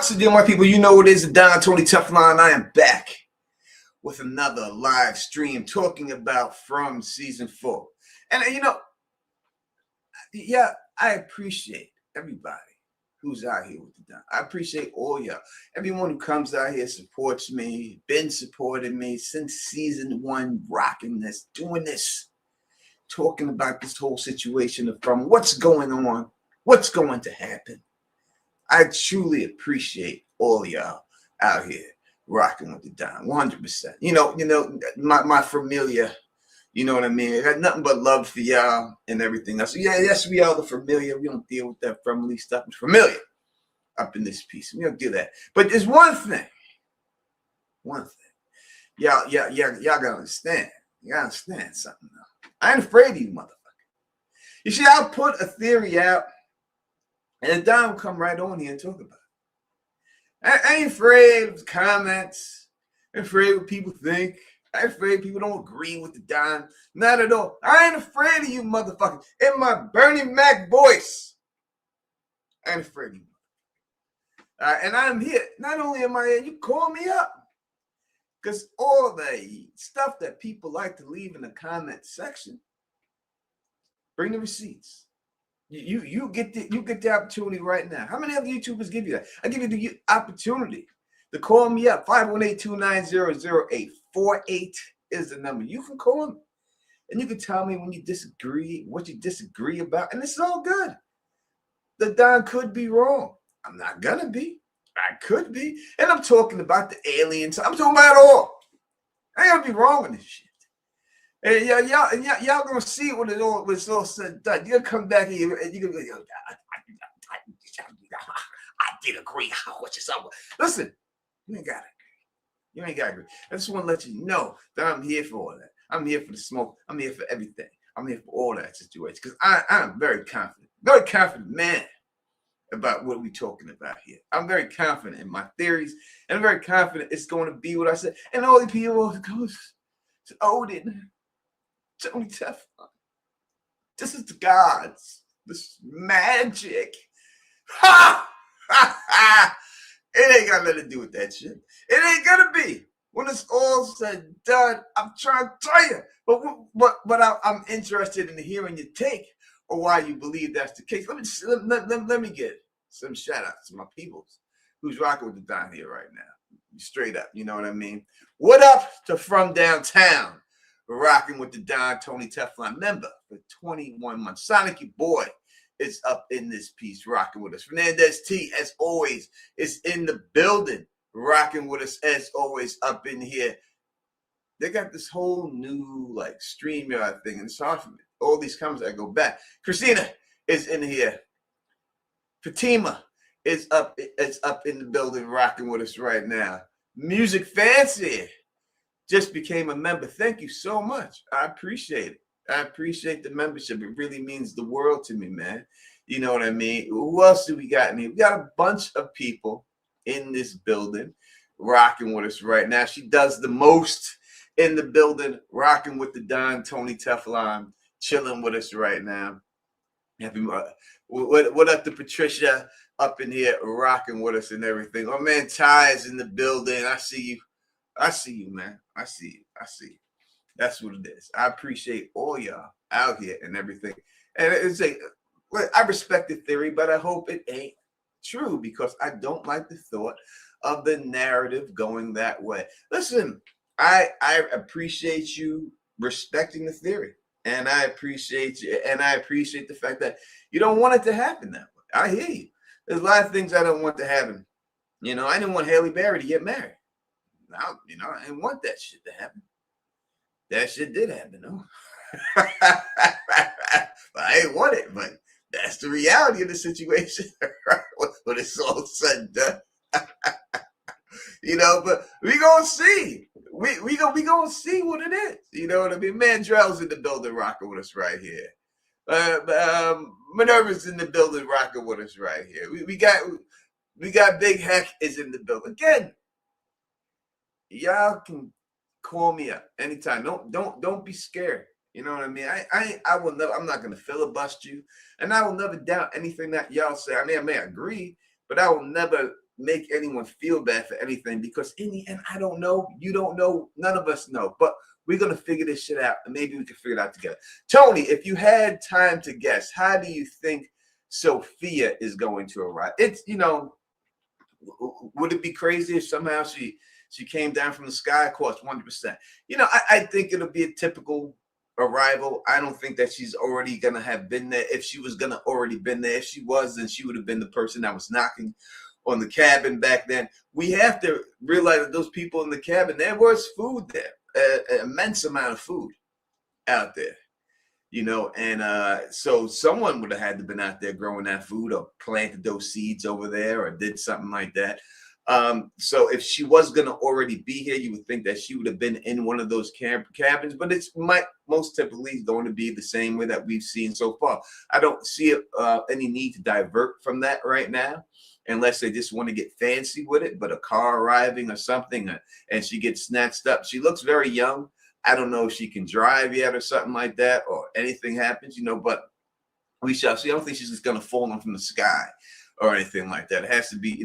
What's the deal, my people? You know what it is, the Don Tony Teflon. I am back with another live stream talking about from season 4. And yeah, I appreciate everybody who's out here with the Don. I appreciate all y'all. Everyone who comes out here supports me, been supporting me since season 1, rocking this, doing this, talking about this whole situation of from what's going on, what's going to happen. I truly appreciate all y'all out here rocking with the Don, 100%. You know, my familia, you know what I mean? I got nothing but love for y'all and everything else. So yeah, yes, we are the familia. We don't deal with that family stuff. It's familiar up in this piece. We don't do that. But there's one thing. Y'all gotta understand. You gotta understand something now. I ain't afraid of you, motherfucker. You see, I'll put a theory out, and Don will come right on here and talk about it. I ain't afraid of the comments. I ain't afraid of what people think. I ain't afraid people don't agree with the Don. Not at all. I ain't afraid of you, motherfuckers. In my Bernie Mac voice, I ain't afraid of you. And I'm here. Not only am I here, you call me up. Because all the stuff that people like to leave in the comment section, bring the receipts. You get the opportunity right now. How many other YouTubers give you that? I give you the opportunity to call me up. 518-290-0848 is the number. You can call me, and you can tell me when you disagree, what you disagree about, and it's all good. The Don could be wrong. I'm not gonna be. I could be, and I'm talking about the aliens. I'm talking about it all. I ain't gonna be wrong with this shit. And y'all gonna see when it's all said and done. You're gonna come back here and you're gonna go, I did agree. What you saw? Listen, you ain't gotta agree. You ain't gotta agree. I just want to let you know that I'm here for all that. I'm here for the smoke. I'm here for everything. I'm here for all that situation. Because I'm very confident man about what we're talking about here. I'm very confident in my theories, and I'm very confident it's going to be what I said. And all the people goes to Odin. Tony Teflon. This is the gods. This is magic. Ha! Ha! Ha! It ain't got nothing to do with that shit. It ain't gonna be. When it's all said and done, I'm trying to tell you. But I'm interested in hearing your take or why you believe that's the case. Let me get some shout outs to my peoples who's rocking with the Don here right now. Straight up, you know what I mean? What up to from downtown? Rocking with the Don Tony Teflon member for 21 months. Sonic, your boy, is up in this piece, rocking with us. Fernandez T, as always, is in the building, rocking with us, as always, up in here. They got this whole new, like, StreamYard thing, and it's hard for me. All these comments, I go back. Christina is in here. Fatima is up in the building, rocking with us right now. Music Fancy just became a member. Thank you so much. I appreciate it. I appreciate the membership. It really means the world to me, man. You know what I mean? Who else do we got in here? We got a bunch of people in this building rocking with us right now. She does the most in the building, rocking with the Don Tony Teflon, chilling with us right now. Happy what up to Patricia up in here, rocking with us and everything. Oh man, Ty is in the building. I see you. I see you, man. I see you. That's what it is. I appreciate all y'all out here and everything. And it's I respect the theory, but I hope it ain't true because I don't like the thought of the narrative going that way. Listen, I appreciate you respecting the theory. And I appreciate you. And I appreciate the fact that you don't want it to happen that way. I hear you. There's a lot of things I don't want to happen. You know, I didn't want Haley Berry to get married. Now, you know, I didn't want that shit to happen. That shit did happen, though. I ain't want it, but that's the reality of the situation. When it's all said and done. You know, but we gonna see. We gonna see what it is. You know what I mean? Mandrell's in the building rocking with us right here. Minerva's in the building rocking with us right here. We got Big Heck is in the building. Again, y'all can call me up anytime. Don't be scared. You know what I mean? I will never. I'm not gonna filibust you, and I will never doubt anything that y'all say. I may agree, but I will never make anyone feel bad for anything, because in the end, I don't know. You don't know. None of us know. But we're going to figure this shit out, and maybe we can figure it out together. Tony, if you had time to guess, how do you think Sophia is going to arrive? It's, would it be crazy if somehow she came down from the sky? Of course, 100%. I think it'll be a typical arrival. I don't think that she's already gonna have been there. If she was gonna already been there, if she was, then she would have been the person that was knocking on the cabin back then. We have to realize that those people in the cabin, there was food there, an immense amount of food out there. And so someone would have had to been out there growing that food, or planted those seeds over there, or did something like that. So if she was going to already be here, you would think that she would have been in one of those cabins, but it's most typically going to be the same way that we've seen so far. I don't see any need to divert from that right now, unless they just want to get fancy with it. But a car arriving or something, and she gets snatched up. She looks very young. I don't know if she can drive yet or something like that, or anything happens, but we shall see. I don't think she's just going to fall from the sky or anything like that. It has to be,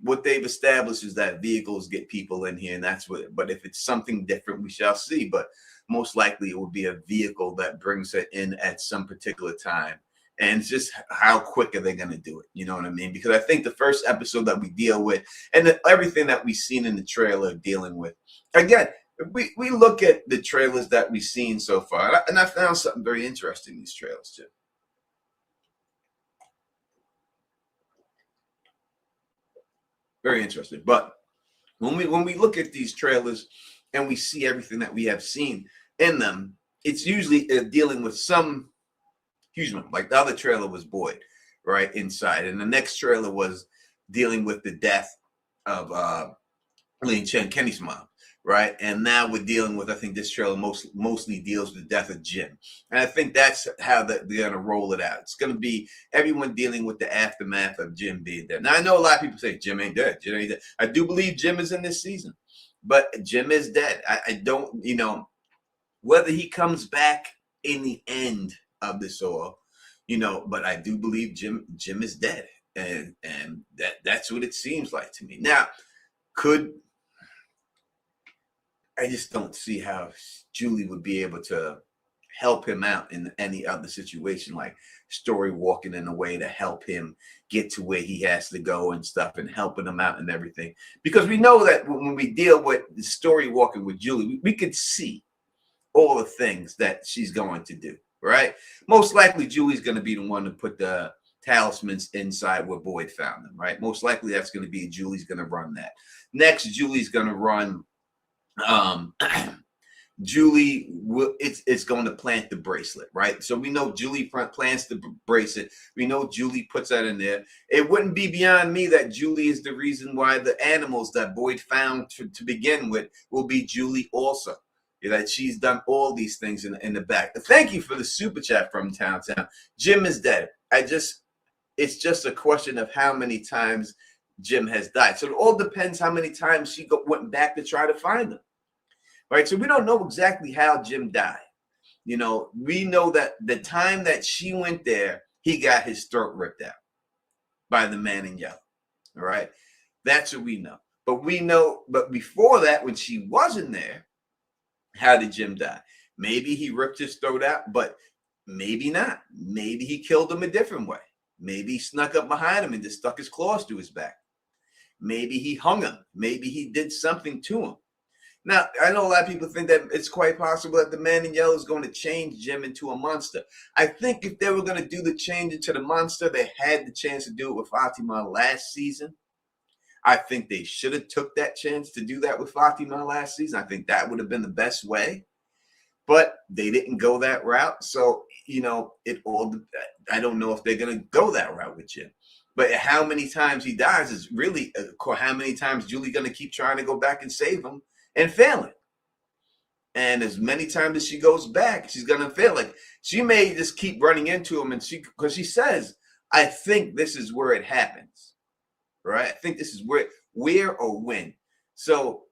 what they've established is that vehicles get people in here, and that's what. But if it's something different, we shall see. But most likely it will be a vehicle that brings her in at some particular time. And it's just how quick are they going to do it? You know what I mean? Because I think the first episode that we deal with, and everything that we've seen in the trailer dealing with, again, we look at the trailers that we've seen so far, and I found something very interesting in these trailers too. Very interesting. But when we look at these trailers and we see everything that we have seen in them, it's usually dealing with some huge one. Like the other trailer was Boyd, right, inside, and the next trailer was dealing with the death of Lin Chen, Kenny's mom. Right. And now we're dealing with, I think this trailer mostly deals with the death of Jim. And I think that's how they're going to roll it out. It's going to be everyone dealing with the aftermath of Jim being dead. Now, I know a lot of people say Jim ain't dead. Jim ain't dead. I do believe Jim is in this season, but Jim is dead. I don't, whether he comes back in the end of this all, but I do believe Jim is dead. And that's what it seems like to me. Now, I just don't see how Julie would be able to help him out in any other situation, like story walking in a way to help him get to where he has to go and stuff, and helping him out and everything. Because we know that when we deal with the story walking with Julie, we could see all the things that she's going to do, right? Most likely Julie's going to be the one to put the talismans inside where Boyd found them, right? Most likely that's going to be Julie's going to run that. Next, Julie's going to run Julie it's going to plant the bracelet, right? So we know Julie plants the bracelet. We know Julie puts that in there. It wouldn't be beyond me that Julie is the reason why the animals that Boyd found to begin with will be Julie also. That she's done all these things in the back. Thank you for the super chat from Town. Jim is dead. It's just a question of how many times Jim has died. So it all depends how many times she went back to try to find him. Right, so we don't know exactly how Jim died. We know that the time that she went there, he got his throat ripped out by the man in yellow. All right, that's what we know. But before that, when she wasn't there, how did Jim die? Maybe he ripped his throat out, but maybe not. Maybe he killed him a different way. Maybe he snuck up behind him and just stuck his claws to his back. Maybe he hung him. Maybe he did something to him. Now, I know a lot of people think that it's quite possible that the man in yellow is going to change Jim into a monster. I think if they were going to do the change into the monster, they had the chance to do it with Fatima last season. I think they should have took that chance to do that with Fatima last season. I think that would have been the best way. But they didn't go that route. So, I don't know if they're going to go that route with Jim. But how many times he dies is really how many times Julie going to keep trying to go back and save him and failing. And as many times as she goes back, she's going to fail. Like, she may just keep running into him, and because she says, I think this is where it happens. Right? I think this is where or when. So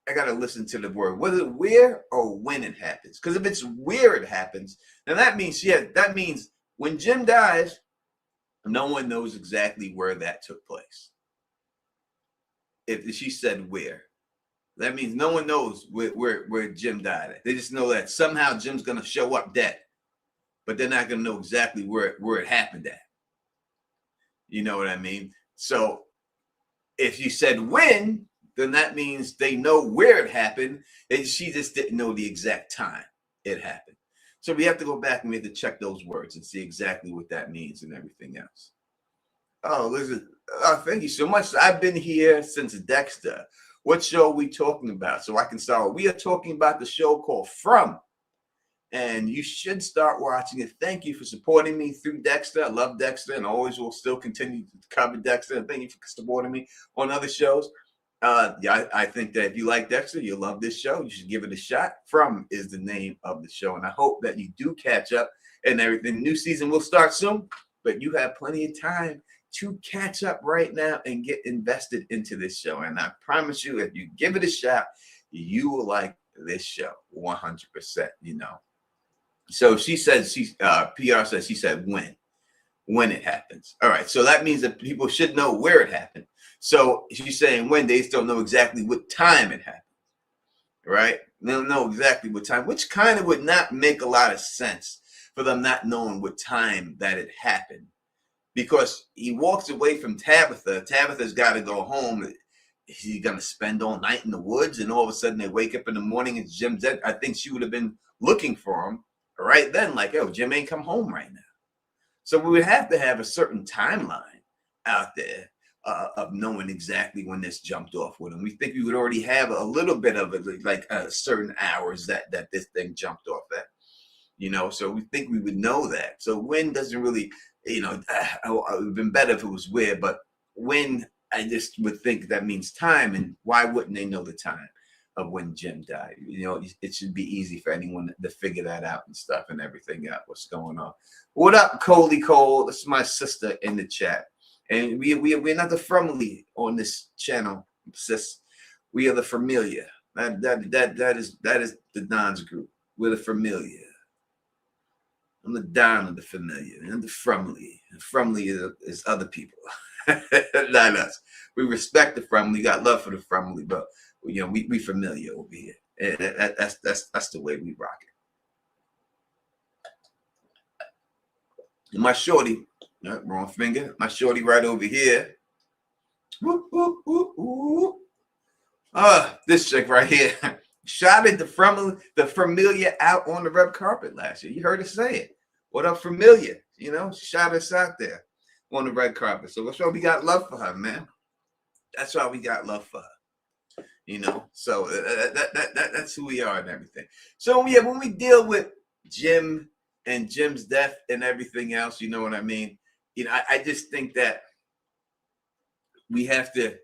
I got to listen to the word, whether where or when it happens. Because if it's where it happens, then that means when Jim dies, no one knows exactly where that took place. if she said where. That means no one knows where Jim died at. They just know that somehow Jim's gonna show up dead, but they're not gonna know exactly where it happened at. You know what I mean? So if you said when, then that means they know where it happened, and she just didn't know the exact time it happened. So we have to go back and we have to check those words and see exactly what that means and everything else. Oh, listen, thank you so much. I've been here since Dexter. What show are we talking about? So I can start. We are talking about the show called From, and you should start watching it. Thank you for supporting me through Dexter. I love Dexter and always will still continue to cover Dexter. And thank you for supporting me on other shows. Yeah, I think that if you like Dexter, you'll love this show. You should give it a shot. From is the name of the show. And I hope that you do catch up and everything. New season will start soon, but you have plenty of time to catch up right now and get invested into this show. And I promise you, if you give it a shot, you will like this show 100%, you know. So she said, PR says, she said when it happens. All right. So that means that people should know where it happened. So she's saying when they still know exactly what time it happened, right? They don't know exactly what time, which kind of would not make a lot of sense for them not knowing what time that it happened. Because he walks away from Tabitha. Tabitha's got to go home. He's going to spend all night in the woods, and all of a sudden they wake up in the morning and Jim's dead. I think she would have been looking for him right then, like, oh, Jim ain't come home right now. So we would have to have a certain timeline out there of knowing exactly when this jumped off with him. We think we would already have a little bit of it, like certain hours that this thing jumped off at, you know. So we think we would know that. So when doesn't really, you know, it would have been better if it was where, but when, I just would think that means time, and why wouldn't they know the time of when Jim died? You know, it should be easy for anyone to figure that out and stuff and everything out, what's going on. What up, Coley Cole? This is my sister in the chat. And we're not the family on this channel, sis. We are the familiar. That is the Don's group. We're the familiar. I'm the Don of the familiar, and the friendly. The friendly is other people, not us. We respect the friendly, got love for the friendly, but you know we familiar over here. And that's the way we rock it. And my shorty, wrong finger. My shorty right over here. Woo, woo, woo, woo. This chick right here shouted the familiar out on the red carpet last year. You heard her say it. What up, familiar? You know, shout us out there on the red carpet. So that's why we got love for her, man. That's why we got love for her. You know, so that's who we are and everything. So yeah, when we deal with Jim and Jim's death and everything else, you know what I mean? You know, I just think that we have to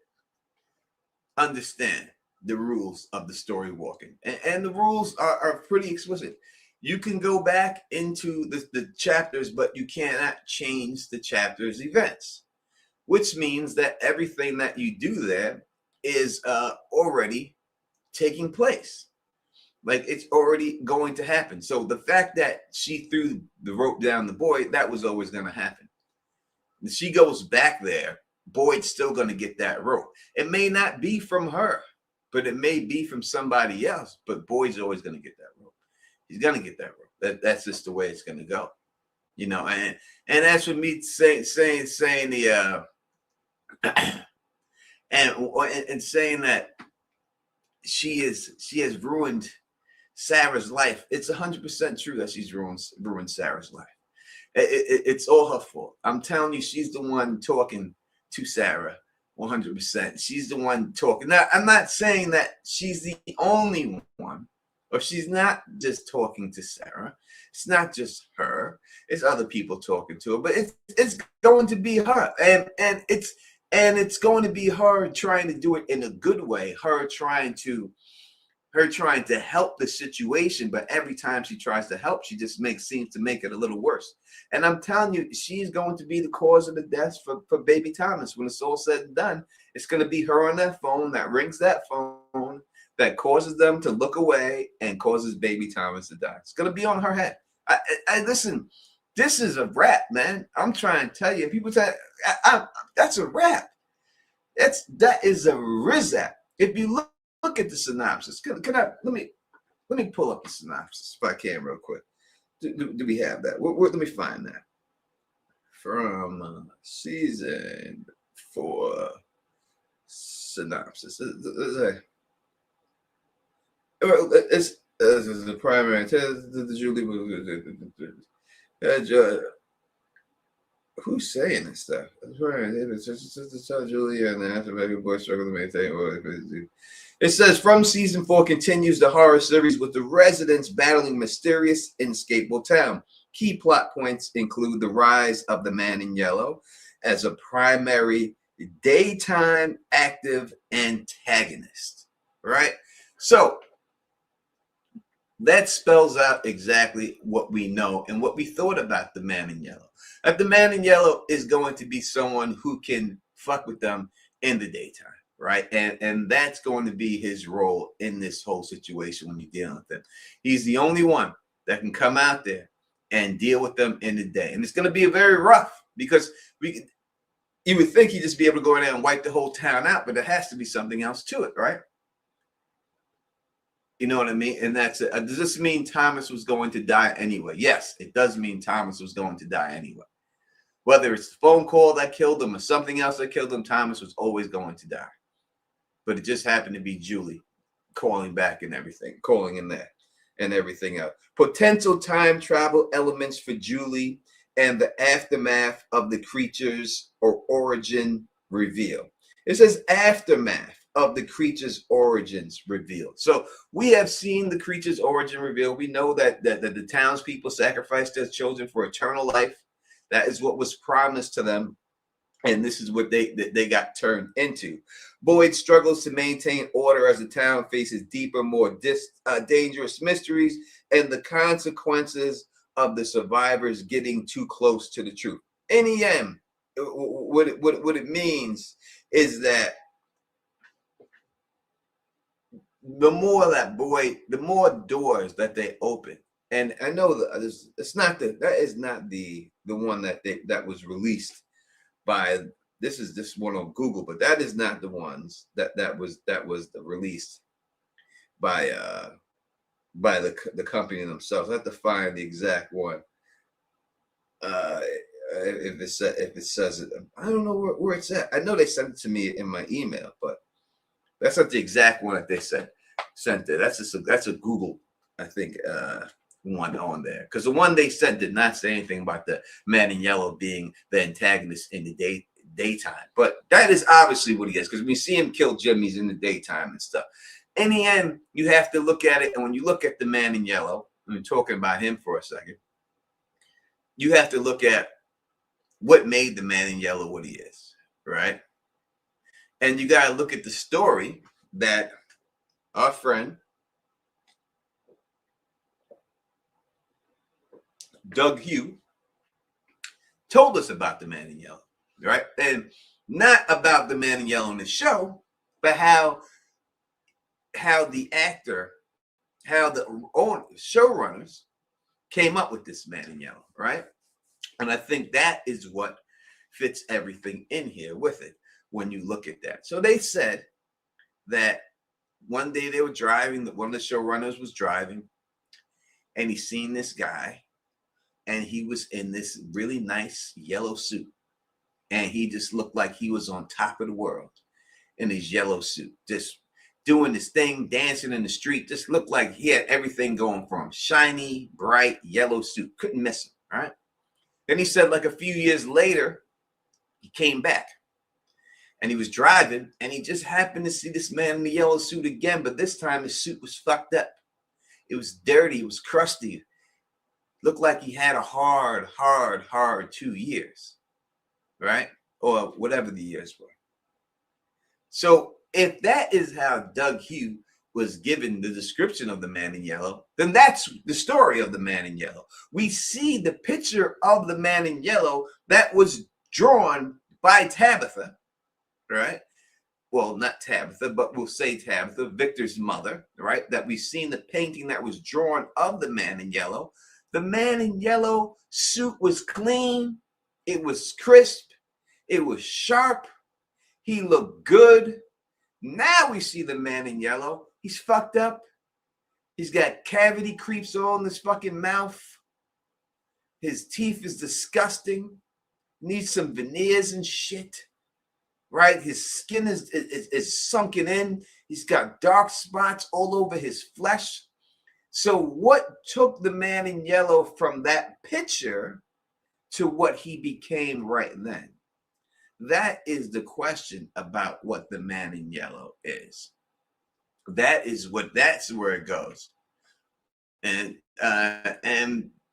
understand the rules of the story walking. And the rules are pretty explicit. You can go back into the chapters, but you cannot change the chapter's events, which means that everything that you do there is already taking place. Like it's already going to happen. So the fact that she threw the rope down the boy, that was always going to happen. And she goes back there, Boyd's still going to get that rope. It may not be from her, but it may be from somebody else. But Boyd's always going to get that rope. He's going to get that rope. That's just the way it's going to go, you know. And that's what me saying the and saying that she has ruined Sarah's life. It's 100% true that she's ruined Sarah's life. It's all her fault. I'm telling you, she's the one talking to Sarah 100%. She's the one talking. Now, I'm not saying that she's the only one, or she's not just talking to Sarah. It's not just her. It's other people talking to her, but it's going to be her, and it's going to be her trying to do it in a good way. Her trying to help the situation, but every time she tries to help, she just seems to make it a little worse. And I'm telling you, she's going to be the cause of the death for baby Thomas. When it's all said and done, it's going to be her on that phone that rings that phone that causes them to look away and causes baby Thomas to die. It's going to be on her head. I listen, this is a wrap, man. I'm trying to tell you. People say, that's a wrap. That is a Rizap. If you look at the synopsis, can I let me pull up the synopsis if I can real quick. Do we have that? Let me find that from season 4 synopsis. It's the primary. The Julie. Who's saying this stuff? It's just tell Julia and the after baby boy struggle to maintain. It says from season 4 continues the horror series with the residents battling mysterious inescapable town. Key plot points include the rise of the man in yellow as a primary daytime active antagonist. Right? So that spells out exactly what we know and what we thought about the man in yellow. That the man in yellow is going to be someone who can fuck with them in the daytime, right? And that's going to be his role in this whole situation when you're dealing with them. He's the only one that can come out there and deal with them in the day. And it's going to be very rough because you would think he'd just be able to go in there and wipe the whole town out, but there has to be something else to it, right? You know what I mean? And that's it. Does this mean Thomas was going to die anyway? Yes, it does mean Thomas was going to die anyway. Whether it's the phone call that killed him or something else that killed him, Thomas was always going to die. But it just happened to be Julie calling back and everything, calling in there and everything else. Potential time travel elements for Julie and the aftermath of the creatures or origin reveal. It says aftermath of the creature's origins revealed. So we have seen the creature's origin revealed. We know that the townspeople sacrificed their children for eternal life. That is what was promised to them. And this is what they got turned into. Boyd struggles to maintain order as the town faces deeper, more dangerous mysteries and the consequences of the survivors getting too close to the truth. In the end, what it means is that the more doors that they open, and I know that that is not the one that was released by. This is this one on Google, but that is not the ones that was released by the company themselves. I have to find the exact one. If it says it, I don't know where it's at. I know they sent it to me in my email, but that's not the exact one that they sent it. That's a Google, I think, one on there, because the one they sent did not say anything about the man in yellow being the antagonist in the daytime. But that is obviously what he is, because we see him kill Jimmy's in the daytime and stuff. In the end, you have to look at it, and when you look at the man in yellow, I'm talking about him for a second, you have to look at what made the man in yellow what he is, right? And you got to look at the story that our friend Doug Hugh told us about the man in yellow, right? And not about the man in yellow in the show, but how the showrunners came up with this man in yellow, right? And I think that is what fits everything in here with it when you look at that. So they said that one day they were driving, one of the showrunners was driving, and he seen this guy, and he was in this really nice yellow suit. And he just looked like he was on top of the world in his yellow suit, just doing this thing, dancing in the street, just looked like he had everything going for him. Shiny, bright, yellow suit. Couldn't miss him, all right? Then he said like a few years later, he came back. And he was driving, and he just happened to see this man in the yellow suit again, but this time his suit was fucked up. It was dirty. It was crusty. Looked like he had a hard 2 years, right? Or whatever the years were. So if that is how Doug Hugh was given the description of the man in yellow, then that's the story of the man in yellow. We see the picture of the man in yellow that was drawn by Tabitha, right? Well, not Tabitha, but we'll say Tabitha, Victor's mother, right? That we've seen the painting that was drawn of the man in yellow. The man in yellow suit was clean. It was crisp. It was sharp. He looked good. Now we see the man in yellow. He's fucked up. He's got cavity creeps all in his fucking mouth. His teeth is disgusting. Needs some veneers and shit. Right? His skin is sunken in. He's got dark spots all over his flesh. So what took the man in yellow from that picture to what he became right then? That is the question about what the man in yellow is. That's where it goes. And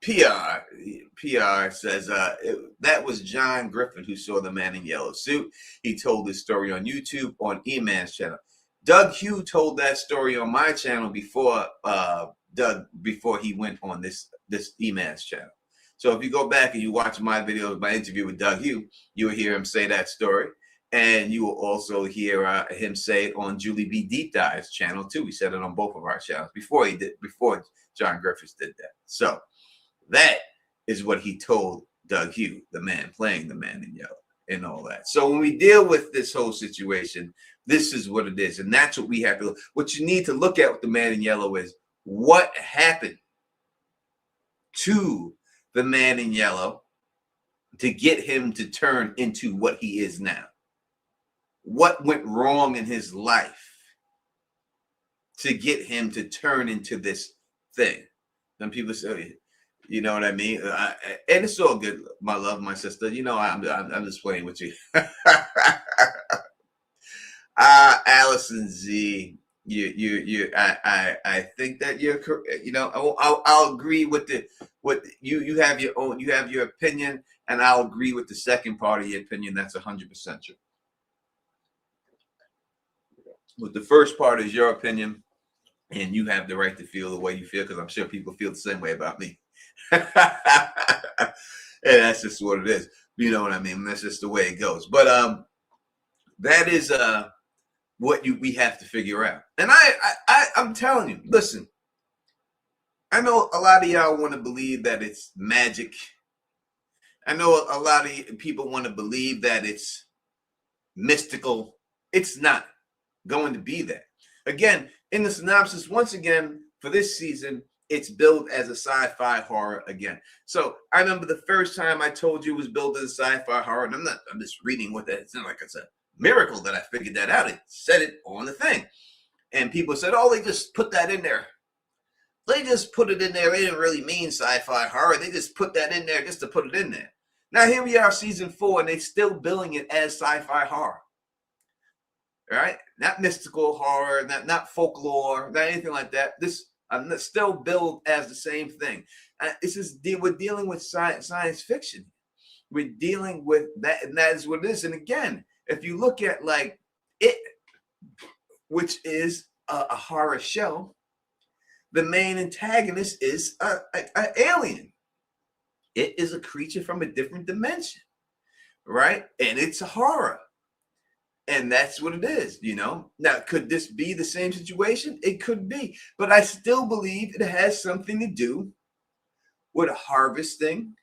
PR says that was John Griffin who saw the man in yellow suit. He told this story on YouTube on E-Man's channel. Doug Hugh told that story on my channel before he went on this E-Man's channel. So if you go back and you watch my videos, my interview with Doug Hugh, you will hear him say that story. And you will also hear him say it on Julie B. Deep Dive's channel too. He said it on both of our channels before John Griffiths did that. So that is what he told Doug Hugh, the man playing the man in yellow and all that. So when we deal with this whole situation, this is what it is. And that's what we have to, what you need to look at with the man in yellow is what happened to the man in yellow to get him to turn into what he is now. What went wrong in his life to get him to turn into this thing? Some people say, you know what I mean? And it's all good, my love, my sister. You know, I'm just playing with you. Allison Z, I think that you're correct. You know, I'll agree with you have your own, you have your opinion, and I'll agree with the second part of your opinion. That's 100% true. But the first part is your opinion, and you have the right to feel the way you feel, because I'm sure people feel the same way about me. And that's just what it is. You know what I mean? That's just the way it goes. But that is what we have to figure out. And I'm telling you, listen, I know a lot of y'all want to believe that it's magic. I know a lot of people want to believe that it's mystical. It's not going to be that. Again, in the synopsis, once again, for this season, it's billed as a sci-fi horror again. So I remember the first time I told you it was billed as a sci-fi horror, and I'm just reading what that, it's not like it's a miracle that I figured that out. It said it on the thing. And people said, oh, they just put that in there. They just put it in there. They didn't really mean sci-fi horror. They just put that in there just to put it in there. Now here we are, season 4, and they're still billing it as sci-fi horror. Right? Not mystical horror, not folklore, not anything like that. This still billed as the same thing. We're dealing with science fiction. We're dealing with that, and that is what it is. And again, if you look at like It, which is a horror show, the main antagonist is an alien. It is a creature from a different dimension, right? And it's a horror. And that's what it is, you know. Now, could this be the same situation? It could be. But I still believe it has something to do with harvesting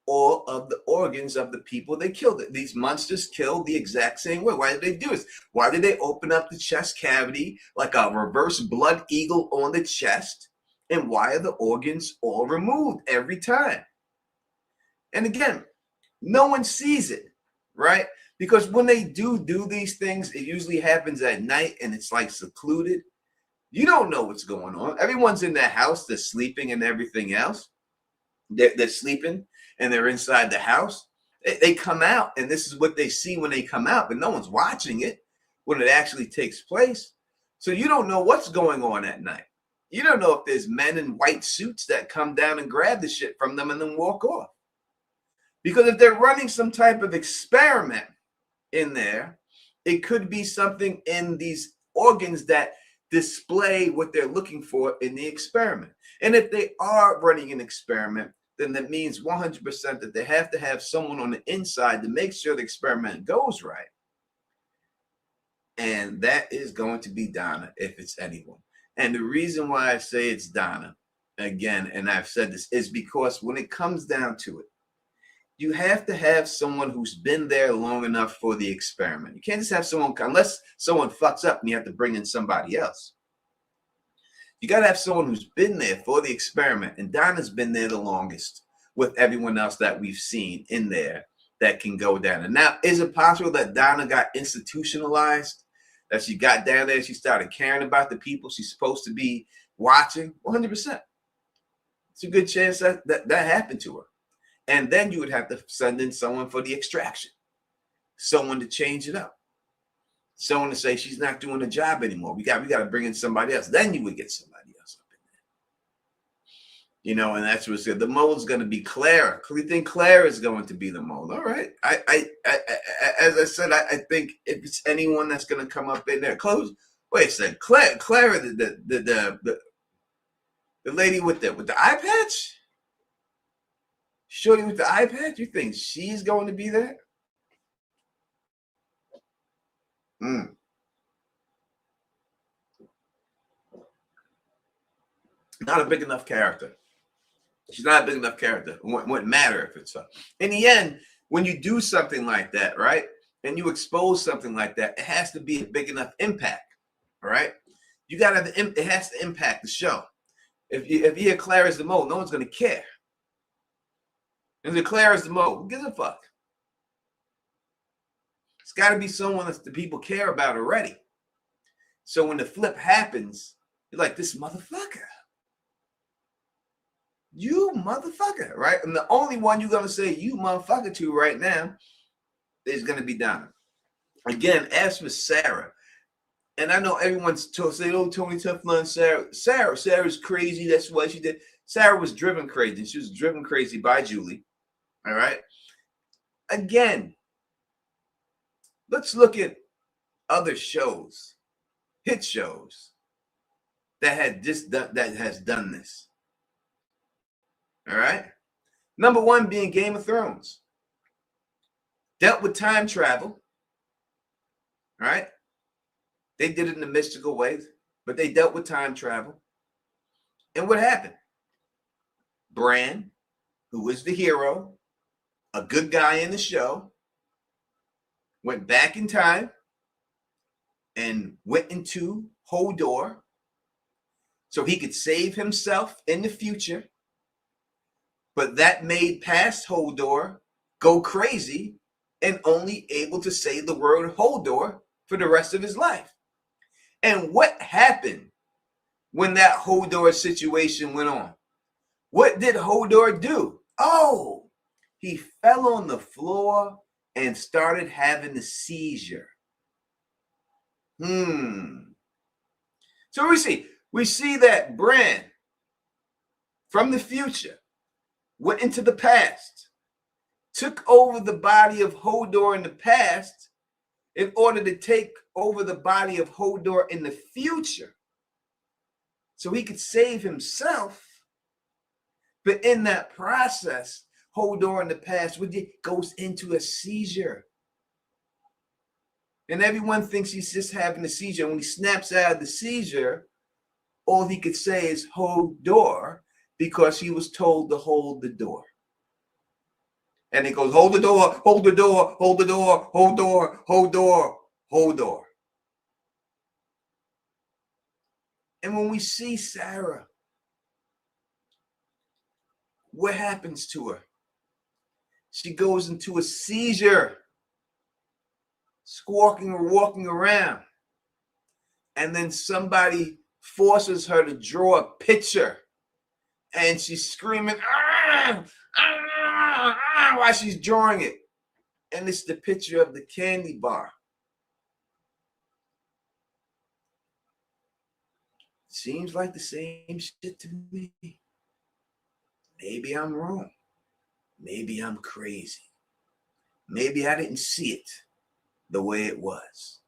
all of the organs of the people they killed. These monsters killed the exact same way. Why did they do this? Why did they open up the chest cavity like a reverse blood eagle on the chest? And why are the organs all removed every time? And again, no one sees it, right? Because when they do these things, it usually happens at night and it's like secluded. You don't know what's going on. Everyone's in their house. They're sleeping and everything else. They're sleeping and they're inside the house. They come out and this is what they see when they come out, but no one's watching it when it actually takes place. So you don't know what's going on at night. You don't know if there's men in white suits that come down and grab the shit from them and then walk off. Because if they're running some type of experiment in there, it could be something in these organs that display what they're looking for in the experiment. And if they are running an experiment, then that means 100% that they have to have someone on the inside to make sure the experiment goes right. And that is going to be Donna, if it's anyone. And the reason why I say it's Donna, again, and I've said this, is because when it comes down to it, You have to have someone who's been there long enough for the experiment. You can't just have someone, unless someone fucks up and you have to bring in somebody else. You got to have someone who's been there for the experiment. And Donna's been there the longest with everyone else that we've seen in there that can go down. And now, is it possible that Donna got institutionalized? That she got down there, she started caring about the people she's supposed to be watching? 100%. It's a good chance that happened to her. And then you would have to send in someone for the extraction, someone to change it up, someone to say she's not doing the job anymore. We got to bring in somebody else. Then you would get somebody else up in there. You know, and that's what's good. The mold's going to be Clara. We think Clara is going to be the mold. All right. I as I said, I think if it's anyone that's going to come up in there, wait a second, Clara, the lady with the eye patch. Shorty with the eye patch, you think she's going to be there? Not a big enough character. She's not a big enough character. It wouldn't matter if it's her. In the end, when you do something like that, right, and you expose something like that, it has to be a big enough impact, all right? You got to have it has to impact the show. If you hear Clara's the mole, no one's going to care. And Clara's the mole, who gives a fuck? It's got to be someone that the people care about already. So when the flip happens, you're like, this motherfucker. You motherfucker, right? And the only one you're going to say you motherfucker to right now is going to be Donna. Again, as for Sarah, and I know everyone's saying, oh, Tony Teflon, Sarah's crazy. That's what she did. Sarah was driven crazy. She was driven crazy by Julie. All right. Again, let's look at other shows, hit shows that has done this. All right. Number one being Game of Thrones. Dealt with time travel. All right. They did it in a mystical way, but they dealt with time travel. And what happened? Bran, who was the hero, a good guy in the show, went back in time and went into Hodor so he could save himself in the future. But that made past Hodor go crazy and only able to say the word Hodor for the rest of his life. And what happened when that Hodor situation went on? What did Hodor do? Oh, he fell on the floor and started having a seizure. So we see that Bran from the future went into the past, took over the body of Hodor in the past in order to take over the body of Hodor in the future so he could save himself. But in that process, Hodor in the past goes into a seizure. And everyone thinks he's just having a seizure. When he snaps out of the seizure, all he could say is Hodor because he was told to hold the door. And it goes, hold the door, hold the door, hold the door, hold door, hold door, hold door. And when we see Sarah, what happens to her? She goes into a seizure, squawking or walking around. And then somebody forces her to draw a picture. And she's screaming, while she's drawing it. And it's the picture of the candy bar. Seems like the same shit to me. Maybe I'm wrong. Maybe I'm crazy. Maybe I didn't see it the way it was.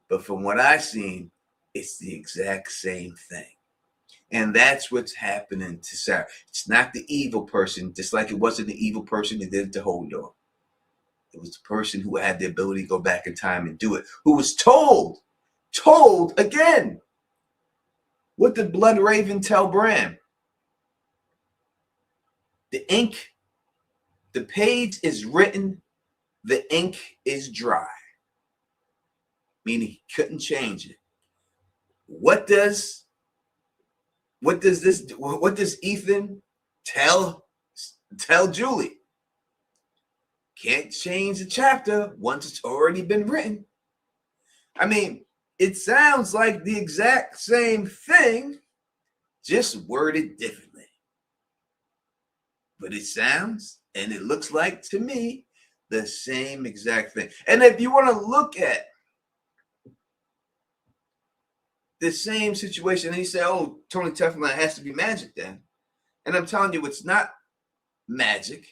But from what I've seen, it's the exact same thing. And that's what's happening to Sarah. It's not the evil person, just like it wasn't the evil person that did it to Hodor. It was the person who had the ability to go back in time and do it, who was told again. What did Blood Raven tell Bran? The ink The page is written, the ink is dry, meaning he couldn't change it. What does Ethan tell Julie? Can't change the chapter once it's already been written. I mean, it sounds like the exact same thing, just worded differently. But it sounds and it looks like to me the same exact thing. And if you want to look at the same situation and you say, oh, Tony Teflon has to be magic then. And I'm telling you, it's not magic.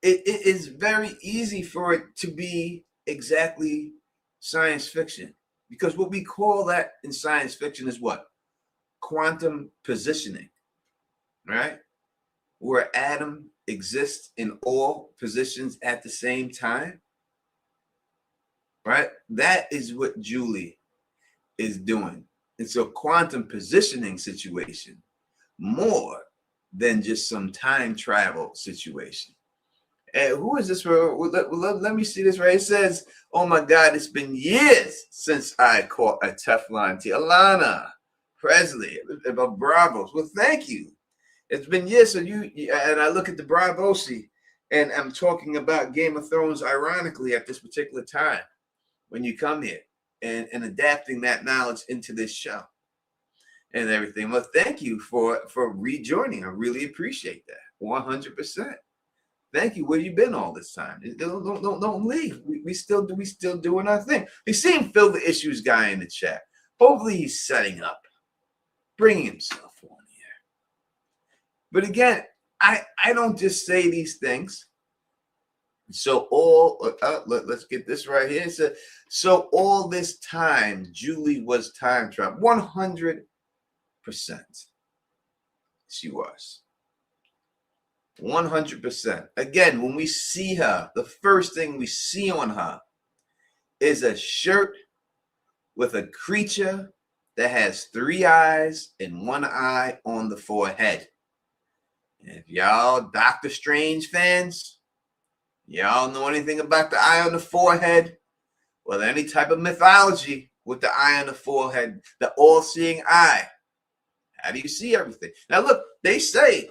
It is very easy for it to be exactly science fiction, because what we call that in science fiction is what? Quantum positioning, right? Where atom exists in all positions at the same time, right? That is what Julie is doing. It's a quantum positioning situation more than just some time travel situation. And who is this? Let me see this right. It says, oh my God, it's been years since I caught a Teflon tea. Alana Presley about Bravos. Well, thank you. It's been years. So and I look at the Bravosi and I'm talking about Game of Thrones, ironically, at this particular time when you come here and adapting that knowledge into this show and everything. Well, thank you for rejoining. I really appreciate that. 100%. Thank you. Where you been all this time? Don't leave. We still doing our thing. We see him Phil the Issues guy in the chat. Hopefully he's setting up, bringing himself on here. But again, I don't just say these things. So let's get this right here. So all this time, Julie was time travel. 100%. She was. 100%. Again, when we see her, the first thing we see on her is a shirt with a creature that has 3 eyes and 1 eye on the forehead. And if y'all Doctor Strange fans, y'all know anything about the eye on the forehead, well, any type of mythology with the eye on the forehead, the all-seeing eye. How do you see everything? Now, look, they say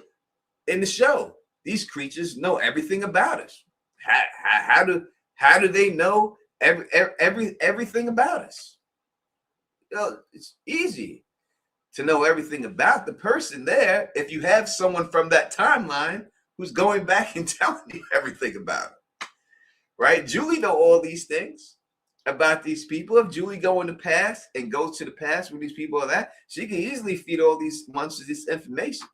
in the show, these creatures know everything about us. How do they know everything about us? You know, it's easy to know everything about the person there if you have someone from that timeline who's going back and telling you everything about it, right? Julie know all these things about these people. If Julie go in the past and goes to the past where these people are at, she can easily feed all these monsters this information.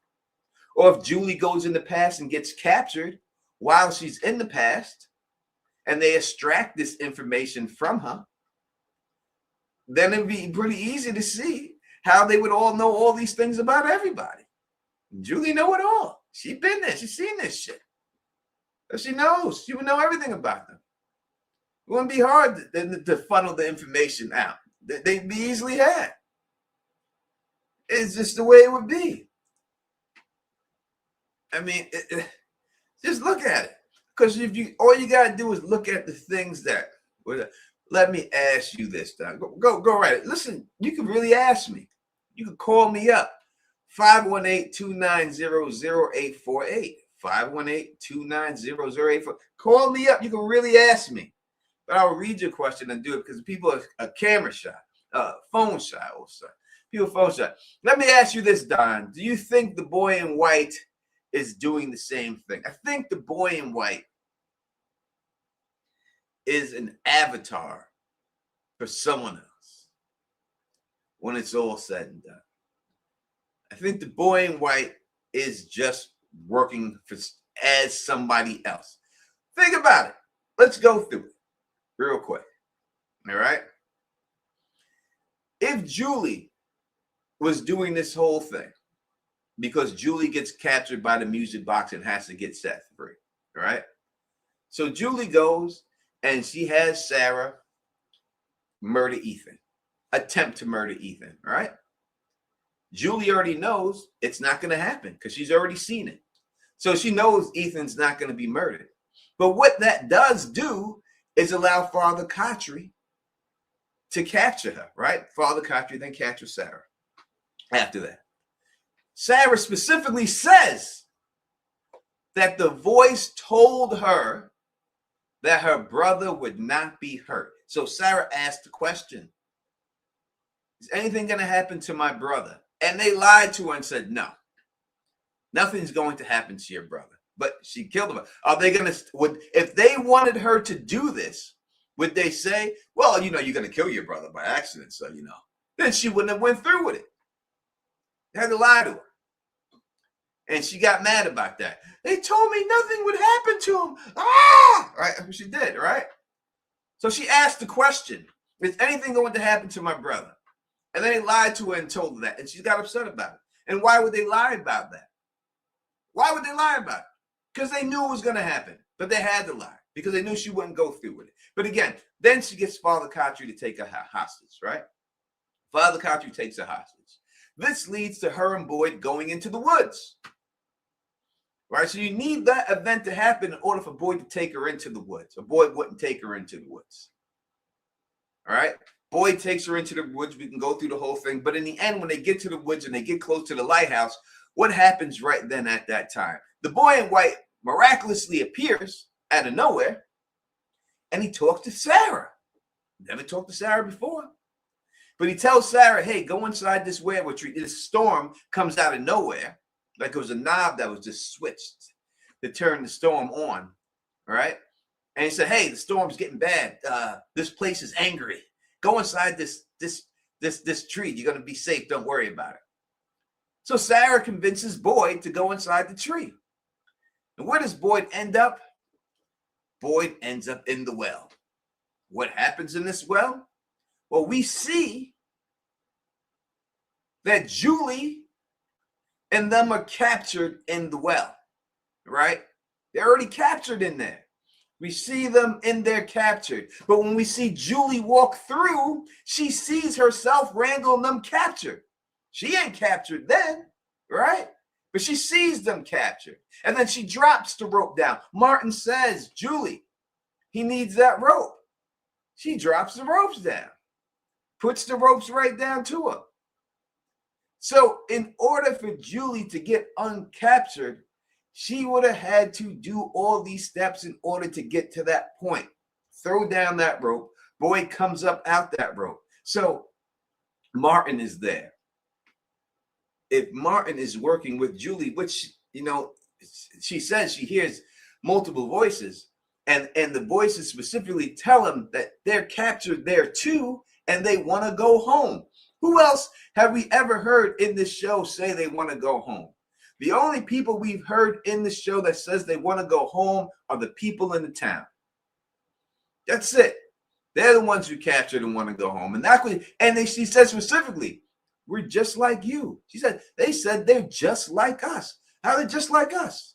Or if Julie goes in the past and gets captured while she's in the past and they extract this information from her, then it'd be pretty easy to see how they would all know all these things about everybody. Julie know it all. She's been there. She's seen this shit. So she knows. She would know everything about them. It wouldn't be hard to funnel the information out. They'd be easily had. It's just the way it would be. I mean, just look at it. Because all you gotta do is look at the things that. Let me ask you this, Don. Go right. Listen, you can really ask me. You can call me up. 518-290-0848. 518-290-0848. Call me up. You can really ask me. But I'll read your question and do it because people are camera shy, phone shy also. People phone shy. Let me ask you this, Don. Do you think the boy in white is doing the same thing? I think the boy in white is an avatar for someone else when it's all said and done. I think the boy in white is just working as somebody else. Think about it. Let's go through it real quick. All right. If Julie was doing this whole thing because Julie gets captured by the music box and has to get set free. All right. So Julie goes and she has Sarah murder Ethan, attempt to murder Ethan. All right. Julie already knows it's not going to happen because she's already seen it. So she knows Ethan's not going to be murdered. But what that does do is allow Father Khatri to capture her, right? Father Khatri then captures Sarah after that. Sarah specifically says that the voice told her that her brother would not be hurt. So Sarah asked the question, is anything going to happen to my brother? And they lied to her and said, no, nothing's going to happen to your brother. But she killed him. Are they going to, if they wanted her to do this, would they say, well, you're going to kill your brother by accident, so then she wouldn't have went through with it. They had to lie to her. And she got mad about that. They told me nothing would happen to him. Ah! Right? That's what she did, right? So she asked the question, is anything going to happen to my brother? And then they lied to her and told her that. And she got upset about it. And why would they lie about that? Why would they lie about it? Because they knew it was going to happen. But they had to lie because they knew she wouldn't go through with it. But again, then she gets Father Khatri to take her hostage, right? Father Khatri takes her hostage. This leads to her and Boyd going into the woods. Right? So you need that event to happen in order for Boyd to take her into the woods. Or Boyd wouldn't take her into the woods. All right? Boyd takes her into the woods. We can go through the whole thing. But in the end, when they get to the woods and they get close to the lighthouse, what happens right then at that time? The boy in white miraculously appears out of nowhere, and he talks to Sarah. Never talked to Sarah before. But he tells Sarah, hey, go inside this werewolf tree. This storm comes out of nowhere, like it was a knob that was just switched to turn the storm on. All right? And he said, hey, the storm's getting bad. This place is angry. Go inside this tree. You're going to be safe. Don't worry about it. So Sarah convinces Boyd to go inside the tree. And where does Boyd end up? Boyd ends up in the well. What happens in this well? Well, we see that Julie and them are captured in the well, right? They're already captured in there. We see them in there captured. But when we see Julie walk through, she sees herself, Randall, and them captured. She ain't captured then, right? But she sees them captured. And then she drops the rope down. Martin says, Julie, he needs that rope. She drops the ropes down. Puts the ropes right down to her. So in order for Julie to get uncaptured, she would have had to do all these steps in order to get to that point. Throw down that rope. Boyd comes up out that rope. So Martin is there. If Martin is working with Julie, which, she says she hears multiple voices, and the voices specifically tell him that they're captured there too, and they want to go home. Who else have we ever heard in this show say they want to go home? The only people we've heard in the show that says they want to go home are the people in the town. That's it. They're the ones who captured and want to go home. And she said specifically, we're just like you. She said, they said they're just like us. How are they just like us?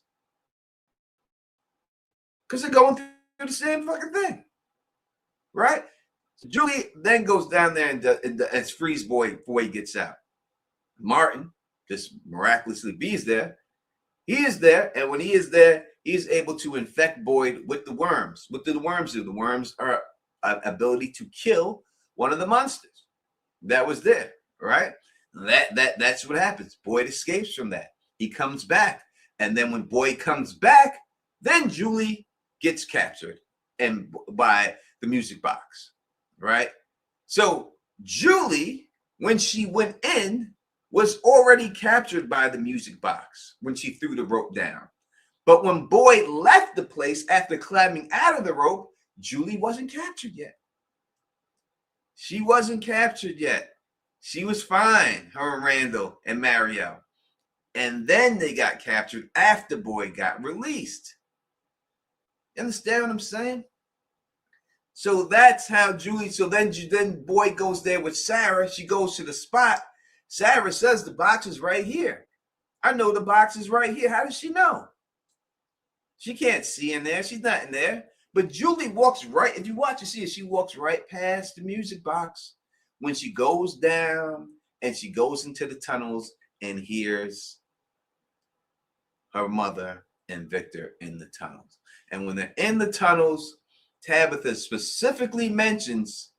Because they're going through the same fucking thing. Right? So Julie then goes down there and frees Boyd before he gets out. Martin just miraculously is there. He is there, and when he is there, he is able to infect Boyd with the worms. What do the worms do? The worms are an ability to kill one of the monsters that was there, right? That's what happens. Boyd escapes from that. He comes back, and then when Boyd comes back, then Julie gets captured and by the music box, right? So Julie, when she went in, was already captured by the music box when she threw the rope down. But when Boyd left the place after climbing out of the rope, Julie wasn't captured yet. She wasn't captured yet. She was fine, her and Randall and Mario. And then they got captured after Boyd got released. You understand what I'm saying? So that's how Julie, so then Boyd goes there with Sarah. She goes to the spot. Sarah says the box is right here. I know the box is right here. How does she know? She can't see in there. She's not in there. But Julie walks right, if you watch, you see it, she walks right past the music box when she goes down and she goes into the tunnels and hears her mother and Victor in the tunnels. And when they're in the tunnels, Tabitha specifically mentions,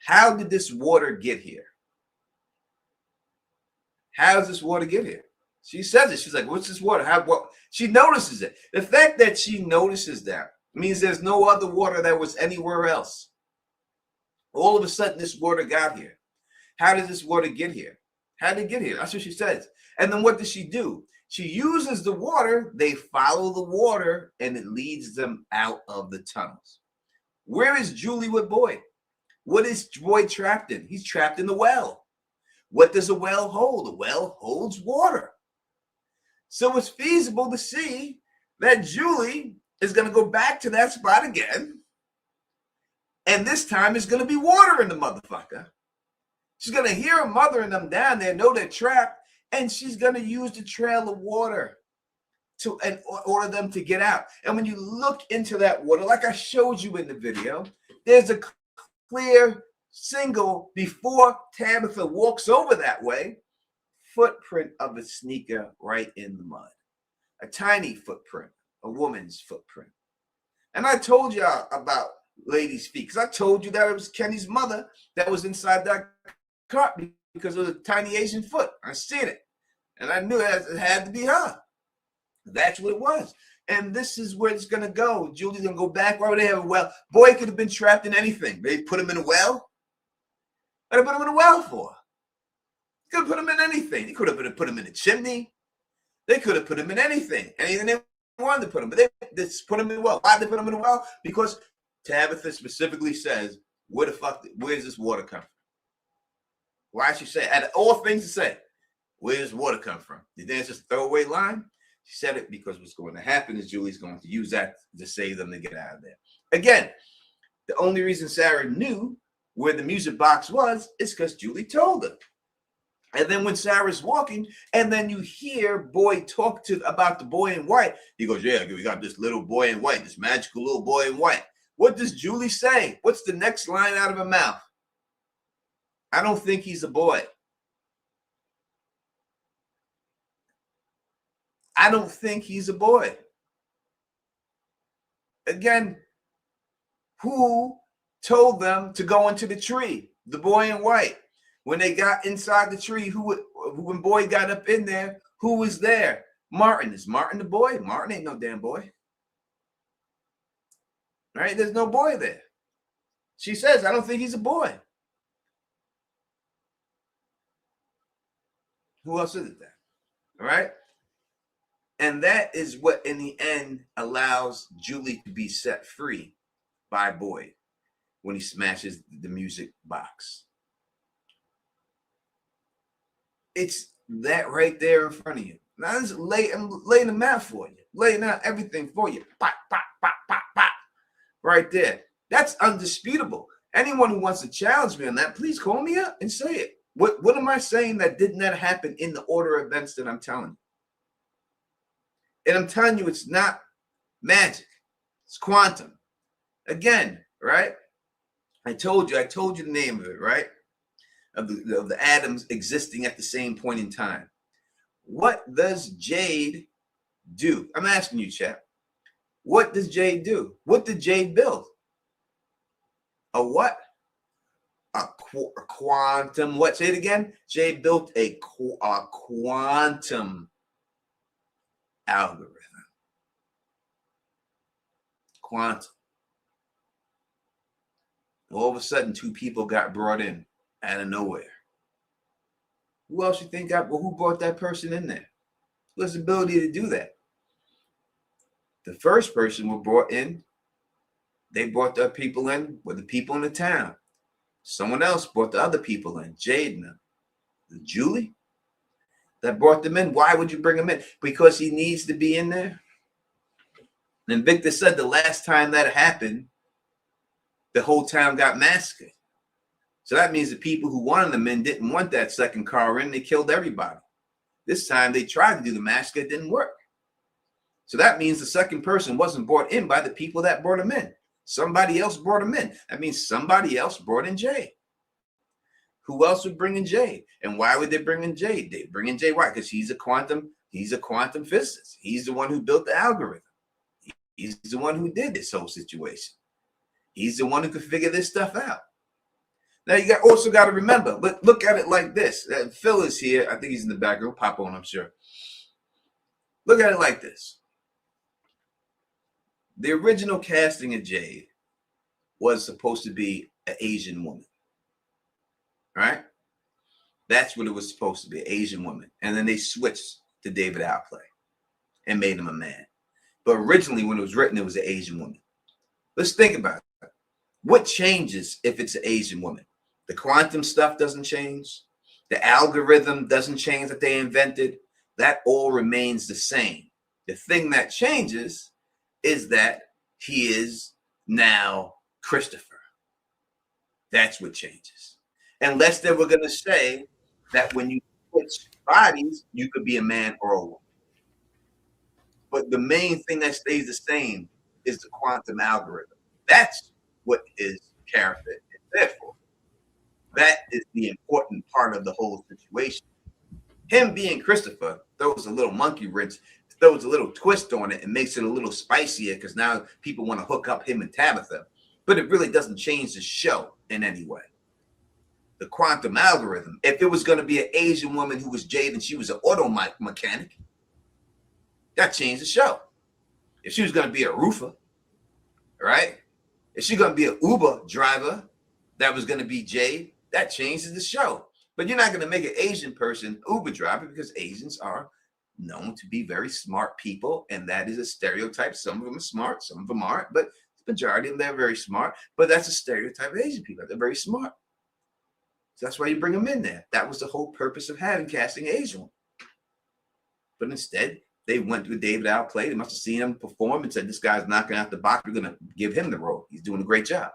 how did this water get here? How does this water get here? She says it. She's like, what's this water? What? She notices it. The fact that she notices that means there's no other water that was anywhere else. All of a sudden, this water got here. How did this water get here? How did it get here? That's what she says. And then what does she do? She uses the water. They follow the water, and it leads them out of the tunnels. Where is Julie with Boyd? What is Boyd trapped in? He's trapped in the well. What does a well hold? A well holds water. So it's feasible to see that Julie is going to go back to that spot again. And this time it's going to be water in the motherfucker. She's going to hear her mother and them down there, know they're trapped, and she's going to use the trail of water to order them to get out. And when you look into that water, like I showed you in the video, there's a clear single before Tabitha walks over that way, footprint of a sneaker right in the mud. A tiny footprint, a woman's footprint. And I told y'all about Lady's feet, because I told you that it was Kenny's mother that was inside that cart because of the tiny Asian foot. I seen it. And I knew it had to be her. That's what it was. And this is where it's going to go. Julie's going to go back. Why would they have a well? Boy could have been trapped in anything. They put him in a well. What did they put him in a well for? Could have put him in anything. They could have put him in a chimney. They could have put him in anything. Anything they wanted to put him. But they just put him in a well. Why did they put him in a well? Because Tabitha specifically says, where does this water come from? Why should she say, out of all things to say, where does water come from? You think it's just a throwaway line? She said it because what's going to happen is Julie's going to use that to save them to get out of there. Again, the only reason Sarah knew where the music box was is because Julie told her. And then when Sarah's walking, and then you hear Boyd talk about the boy in white, he goes, yeah, we got this little boy in white, this magical little boy in white. What does Julie say? What's the next line out of her mouth? I don't think he's a boy. I don't think he's a boy. Again, who told them to go into the tree? The boy in white. When they got inside the tree, when Boyd got up in there, who was there? Martin. Is Martin the boy? Martin ain't no damn boy. Right? There's no boy there. She says, I don't think he's a boy. Who else is it then? All right? And that is what, in the end, allows Julie to be set free by Boyd when he smashes the music box. It's that right there in front of you. Now, I'm laying the map for you, laying out everything for you. Pop, pop, pop, pop, pop. Right there. That's undisputable. Anyone who wants to challenge me on that, please call me up and say it. What am I saying that did not happen in the order of events that I'm telling you? And I'm telling you, it's not magic. It's quantum. Again, right? I told you the name of it, right? Of the atoms existing at the same point in time. What does jade do? I'm asking you, chap. What does jade do? What did jade build? A what? A quantum. What? Say it again. Jade built a quantum algorithm. Quantum. All of a sudden, two people got brought in out of nowhere. Who else you think who brought that person in there? Who has the ability to do that? The first person was brought in. They brought the people in with the people in the town. Someone else brought the other people in. Jade and them. Julie that brought them in. Why would you bring him in? Because he needs to be in there. And Victor said the last time that happened, the whole town got massacred. So that means the people who wanted them in didn't want that second car in. They killed everybody. This time they tried to do the massacre. It didn't work. So that means the second person wasn't brought in by the people that brought him in. Somebody else brought him in. That means somebody else brought in Jay. Who else would bring in Jade? And why would they bring in Jade? They bring in Jade. Why? Because he's a quantum physicist. He's the one who built the algorithm. He's the one who did this whole situation. He's the one who could figure this stuff out. Now you also got to remember, look at it like this. Phil is here. I think he's in the back room. Pop on, I'm sure. Look at it like this. The original casting of Jade was supposed to be an Asian woman, right? That's what it was supposed to be, an Asian woman. And then they switched to David Outplay and made him a man. But originally, when it was written, it was an Asian woman. Let's think about it. What changes if it's an Asian woman? The quantum stuff doesn't change. The algorithm doesn't change that they invented. That all remains the same. The thing that changes is that he is now Christopher. That's what changes. Unless they were going to say that when you switch bodies, you could be a man or a woman. But the main thing that stays the same is the quantum algorithm. That's what his character is there for. That is the important part of the whole situation. Him being Christopher throws a little monkey wrench, throws a little twist on it, and makes it a little spicier because now people want to hook up him and Tabitha. But it really doesn't change the show in any way. The quantum algorithm, if it was going to be an Asian woman who was Jade and she was an auto mechanic, that changed the show. If she was going to be a roofer, right? If she's going to be an Uber driver, that was going to be Jade, that changes the show. But you're not going to make an Asian person Uber driver because Asians are known to be very smart people, and that is a stereotype. Some of them are smart, some of them aren't, but the majority of them, they're very smart. But that's a stereotype of Asian people. They're very smart. So that's why you bring them in there. That was the whole purpose of casting Asian. But instead, they went with David Outplay. They must have seen him perform and said, this guy's knocking out the box. We're going to give him the role. He's doing a great job.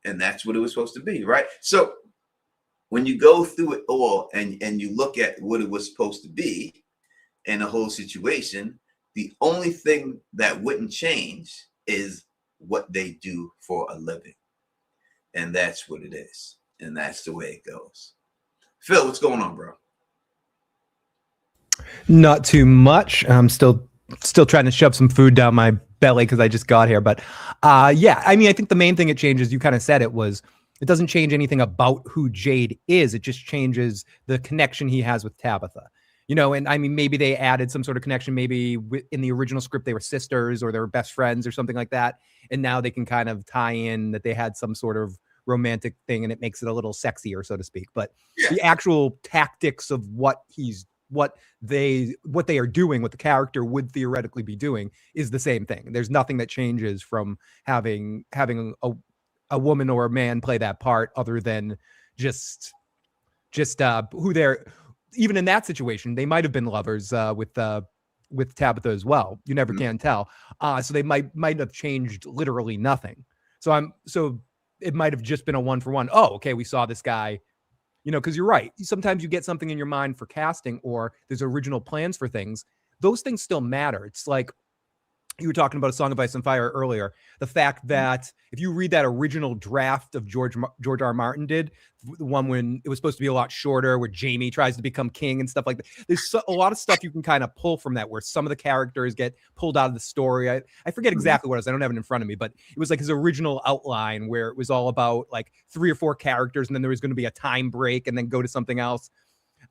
And that's what it was supposed to be, right? So when you go through it all and you look at what it was supposed to be and the whole situation, the only thing that wouldn't change is what they do for a living. And that's what it is. And that's the way it goes. Phil, what's going on, bro? Not too much. I'm still trying to shove some food down my belly because I just got here. But yeah, I mean, I think the main thing it changes, you kind of said it doesn't change anything about who Jade is. It just changes the connection he has with Tabitha. You know, and I mean, maybe they added some sort of connection. Maybe in the original script, they were sisters or they were best friends or something like that. And now they can kind of tie in that they had some sort of romantic thing and it makes it a little sexier, so to speak. But the actual tactics of what they are doing, what the character would theoretically be doing, is the same thing. There's nothing that changes from having a woman or a man play that part, other than just who they're. Even in that situation, they might have been lovers with Tabitha as well. You never can tell. So they might have changed literally nothing. So it might have just been a 1-for-1. Oh, okay, we saw this guy. You know, because you're right. Sometimes you get something in your mind for casting, or there's original plans for things. Those things still matter. It's like you were talking about A Song of Ice and Fire earlier. The fact that if you read that original draft of George R. Martin did, the one when it was supposed to be a lot shorter, where Jamie tries to become king and stuff like that. There's a lot of stuff you can kind of pull from that, where some of the characters get pulled out of the story. I forget exactly what it was. I don't have it in front of me, but it was like his original outline where it was all about like 3 or 4 characters, and then there was going to be a time break and then go to something else.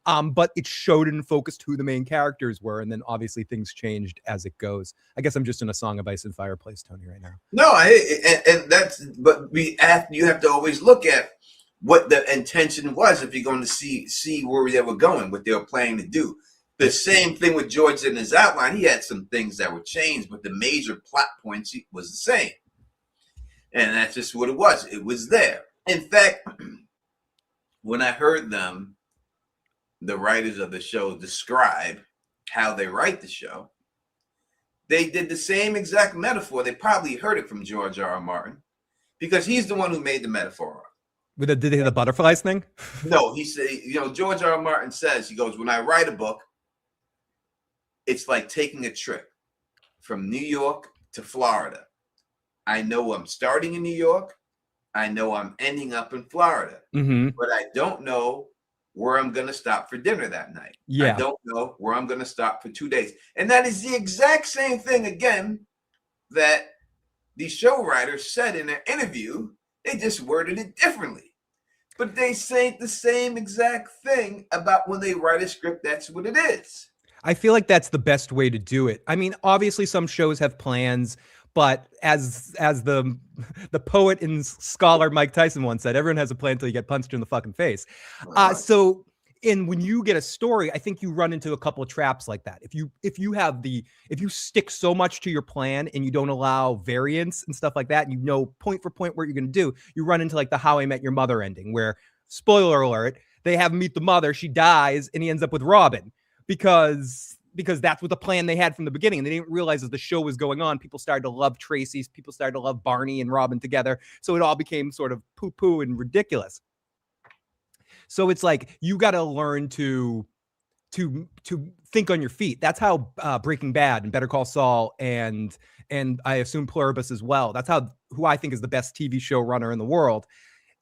But it showed and focused who the main characters were, and then obviously things changed as it goes. I guess I'm just in A Song of Ice and Fire place, Tony, right now. No, and that's, but you have to always look at what the intention was if you're going to see where they were going, what they were planning to do. The same thing with George in his outline. He had some things that were changed, but the major plot points was the same. And that's just what it was. It was there. In fact, when I heard them, the writers of the show, describe how they write the show, they did the same exact metaphor. They probably heard it from George R. R. Martin, because he's the one who made the metaphor. Did they do the butterflies thing? No, he said, George R. R. Martin says, he goes, when I write a book, it's like taking a trip from New York to Florida. I know I'm starting in New York, I know I'm ending up in Florida, but I don't know where I'm going to stop for dinner that night. I Yeah. don't know where I'm going to stop for 2 days. And that is the exact same thing again that the show writers said in their interview. They just worded it differently. But they say the same exact thing about when they write a script. That's what it is. I feel like that's the best way to do it. I mean, obviously some shows have plans, but as the poet and scholar Mike Tyson once said, everyone has a plan until you get punched in the fucking face. So when you get a story, I think you run into a couple of traps like that. If you stick so much to your plan and you don't allow variance and stuff like that, and you know point for point what you're going to do, you run into like the How I Met Your Mother ending, where, spoiler alert, they have him meet the mother, she dies, and he ends up with Robin. Because that's what the plan they had from the beginning. And they didn't realize as the show was going on, people started to love Tracy, people started to love Barney and Robin together. So it all became sort of poo-poo and ridiculous. So it's like, you got to learn to think on your feet. That's how Breaking Bad and Better Call Saul and I assume Pluribus as well. That's who I think is the best TV show runner in the world.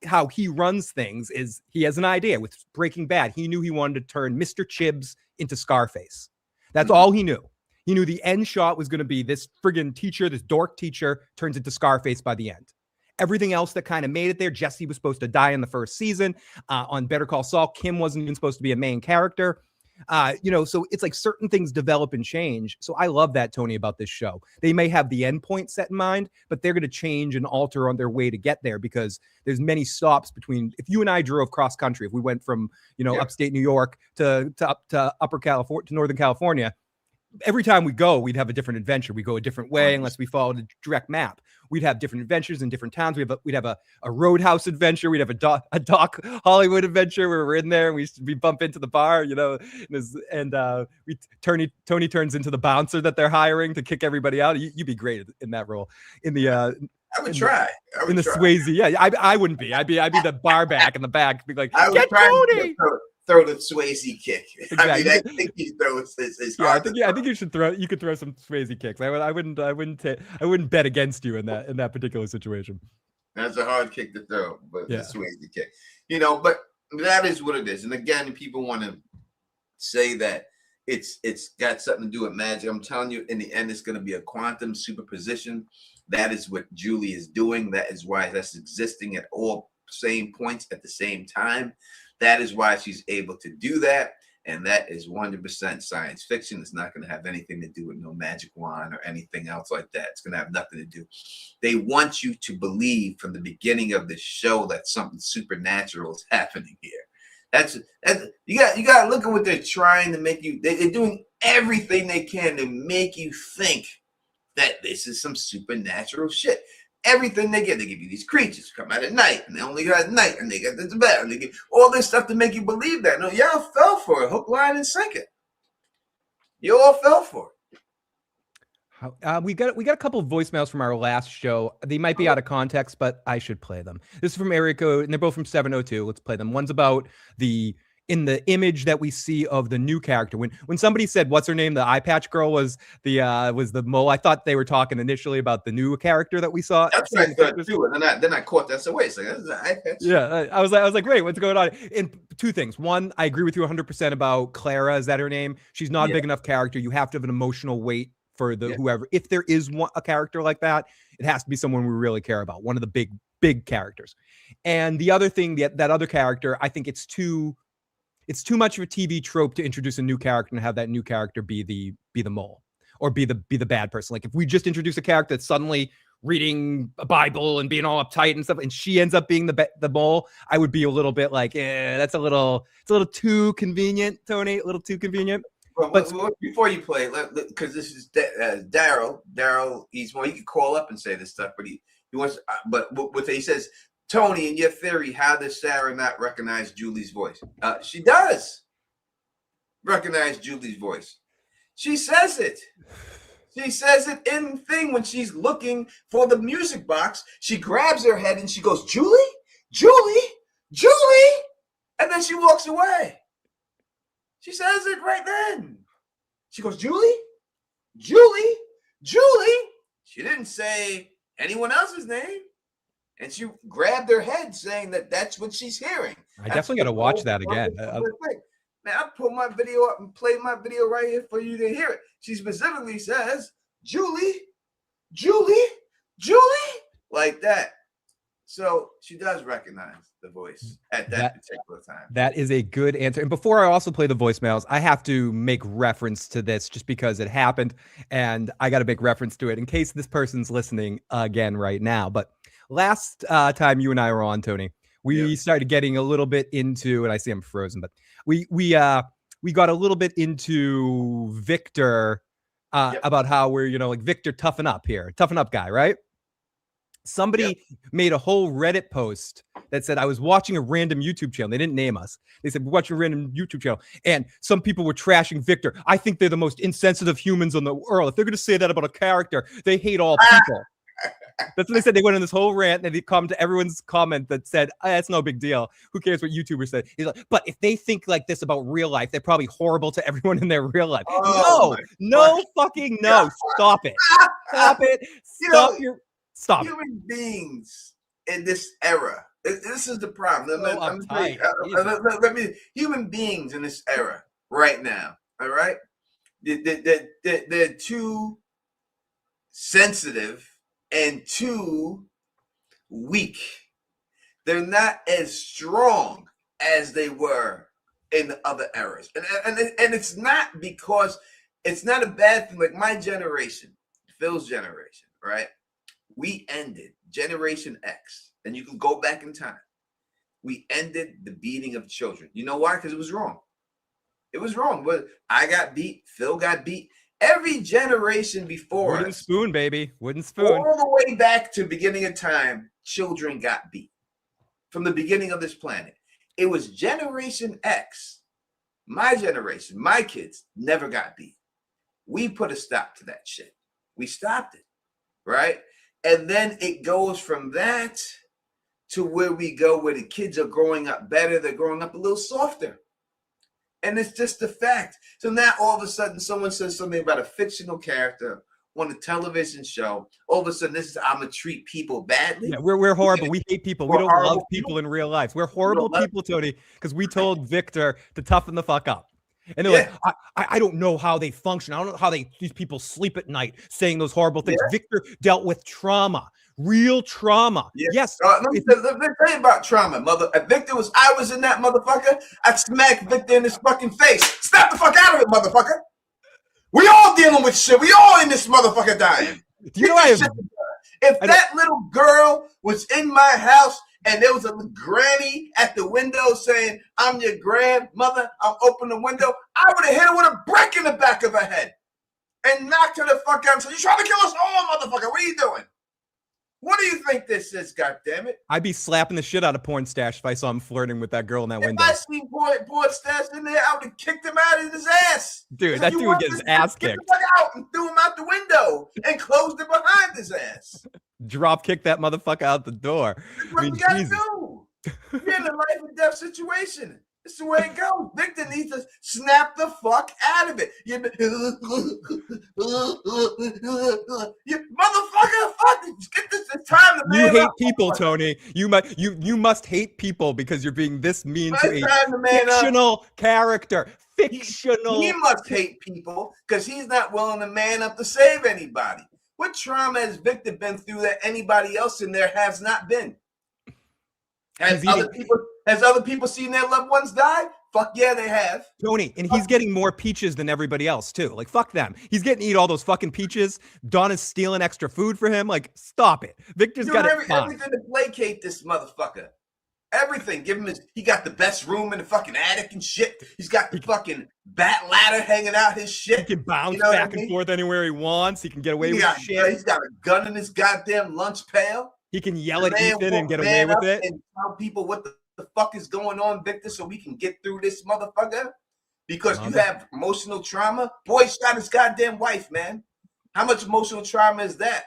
How he runs things is he has an idea. With Breaking Bad, he knew he wanted to turn Mr. Chibbs into Scarface. That's all he knew. He knew the end shot was going to be this friggin' teacher, this dork teacher, turns into Scarface by the end. Everything else that kind of made it there, Jesse was supposed to die in the first season. On Better Call Saul, Kim wasn't even supposed to be a main character. So it's like certain things develop and change. So I love that, Tony, about this show. They may have the end point set in mind, but they're going to change and alter on their way to get there, because there's many stops between. If you and I drove cross country, if we went from upstate New York to upper California to Northern California, every time we go, we'd have a different adventure. We go a different way unless we followed a direct map. We'd have different adventures in different towns. We'd have a Roadhouse adventure. We'd have a Doc Hollywood adventure where we're in there and we bump into the bar, Tony turns into the bouncer that they're hiring to kick everybody out. You'd be great in that role. I would try. Swayze, yeah. I wouldn't be. I'd be the bar back in the back. Be like, I would get Tony. Throw the Swayze kick. Exactly. I mean, I think he throws his I think you should throw. You could throw some Swayze kicks. I wouldn't bet against you in that particular situation. That's a hard kick to throw, but the Swayze kick. But that is what it is. And again, people want to say that it's got something to do with magic. I'm telling you, in the end, it's going to be a quantum superposition. That is what Julie is doing. That is why that's existing at all same points at the same time. That is why she's able to do that. And that is 100% science fiction. It's not going to have anything to do with no magic wand or anything else like that. It's going to have nothing to do. They want you to believe from the beginning of the show that something supernatural is happening here. That's you got to look at what they're trying to make you. They're doing everything they can to make you think that this is some supernatural shit. Everything they give you these creatures come out at night, and they only got at night, and they got this bed, and they get all this stuff to make you believe that. No, y'all fell for it, hook, line, and sinker. You all fell for it. We got a couple of voicemails from our last show. They might be out of context, but I should play them. This is from Area Code, and they're both from 702. Let's play them. One's about in the image that we see of the new character. When somebody said, what's her name? The eye patch girl was the mole. I thought they were talking initially about the new character that we saw. That's what I thought too. And then I caught that. So wait a second, this is an eye patch. Yeah. I was like, wait, what's going on? And two things. One, I agree with you 100% about Clara. Is that her name? She's not a big enough character. You have to have an emotional weight for whoever. If there is a character like that, it has to be someone we really care about. One of the big characters. And the other thing, that other character, I think it's too much of a TV trope to introduce a new character and have that new character be the mole or be the bad person. Like if we just introduce a character that's suddenly reading a Bible and being all uptight and stuff, and she ends up being the mole, I would be a little bit like, it's a little too convenient, Tony. A little too convenient. But before you play, because this is Daryl. Daryl, he can call up and say this stuff, but he wants. But what he says. Tony, in your theory, how does Sarah not recognize Julie's voice? She does recognize Julie's voice. She says it. She says it in the thing when she's looking for the music box. She grabs her head and she goes, Julie, Julie, Julie. And then she walks away. She says it right then. She goes, Julie, Julie, Julie. She didn't say anyone else's name. and she grabbed her head, saying that that's what she's hearing. I definitely got to watch that again. Man, I pulled my video up and played my video right here for you to hear it. She specifically says, Julie, like that. So she does recognize the voice at that particular time. That is a good answer. And before I also play the voicemails, I have to make reference to this just because it happened. And I got to make reference to it in case this person's listening again right now. But last time you and I were on, Tony, we started getting a little bit into, and I see I'm frozen, but we got a little bit into Victor about how we're, like Victor, toughen up guy, right? Somebody made a whole Reddit post that said, I was watching a random YouTube channel. They didn't name us. They said, we're watching a random YouTube channel. And some people were trashing Victor. I think they're the most insensitive humans on the world. If they're going to say that about a character, they hate all people. That's what they said. They went on this whole rant and they come to everyone's comment that said, it's no big deal. Who cares what YouTubers said? He's like, but if they think like this about real life, they're probably horrible to everyone in their real life. No, fucking no. Stop it. Stop it. Stop. Human beings in this era. This is the problem. Let me. Human beings in this era right now. All right, they're too sensitive and too weak. They're not as strong as they were in the other eras, and it's not because it's not a bad thing. Like my generation, Phil's generation, right? We ended Generation X, and you can go back in time. We ended the beating of children. You know why? Because it was wrong. It was wrong. But I got beat. Phil got beat. Every generation before Wooden spoon, baby. Wooden spoon. All the way back to the beginning of time, children got beat. From the beginning of this planet. It was Generation X. My generation, my kids, never got beat. We put a stop to that shit. We stopped it. Right? And then it goes from that to where we go, where the kids are growing up better. They're growing up a little softer. And it's just a fact. So now all of a sudden someone says something about a fictional character on a television show. All of a sudden I'm going to treat people badly. Yeah, we're horrible. We hate people. We don't love people in real life. We're horrible people, Tony, because we told Victor to toughen the fuck up. And they're like, I don't know how they function. I don't know how these people sleep at night saying those horrible things. Victor dealt with trauma, real trauma. Yes. Let me tell you about trauma, mother. If I was in that motherfucker, I'd smack Victor in his fucking face. Snap the fuck out of it, motherfucker. We all dealing with shit. We all in this motherfucker dying. Do you know if that little girl was in my house and there was a granny at the window saying, I'm your grandmother, I'll open the window, I would have hit her with a brick in the back of her head and knocked her the fuck out and said, you trying to kill us all, motherfucker. What are you doing? What do you think this is, goddammit? I'd be slapping the shit out of Porn Stash if I saw him flirting with that girl in that window. If I seen Porn Stash in there, I would have kicked him out of his ass. Dude, that dude would get his ass kicked. Get the fuck out and threw him out the window and closed it behind his ass. Drop kick that motherfucker out the door. That's what you gotta do. You're in a life and death situation. This is the way it goes. Victor needs to snap the fuck out of it. You motherfucker, fuck it. Get this. It's time to man. You hate people, Tony. You must hate people because you're being this mean to a fictional character. Fictional. He must hate people because he's not willing to man up to save anybody. What trauma has Victor been through that anybody else in there has not been? Has other people seen their loved ones die? Fuck yeah, they have. Tony, and he's getting more peaches than everybody else, too. Like, fuck them. He's getting to eat all those fucking peaches. Donna's stealing extra food for him. Like, stop it. Victor's got everything to placate this motherfucker. Everything. He got the best room in the fucking attic and shit. He's got the fucking bat ladder hanging out his shit. He can bounce back and forth anywhere he wants. He can get away with shit. He's got a gun in his goddamn lunch pail. He can yell at Ethan and get away with it. And tell people what the fuck is going on, Victor, so we can get through this motherfucker. Because you have emotional trauma. Boy shot his goddamn wife, man. How much emotional trauma is that?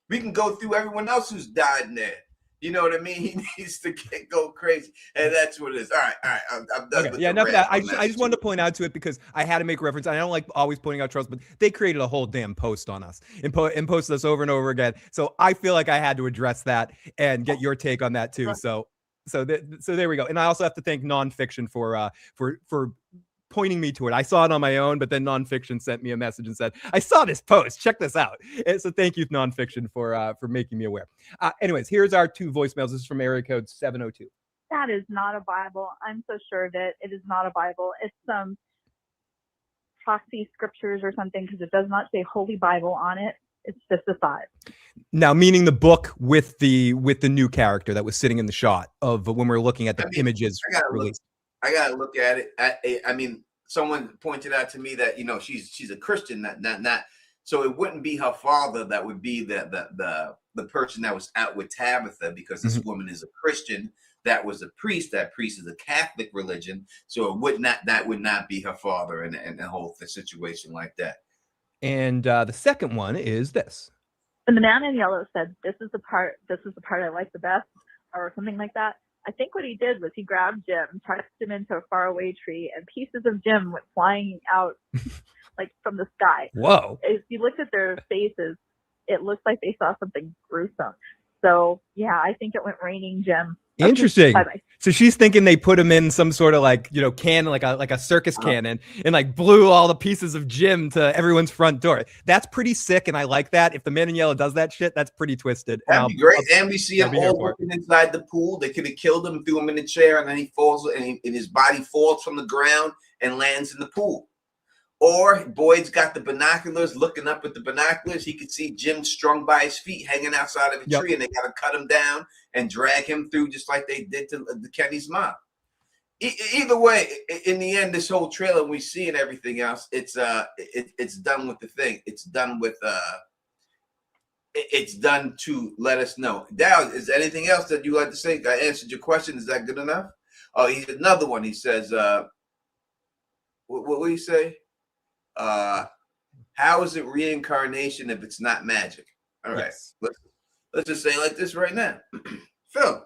We can go through everyone else who's died in there. You know what I mean? He needs to go crazy, and that's what it is. All right, I'm done Okay, with yeah, the enough of rant that. I on just, that. I just wanted to point out to it because I had to make reference. I don't like always pointing out Charles, but they created a whole damn post on us and posted us over and over again. So I feel like I had to address that and get your take on that too. So there we go. And I also have to thank Nonfiction for pointing me to it. I saw it on my own, but then Nonfiction sent me a message and said, "I saw this post. Check this out." And so thank you, Nonfiction, for making me aware. Anyways, here's our 2 voicemails. This is from area code 702. That is not a Bible. I'm so sure of it. It is not a Bible. It's some proxy scriptures or something because it does not say Holy Bible on it. It's just a side. Now, meaning the book with the new character that was sitting in the shot of when we're looking at the images released. I gotta look at it. I mean, someone pointed out to me that she's a Christian, not. So it wouldn't be her father that would be the person that was out with Tabitha, because this woman is a Christian. That was a priest. That priest is a Catholic religion, so that would not be her father and the whole situation like that. And the second one is this. And the man in yellow said, "This is the part I like the best," or something like that. I think what he did was he grabbed Jim, tossed him into a faraway tree, and pieces of Jim went flying out like from the sky. Whoa! If you looked at their faces, it looks like they saw something gruesome. So yeah, I think it went raining Jim. Interesting. So she's thinking they put him in some sort of cannon, like a circus cannon, and blew all the pieces of Jim to everyone's front door. That's pretty sick, and I like that. If the man in yellow does that shit, that's pretty twisted. That'd be great. And we see him all working inside the pool. They could have killed him, threw him in a chair, and then he falls, and his body falls from the ground and lands in the pool. Or Boyd's got the binoculars, looking up at the binoculars. He could see Jim strung by his feet, hanging outside of a tree, and they got to cut him down and drag him through, just like they did to Kenny's mom. Either way, in the end, this whole trailer we see and everything else, it's done with the thing. It's done with it's done to let us know. Dow, is there anything else that you like to say? I answered your question. Is that good enough? Oh, he's another one. He says, what will you say? How is it reincarnation if it's not magic? All right, yes. Let's just say it like this right now. Phil,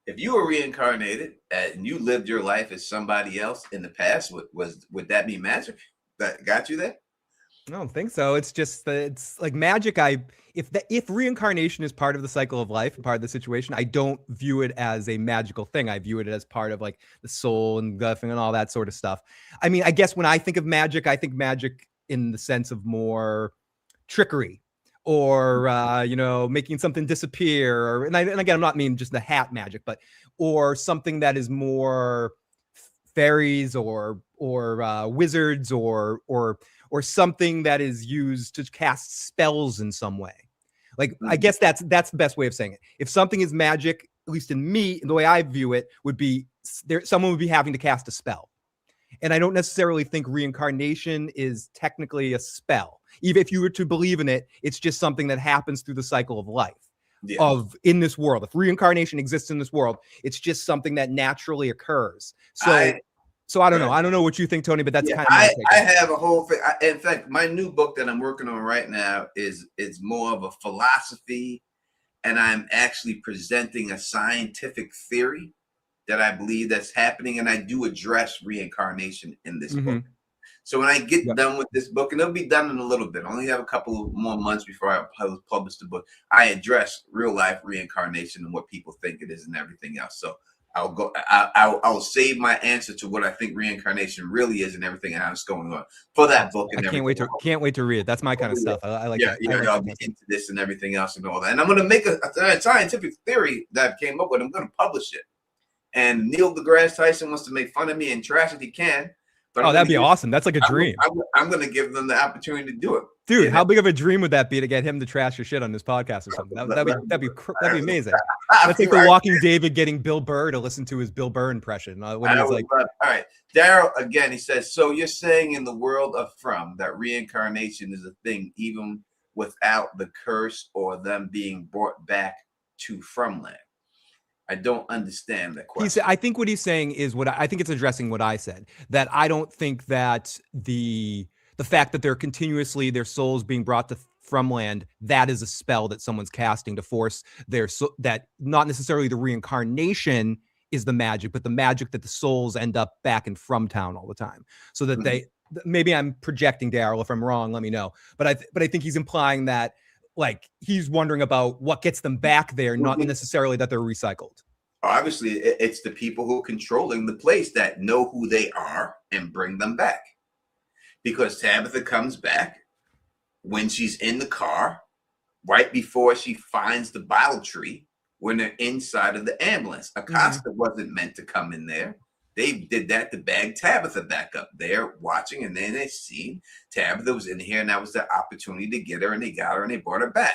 if you were reincarnated and you lived your life as somebody else in the past, would that be magic that got you there? I don't think so. It's just it's like magic. If reincarnation is part of the cycle of life, part of the situation, I don't view it as a magical thing. I view it as part of the soul and guffing and all that sort of stuff. I mean, I guess when I think of magic, I think magic in the sense of more trickery or making something disappear. And again, I'm not meaning just the hat magic, or something that is more fairies or wizards or something that is used to cast spells in some way. I guess that's the best way of saying it. If something is magic, at least in me, the way I view it would be someone would be having to cast a spell. And I don't necessarily think reincarnation is technically a spell. Even if you were to believe in it, it's just something that happens through the cycle of life. Yeah. In this world. If reincarnation exists in this world, it's just something that naturally occurs. So I don't know. I don't know what you think, Tony, but that's kind of my take. I have a whole thing. In fact, my new book that I'm working on right now is more of a philosophy, and I'm actually presenting a scientific theory that I believe that's happening, and I do address reincarnation in this book. So when I get done with this book, and it'll be done in a little bit, I only have a couple more months before I publish the book, I address real life reincarnation and what people think it is and everything else. So I'll save my answer to what I think reincarnation really is and everything and how it's going on for that book. And I can't wait to read it. That's my kind of stuff. I like that. I'll be into this and everything else and all that. And I'm going to make a scientific theory that I came up with. I'm going to publish it. And Neil deGrasse Tyson wants to make fun of me and trash it. He can. But that'd be awesome. That's like a dream. I'm going to give them the opportunity to do it. Dude, how big of a dream would that be to get him to trash your shit on this podcast or something? That'd be amazing. That's like the Walking David getting Bill Burr to listen to his Bill Burr impression. All right, Daryl again. He says, so you're saying in the world of From that reincarnation is a thing, even without the curse or them being brought back to Fromland. I don't understand that question. I think what he's saying is I think it's addressing what I said, that I don't think that the fact that they're continuously their souls being brought to from land, that is a spell that someone's casting to force that not necessarily the reincarnation is the magic, but the magic that the souls end up back in from town all the time. So that maybe I'm projecting, Daryl. If I'm wrong, let me know. But I think he's implying that like he's wondering about what gets them back there, not necessarily that they're recycled. Obviously, it's the people who are controlling the place that know who they are and bring them back. Because Tabitha comes back when she's in the car, right before she finds the bottle tree, when they're inside of the ambulance. Acosta wasn't meant to come in there. They did that to bag Tabitha back up there watching, and then they seen Tabitha was in here, and that was the opportunity to get her, and they got her, and they brought her back.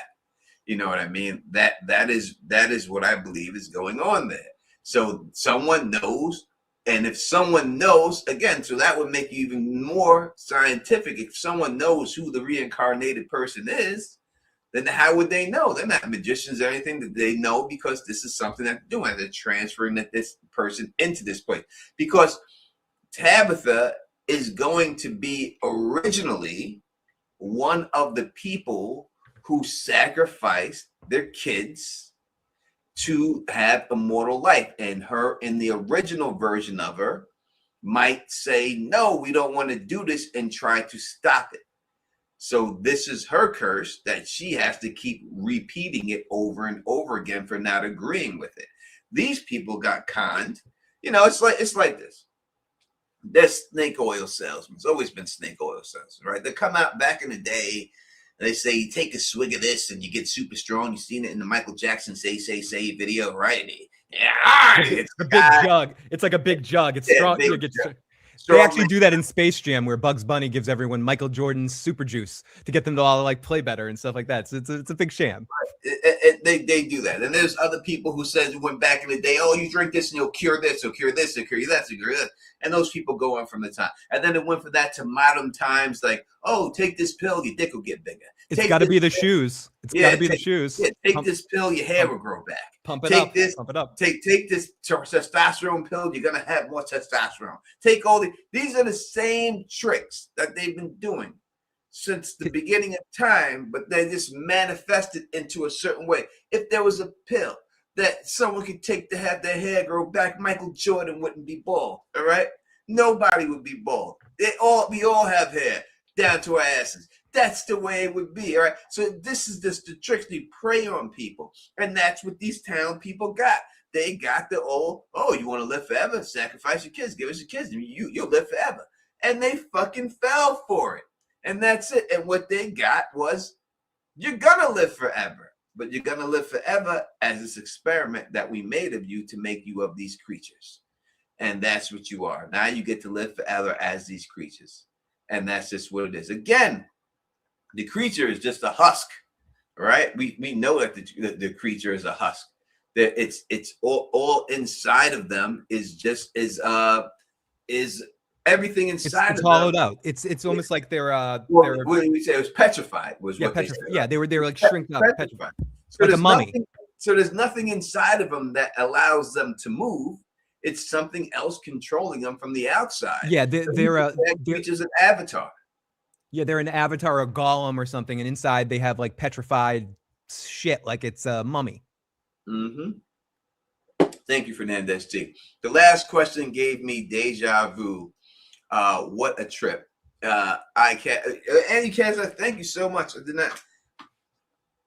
You know what I mean? That is what I believe is going on there. So someone knows, and if someone knows, again, so that would make you even more scientific. If someone knows who the reincarnated person is, then how would they know? They're not magicians or anything. That they know because this is something that they're doing. They're transferring this person into this place. Because Tabitha is going to be originally one of the people who sacrificed their kids to have immortal life. And her, in the original version of her, might say, no, we don't want to do this, and try to stop it. So this is her curse that she has to keep repeating it over and over again for not agreeing with it. These people got conned. You know, it's like this. They're snake oil salesmen. It's always been snake oil salesmen, right? They come out back in the day. They say, you take a swig of this and you get super strong. You've seen it in the Michael Jackson say video, right? It's a big jug. It's like a big jug. It's strong. They actually do that in Space Jam, where Bugs Bunny gives everyone Michael Jordan's super juice to get them to all like play better and stuff like that. So it's a big sham. They do that. And there's other people who said went back in the day, oh, you drink this and you'll cure this, you'll cure this, you'll cure that, you'll cure that. And those people go on from the time. And then it went from that to modern times, like, oh, take this pill, your dick will get bigger. It's got to be the shoes. It's got to be the shoes. Yeah, take this pill, your hair will grow back. Pump it up. Pump it up. Take this testosterone pill, you're going to have more testosterone. Take all these are the same tricks that they've been doing since the beginning of time, but they just manifested into a certain way. If there was a pill that someone could take to have their hair grow back, Michael Jordan wouldn't be bald, all right? Nobody would be bald. We all have hair down to our asses. That's the way it would be, all right? So this is just the tricks. They prey on people, and that's what these town people got. They got the old, oh, you want to live forever? Sacrifice your kids. Give us your kids. You'll live forever. And they fucking fell for it. And that's it. And what they got was, you're going to live forever. But you're going to live forever as this experiment that we made of you to make you of these creatures. And that's what you are. Now you get to live forever as these creatures. And that's just what it is. Again, the creature is just a husk, right? We know that the creature is a husk. That it's all inside of them is everything inside. It's hollowed out. It's almost like they're what did we say? It was petrified. They were like shrink up, petrified. So like a mummy. So there's nothing inside of them that allows them to move. It's something else controlling them from the outside. Yeah, they're just an avatar. Yeah, they're an avatar, a golem or something, and inside they have like petrified shit, like it's a mummy. Thank you, Fernandez T. The last question gave me deja vu. What a trip. I can't. Andy Kazan, thank you so much. I did not.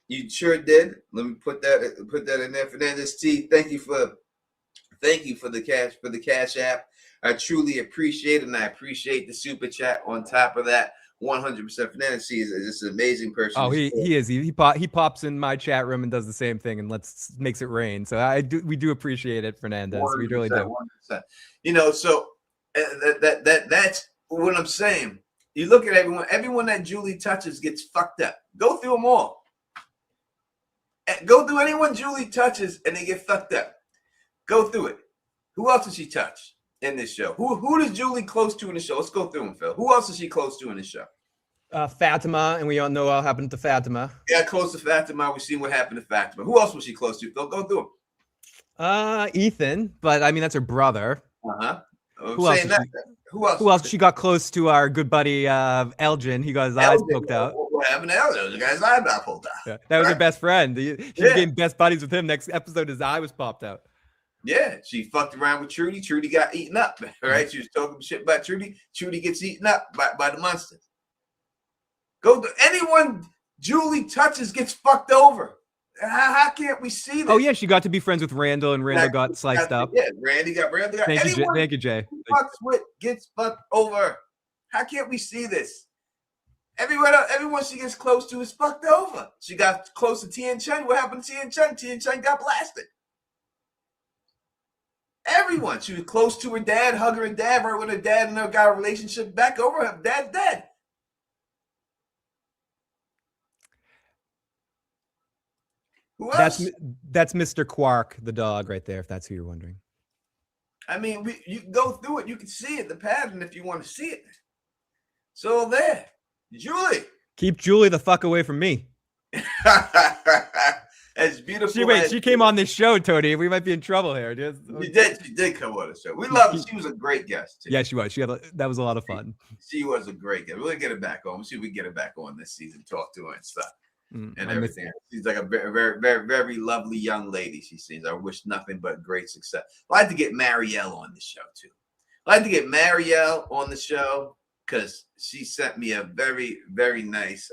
You sure did. Let me put that in there. Fernandez T. Thank you for the cash app. I truly appreciate it, and I appreciate the super chat on top of that. 100%. Fernandez T is just an amazing person. Oh, he is. He pops in my chat room and does the same thing and makes it rain. So we do appreciate it, Fernandez. We really do. 100%. You know, so that's what I'm saying. You look at everyone that Julie touches gets fucked up. Go through them all. Go through anyone Julie touches and they get fucked up. Go through it. Who else does she touch in this show? Who does Julie close to in the show? Let's go through them, Phil. Who else is she close to in the show? Fatima, and we all know what happened to Fatima. Yeah, close to Fatima. We've seen what happened to Fatima. Who else was she close to, Phil? Go through them. Ethan, but I mean that's her brother. Who else? Who else? She got close to our good buddy Elgin. He got his eyes poked out. what happened to Elliot. The guy's eyebrow pulled out. Yeah, that was her best friend. She was Yeah. getting best buddies with him. Next episode, his eye was popped out. Yeah, she fucked around with Trudy. Trudy got eaten up, right? She was talking shit about Trudy. Trudy gets eaten up by the monster. Anyone Julie touches gets fucked over. How can't we see this? Oh yeah, she got to be friends with Randall, and Randall got sliced up. Yeah, Randy got. Thank you, Jay. Fucks with gets fucked over. How can't we see this? Everyone she gets close to is fucked over. She got close to Tien Chun. What happened to Tien Chun? Tien Chun got blasted. Everyone. She was close to her dad, hugging her dad, right when her dad and her got a relationship back over. Her dad's dead. Who else? That's Mr. Quark, the dog, right there. If that's who you're wondering. I mean, you can go through it. You can see it, the pattern, if you want to see it. So there, Julie. Keep Julie the fuck away from me. As beautiful. She came on this show, Tony. We might be in trouble here. She did come on the show. We love her. She was a great guest too. Yeah, she was. That was a lot of fun. She was a great guest. We'll get her back on. We'll see if we can get her back on this season. Talk to her and stuff. And everything. She's like a very, very, very, very lovely young lady. She seems. I wish nothing but great success. I'd like to get Marielle on the show too. I'd like to get Marielle on the show because she sent me a very, very nice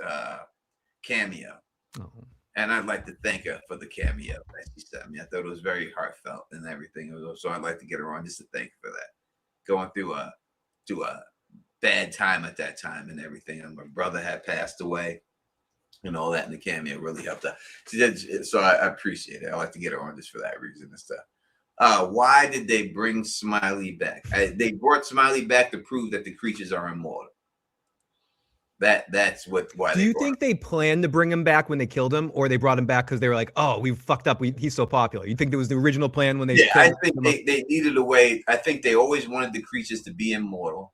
cameo. Oh. And I'd like to thank her for the cameo that she sent me. I thought it was very heartfelt and everything. So I'd like to get her on just to thank her for that. Going through a bad time at that time and everything. And my brother had passed away and all that, and the cameo really helped out. So I appreciate it. I like to get her on just for that reason and stuff. Why did they bring Smiley back? They brought Smiley back to prove that the creatures are immortal. That's why. Do you think they planned to bring him back when they killed him, or they brought him back because they were like, "Oh, we fucked up. He's so popular." You think it was the original plan when they? Yeah, I think they needed a way. I think they always wanted the creatures to be immortal,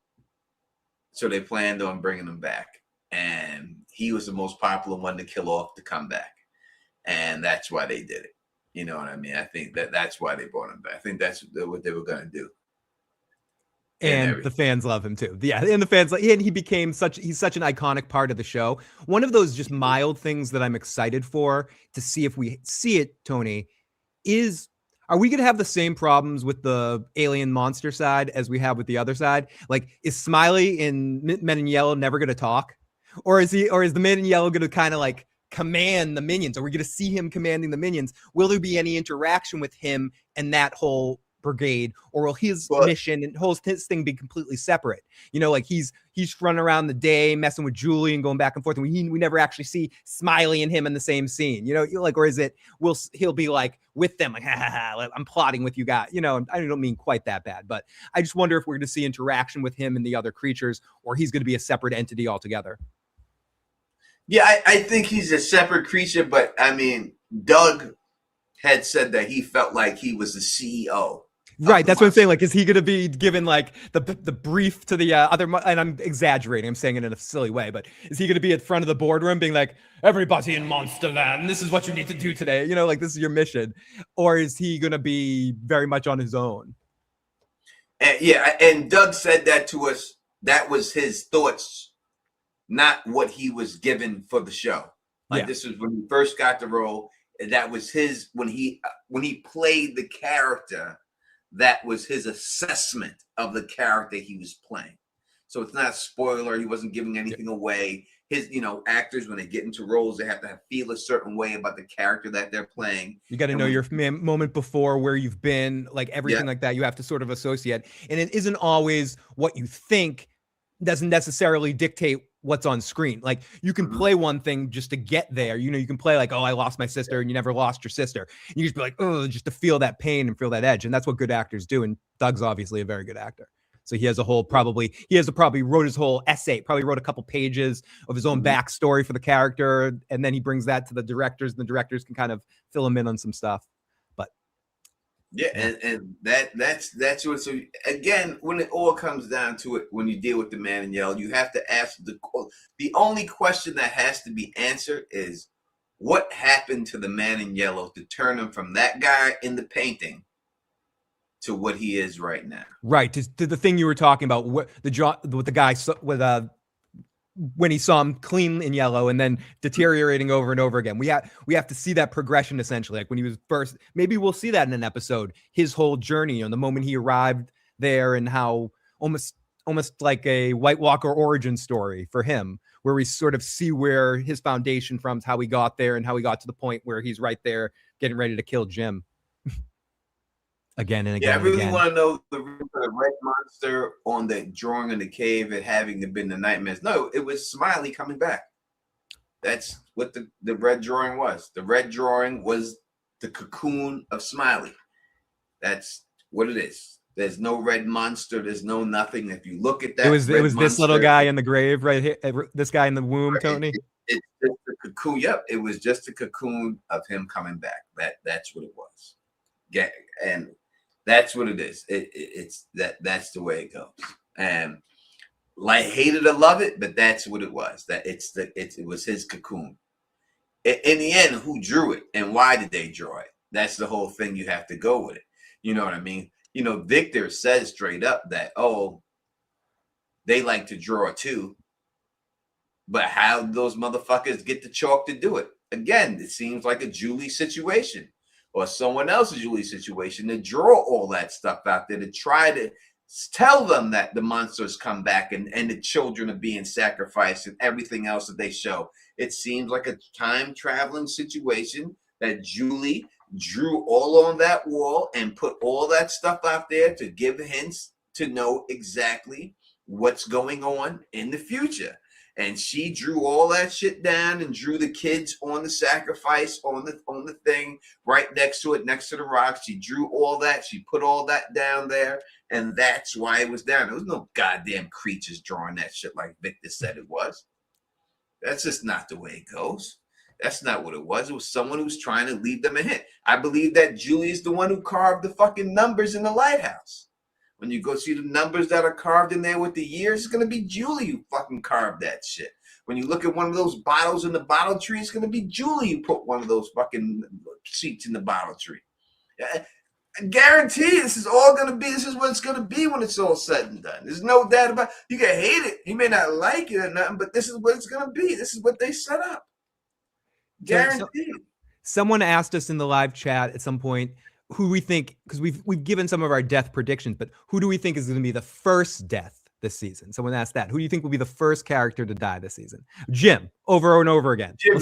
so they planned on bringing them back. And he was the most popular one to kill off to come back, and that's why they did it. You know what I mean? I think that's why they brought him back. I think that's what they were going to do. And the fans love him too. Yeah, and the fans and he's such an iconic part of the show. One of those just mild things that I'm excited for to see if we see it, Tony, is are we going to have the same problems with the alien monster side as we have with the other side? Like, is Smiley in Men in Yellow never going to talk? Or is the Man in Yellow going to kind of like command the minions? Are we going to see him commanding the minions? Will there be any interaction with him and that whole brigade, or will his mission and his thing be completely separate? You know, like he's running around the day messing with Julie and going back and forth, and we never actually see Smiley and him in the same scene. You know, like, or is it he'll be like with them, like, ha, ha, ha, I'm plotting with you guys. You know, I don't mean quite that bad, but I just wonder if we're going to see interaction with him and the other creatures, or he's going to be a separate entity altogether. Yeah, I think he's a separate creature, but I mean, Doug had said that he felt like he was the CEO. Right, that's what I'm saying. Like, is he going to be given like the brief to the other? And I'm exaggerating. I'm saying it in a silly way, but is he going to be at front of the boardroom, being like, "Everybody in Monsterland, this is what you need to do today"? You know, like this is your mission, or is he going to be very much on his own? And Doug said that to us. That was his thoughts, not what he was given for the show. Like this was when he first got the role. That was his when he played the character. That was his assessment of the character he was playing. So it's not a spoiler. He wasn't giving anything away. His, actors, when they get into roles, they have to feel a certain way about the character that they're playing. You got to know your moment before, where you've been, like everything like that. You have to sort of associate. And it isn't always what you think doesn't necessarily dictate what's on screen. Like you can play one thing just to get there. You know, you can play like, oh, I lost my sister, and you never lost your sister. And you just be like, oh, just to feel that pain and feel that edge. And that's what good actors do. And Doug's obviously a very good actor. So he has probably wrote his whole essay, probably wrote a couple pages of his own backstory for the character. And then he brings that to the directors, and the directors can kind of fill him in on some stuff. And that's what. So again, when it all comes down to it, when you deal with the Man in Yellow, you have to ask the only question that has to be answered is what happened to the Man in Yellow to turn him from that guy in the painting to what he is right now. Right, to the thing you were talking about, with the guy with when he saw him clean in yellow and then deteriorating over and over again. We have to see that progression essentially. Like when he was first, maybe we'll see that in an episode, his whole journey on the moment he arrived there and how almost like a White Walker origin story for him, where we sort of see where his foundation from, how he got there and how he got to the point where he's right there getting ready to kill Jim. Again and again. Yeah, I really and again. want to know the reason for the red monster on the drawing in the cave and having been the nightmares. No, it was Smiley coming back. That's what the red drawing was. The red drawing was the cocoon of Smiley. That's what it is. There's no red monster. There's no nothing. If you look at that, It was monster, this little guy in the grave right here. This guy in the womb, Tony. It's just the cocoon. Yep, it was just the cocoon of him coming back. That's what it was. Yeah, and that's what it is. It's that's the way it goes. And like hate it or love it, but that's what it was. That it was his cocoon. In the end, who drew it and why did they draw it? That's the whole thing. You have to go with it. You know what I mean? You know, Victor says straight up that, oh, they like to draw too. But how those motherfuckers get the chalk to do it? Again, it seems like a Julie situation or someone else's Julie situation to draw all that stuff out there to try to tell them that the monsters come back and the children are being sacrificed and everything else that they show. It seems like a time traveling situation that Julie drew all on that wall and put all that stuff out there to give hints to know exactly what's going on in the future. And she drew all that shit down and drew the kids on the sacrifice on the thing right next to it, next to the rock. She drew all that. She put all that down there, and that's why it was down. There was no goddamn creatures drawing that shit like Victor said it was. That's just not the way it goes. That's not what it was. It was someone who was trying to leave them a hint. I believe that Julie is the one who carved the fucking numbers in the lighthouse. When you go see the numbers that are carved in there with the years, it's going to be Julie who fucking carved that shit. When you look at one of those bottles in the bottle tree, it's going to be Julie who put one of those fucking seats in the bottle tree. I guarantee this is all going to be, this is what it's going to be when it's all said and done. There's no doubt about it. You can hate it. You may not like it or nothing, but this is what it's going to be. This is what they set up. Guaranteed. Someone asked us in the live chat at some point who we think, because we've given some of our death predictions, but who do we think is going to be the first death this season? Someone asked that. Who do you think will be the first character to die this season? Jim, over and over again. Jim.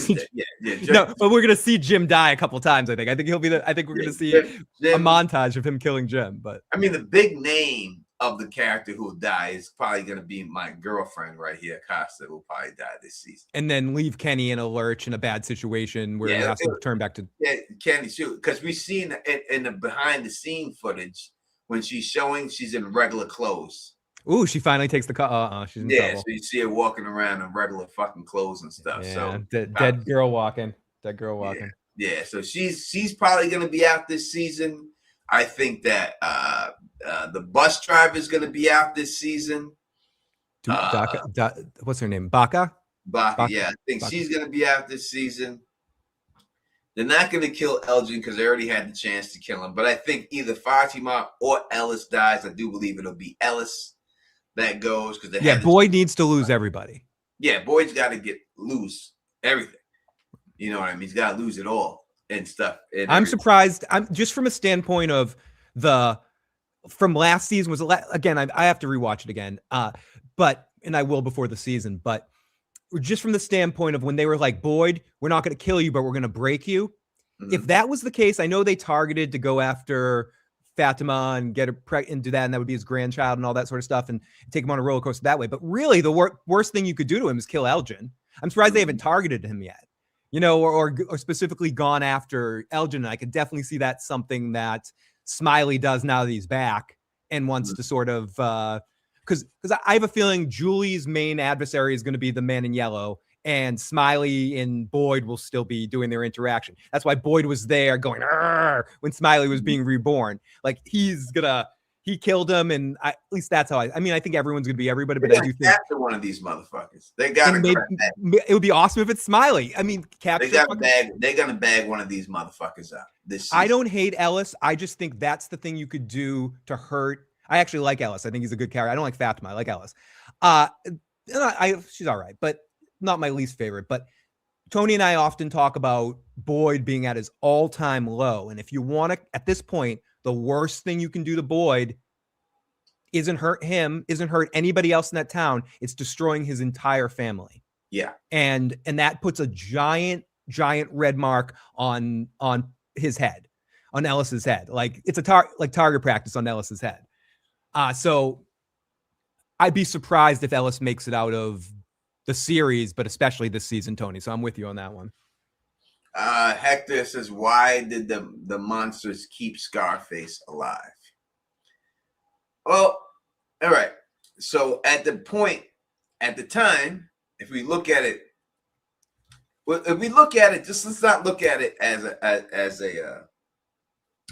No, but we're going to see Jim die a couple times, I think. I think he'll be I think we're going to see a montage of him killing Jim. But I mean, the big name of the character who will die is probably going to be my girlfriend right here, Costa, who will probably die this season. And then leave Kenny in a lurch in a bad situation where he has to turn back to. Yeah, Kenny, because we've seen in the behind the scene footage when she's showing she's in regular clothes. Ooh, she finally takes the car. She's in trouble. So you see her walking around in regular fucking clothes and stuff. Yeah, so dead girl walking. Dead girl walking. Yeah. So she's probably going to be out this season. I think that the bus driver is going to be out this season. What's her name? Baka? Baka, yeah. I think she's going to be out this season. They're not going to kill Elgin because they already had the chance to kill him. But I think either Fatima or Ellis dies. I do believe it'll be Ellis that goes. Boyd needs to lose everybody. Yeah, Boyd's got to lose everything. You know what I mean? He's got to lose it all and stuff. And I'm surprised. I'm just from a standpoint of from last season again. I have to rewatch it again. And I will before the season. But just from the standpoint of when they were like, Boyd, we're not going to kill you, but we're going to break you. Mm-hmm. If that was the case, I know they targeted to go after Fatima and get her pregnant and do that, and that would be his grandchild and all that sort of stuff, and take him on a roller coaster that way. But really, the worst thing you could do to him is kill Elgin. I'm surprised they haven't targeted him yet. Or specifically gone after Elgin. I could definitely see that's something that Smiley does now that he's back and wants to sort of, because I have a feeling Julie's main adversary is going to be the man in yellow, and Smiley and Boyd will still be doing their interaction. That's why Boyd was there going when Smiley was being reborn. Like he killed him, and at least that's how I mean, I think everyone's going to be everybody, but I do think after one of these motherfuckers, they got to. It would be awesome if it's Smiley. I mean, they're going to bag one of these motherfuckers out. I don't hate Ellis. I just think that's the thing you could do to hurt. I actually like Ellis. I think he's a good character. I don't like Fatima. I like Ellis. she's all right, but not my least favorite. But Tony and I often talk about Boyd being at his all-time low. And if you want to, at this point, the worst thing you can do to Boyd isn't hurt him, isn't hurt anybody else in that town. It's destroying his entire family. Yeah. And that puts a giant red mark on his head, on Ellis's head. Like it's a target practice on Ellis's head. So I'd be surprised if Ellis makes it out of the series, but especially this season, Tony. So I'm with you on that one. Hector says, why did the monsters keep Scarface alive? Well, all right. So at the time, if we look at it, just let's not look at it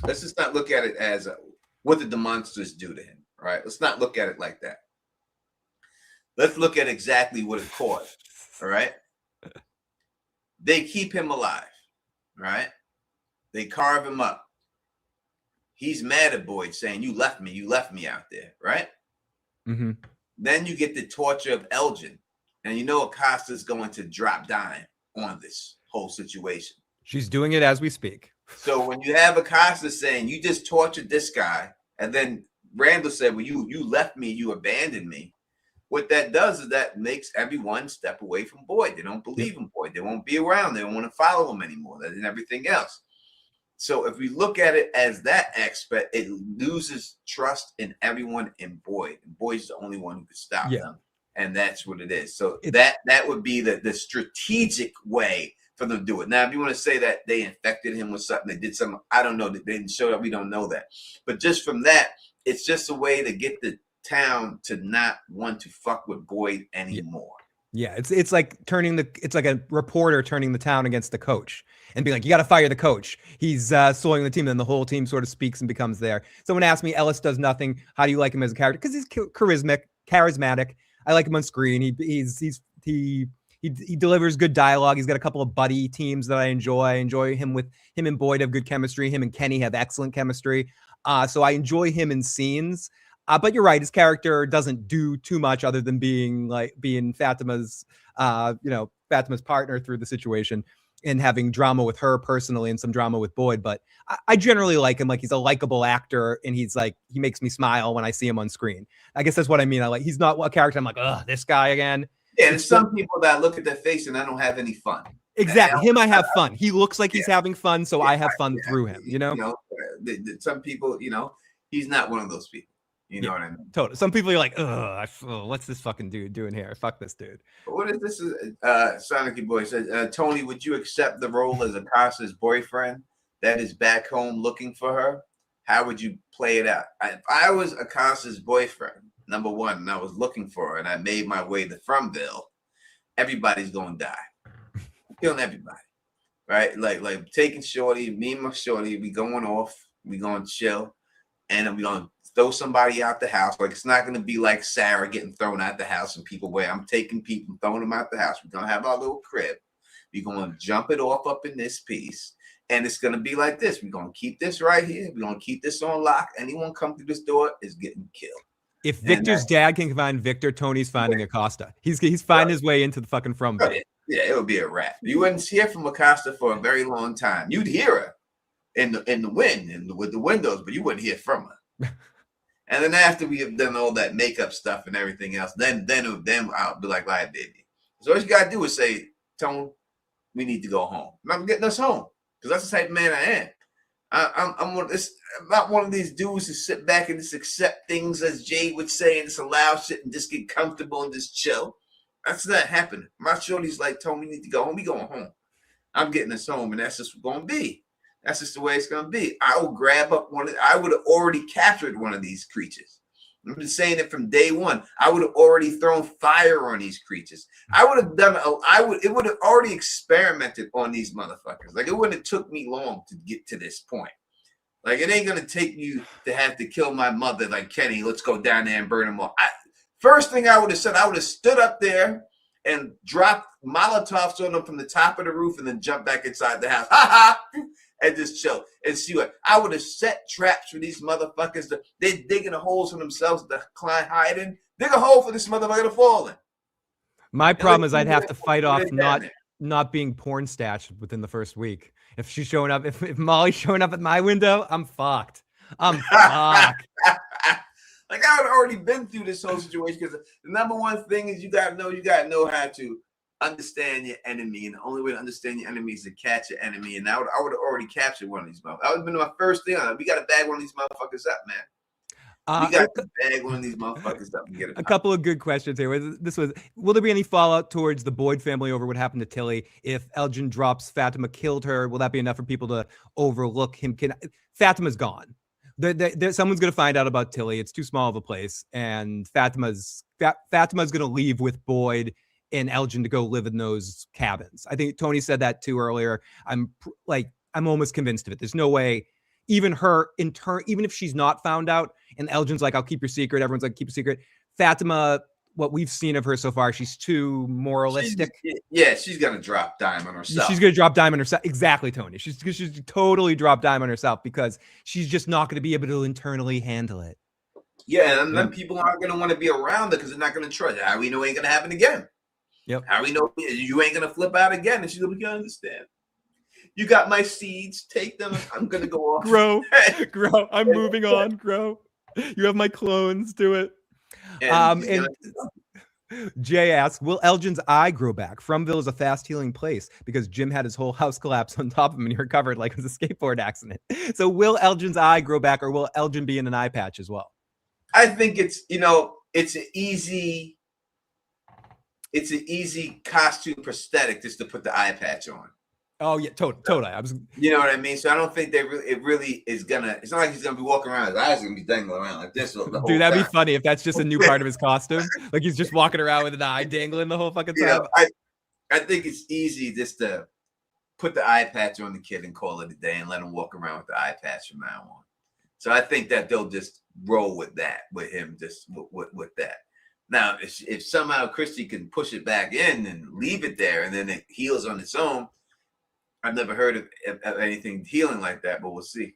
let's just not look at it as what did the monsters do to him, right? Let's not look at it like that. Let's look at exactly what it caused, all right? They keep him alive, right? They carve him up. He's mad at Boyd saying, you left me out there, right? Mm-hmm. Then you get the torture of Elgin. And you know Acosta's going to drop dime on this whole situation. She's doing it as we speak. So when you have Acosta saying, you just tortured this guy, and then Randall said, well, you left me, you abandoned me. What that does is that makes everyone step away from Boyd. They don't believe in Boyd. They won't be around. They don't want to follow him anymore. And everything else. So if we look at it as that aspect, it loses trust in everyone in Boyd. And Boyd's the only one who could stop them. And that's what it is. So that would be the strategic way for them to do it. Now, if you want to say that they infected him with something, they did something, I don't know. They didn't show up. We don't know that. But just from that, it's just a way to get the town to not want to fuck with Boyd anymore. Yeah, it's like it's like a reporter turning the town against the coach and being like, you got to fire the coach. He's soiling the team. And then the whole team sort of speaks and becomes there. Someone asked me, Ellis does nothing. How do you like him as a character? Because he's charismatic. I like him on screen. He delivers good dialogue. He's got a couple of buddy teams that I enjoy. I enjoy him and Boyd have good chemistry. Him and Kenny have excellent chemistry. So I enjoy him in scenes. But you're right. His character doesn't do too much other than being Fatima's partner through the situation and having drama with her personally and some drama with Boyd. But I generally like him. Like he's a likable actor and he makes me smile when I see him on screen. I guess that's what I mean. He's not a character I'm like, ugh, this guy again. Yeah, there's some people that look at their face and I don't have any fun. Exactly. Him, I have fun. He looks like he's having fun, so I have fun through him, some people, he's not one of those people. You know what I mean? Totally. Some people are like, what's this fucking dude doing here? Fuck this dude. What is this? Sonic Boy says, Tony, would you accept the role as Acosta's boyfriend that is back home looking for her? How would you play it out? If I was Acosta's boyfriend, number one, and I was looking for her and I made my way to Fromville, everybody's going to die. I'm killing everybody, right? Like taking Shorty, me and my Shorty, we going off, we going to chill, and then we going to throw somebody out the house. Like it's not going to be like Sarah getting thrown out the house and people where I'm taking people and throwing them out the house. We're going to have our little crib. We're going to jump it off up in this piece. And it's going to be like this. We're going to keep this right here. We're going to keep this on lock. Anyone come through this door is getting killed. If Victor's dad can find Victor, Tony's finding Acosta. He's finding his way into the fucking Fromville. Yeah, it would be a wrap. You wouldn't hear from Acosta for a very long time. You'd hear her in the wind and with the windows, but you wouldn't hear from her. And then after we have done all that makeup stuff and everything else, then I'll be like, all right, baby. So all you gotta do is say, Tone, we need to go home. And I'm getting us home because that's the type of man I am. I'm not one of these dudes who sit back and just accept things, as Jay would say, and just allow shit and just get comfortable and just chill. That's not happening. My shorty's like, Tone, we need to go home. We going home. I'm getting us home, and that's just going to be. That's just the way it's going to be. I will grab up I would have already captured one of these creatures. I'm just saying it from day one. I would have already thrown fire on these creatures. It would have already experimented on these motherfuckers. Like it wouldn't have took me long to get to this point. Like it ain't going to take you to have to kill my mother like Kenny. Let's go down there and burn them all. First thing I would have said, I would have stood up there and dropped Molotovs on them from the top of the roof and then jump back inside the house. Ha ha! And just chill and see what I would have set traps for these motherfuckers. They're digging a holes for themselves to climb, hide in. Dig a hole for this motherfucker to fall in. My And problem let's is see I'd have to fight what off it down there. not being porn stashed within the first week. If she's showing up, if Molly's showing up at my window, I'm fucked. I'm fucked. Like I had already been through this whole situation because the number one thing is you gotta know how to understand your enemy, and the only way to understand your enemy is to catch your enemy. And I would have already captured one of these motherfuckers. That would have been my first thing on it. We gotta bag one of these motherfuckers up, man. We got to bag one of these motherfuckers up and get it. A couple of good questions here. Will there be any fallout towards the Boyd family over what happened to Tilly? If Elgin drops Fatima killed her, will that be enough for people to overlook him? Fatima's gone. Someone's going to find out about Tilly. It's too small of a place, and Fatima's going to leave with Boyd and Elgin to go live in those cabins. I think Tony said that too earlier. I'm almost convinced of it. There's no way. Even her in turn, even if she's not found out, and Elgin's like, I'll keep your secret. Everyone's like, keep a secret. Fatima, what we've seen of her so far, she's too moralistic. She's gonna drop dime on herself. She's gonna drop dime on herself. Exactly, Tony. She's totally drop dime on herself because she's just not gonna be able to internally handle it. Yeah, and then people aren't gonna want to be around her because they're not gonna trust. How we know it ain't gonna happen again? Yep. How we know you ain't gonna flip out again? And she's gonna be gonna understand. You got my seeds. Take them. I'm gonna go off. Grow. I'm moving on. Grow. You have my clones. Do it. And Jay asks, will Elgin's eye grow back? Fromville is a fast healing place because Jim had his whole house collapse on top of him and he recovered like it was a skateboard accident. So will Elgin's eye grow back, or will Elgin be in an eye patch as well? I think it's an easy costume prosthetic just to put the eye patch on. Oh yeah, totally. You know what I mean? So I don't think it really is gonna. It's not like he's gonna be walking around. His eyes are gonna be dangling around like this. Dude, that'd be funny if that's just a new part of his costume. Like he's just walking around with an eye dangling the whole fucking time. I think it's easy just to put the eye patch on the kid and call it a day and let him walk around with the eye patch from now on. So I think that they'll just roll with that, with him, just with that. Now, if somehow Christy can push it back in and leave it there, and then it heals on its own. I've never heard of anything healing like that, but we'll see.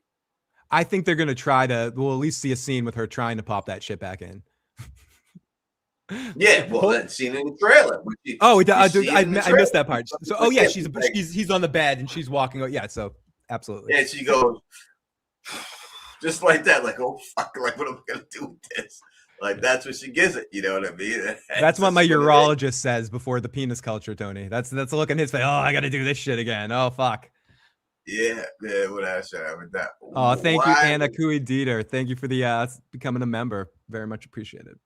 I think they're going to we'll at least see a scene with her trying to pop that shit back in. Yeah, well, that scene in the trailer. I missed that part. So, he's on the bed and she's walking. Yeah, so absolutely. Yeah, she goes just like that, like, oh, fuck, like, what am I going to do with this? Like, that's what she gives it. You know what I mean? That's what my urologist says before the penis culture, Tony. That's a look in his face. Oh, I got to do this shit again. Oh, fuck. Yeah, what else should I have with that? Oh, thank you, Anna Kui Dieter. Thank you for the becoming a member. Very much appreciated.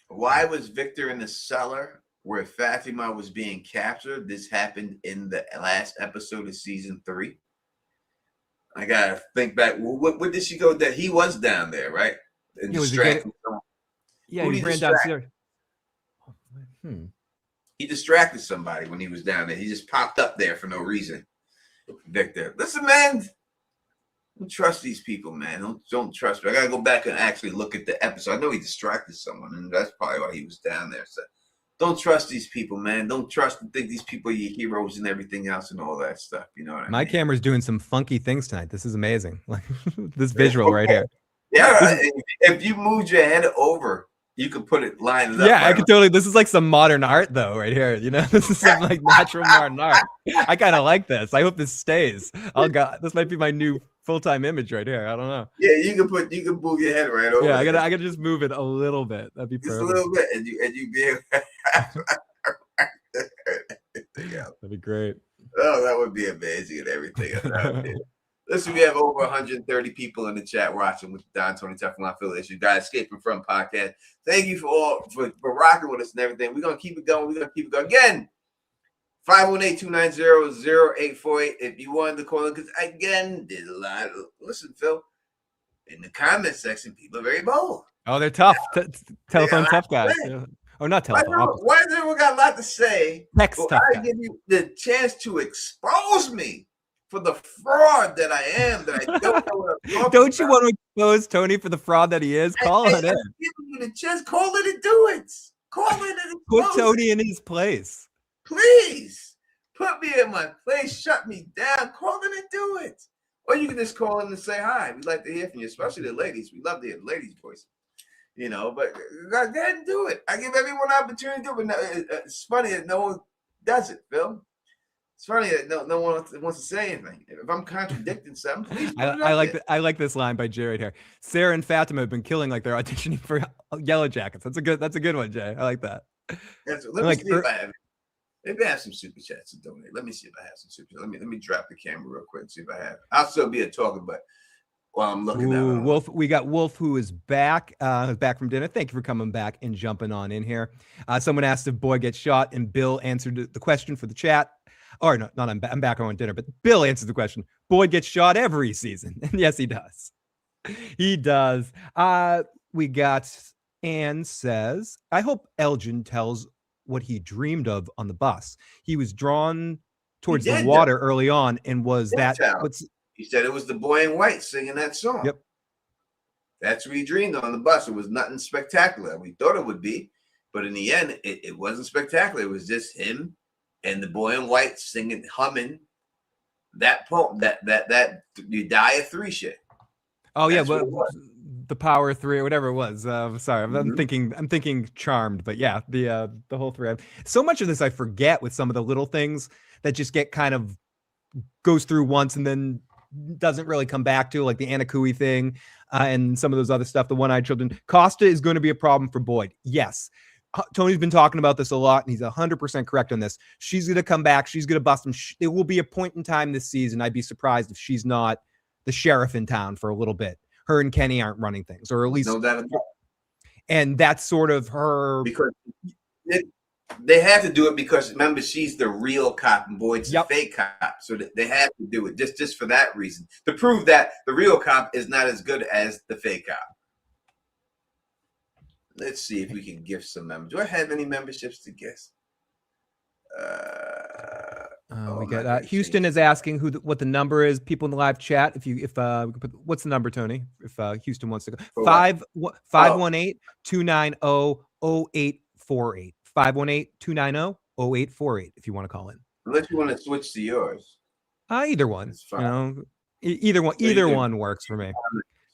Why was Victor in the cellar where Fatima was being captured? This happened in the last episode of season 3. I gotta think back. What did she go? That he was down there, right? And distracting someone. Yeah, he ran downstairs. He distracted somebody when he was down there. He just popped up there for no reason. Victor, listen, man. Don't trust these people, man. Don't trust me. I gotta go back and actually look at the episode. I know he distracted someone, and that's probably why he was down there. So don't trust these people, man. Don't trust and think these people are your heroes and everything else and all that stuff. You know what I mean? My camera's doing some funky things tonight. This is amazing. Like this visual right here. Yeah, if you moved your head over, you could put it lined up. Yeah, I could totally. This is like some modern art, though, right here. You know, this is some like natural modern art. I kind of like this. I hope this stays. This might be my new full-time image right here. I don't know. Yeah, you can move your head right over. Yeah, I gotta just move it a little bit. That'd be perfect. Just a little bit, and you be able. That'd be great. Oh, that would be amazing and everything. Listen, we have over 130 people in the chat watching with the Don Tony Teflon affiliation. Guys, Escaping From podcast. Thank you for rocking with us and everything. We're gonna keep it going. We're gonna keep it going again. 518-290-0848 if you wanted to call in, because again, did a lot of, listen, Phil, in the comment section, people are very bold. Oh, they're tough. Telephone tough guys. Oh, not telephone. Why has everyone got a lot to say? Text tough I give you the chance to expose me for the fraud that I am, that I don't know what I'm talking Don't you want to expose Tony for the fraud that he is? Call it in. I'm giving you the chance. Call it and do it. Call it and put Tony in his place. Please put me in my place. Shut me down. Call in and do it. Or you can just call in and say hi. We'd like to hear from you, especially the ladies. We love to hear the ladies' voice. you know. But go ahead and do it. I give everyone an opportunity to do it. But it's funny that no one does it, Phil. It's funny that no one wants to say anything. If I'm contradicting something, please put it out there. I like this line by Jared here. Sarah and Fatima have been killing like they're auditioning for Yellow Jackets. That's a good one, Jay. I like that. Let me see if I have. Maybe I have some super chats to donate. Let me see if I have some super chats. Let me drop the camera real quick and see if I have. I'll still be a talker, but while I'm looking at Wolf, we got Wolf who is back from dinner. Thank you for coming back and jumping on in here. Someone asked if Boyd gets shot, and Bill answered the question for the chat. Or no, not I'm back on dinner, but Bill answered the question. Boyd gets shot every season. And yes, he does. He does. We got Anne says, I hope Elgin tells what he dreamed of on the bus. He was drawn towards the water early on, and was that he said it was the boy in white singing that song. Yep. That's what he dreamed on the bus. It was nothing spectacular. We thought it would be, but in the end, it wasn't spectacular. It was just him and the boy in white singing, humming that poem, that you die at 3 shit. Oh yeah, but the Power 3 or whatever it was. Sorry, I'm thinking Charmed, but yeah, the whole 3. So much of this I forget with some of the little things that just get kind of goes through once and then doesn't really come back to, like the Anakui thing and some of those other stuff. The One-Eyed Children. Costa is going to be a problem for Boyd. Yes. Tony's been talking about this a lot, and he's 100% correct on this. She's going to come back. She's going to bust him. There will be a point in time this season. I'd be surprised if she's not the sheriff in town for a little bit. Her and Kenny aren't running things, or at least. No doubt about it. And that's sort of her. Because they had to do it because, remember, she's the real cop and Boyd's the fake cop. So they had to do it just for that reason, to prove that the real cop is not as good as the fake cop. Let's see if we can gift some members. Do I have any memberships to guess? We got Houston is asking what the number is. People in the live chat. What's the number, Tony? If Houston wants to go, 518-290-0848. 518-290-0848. If you want to call in. Unless you want to switch to yours. Either one. Either one works for me.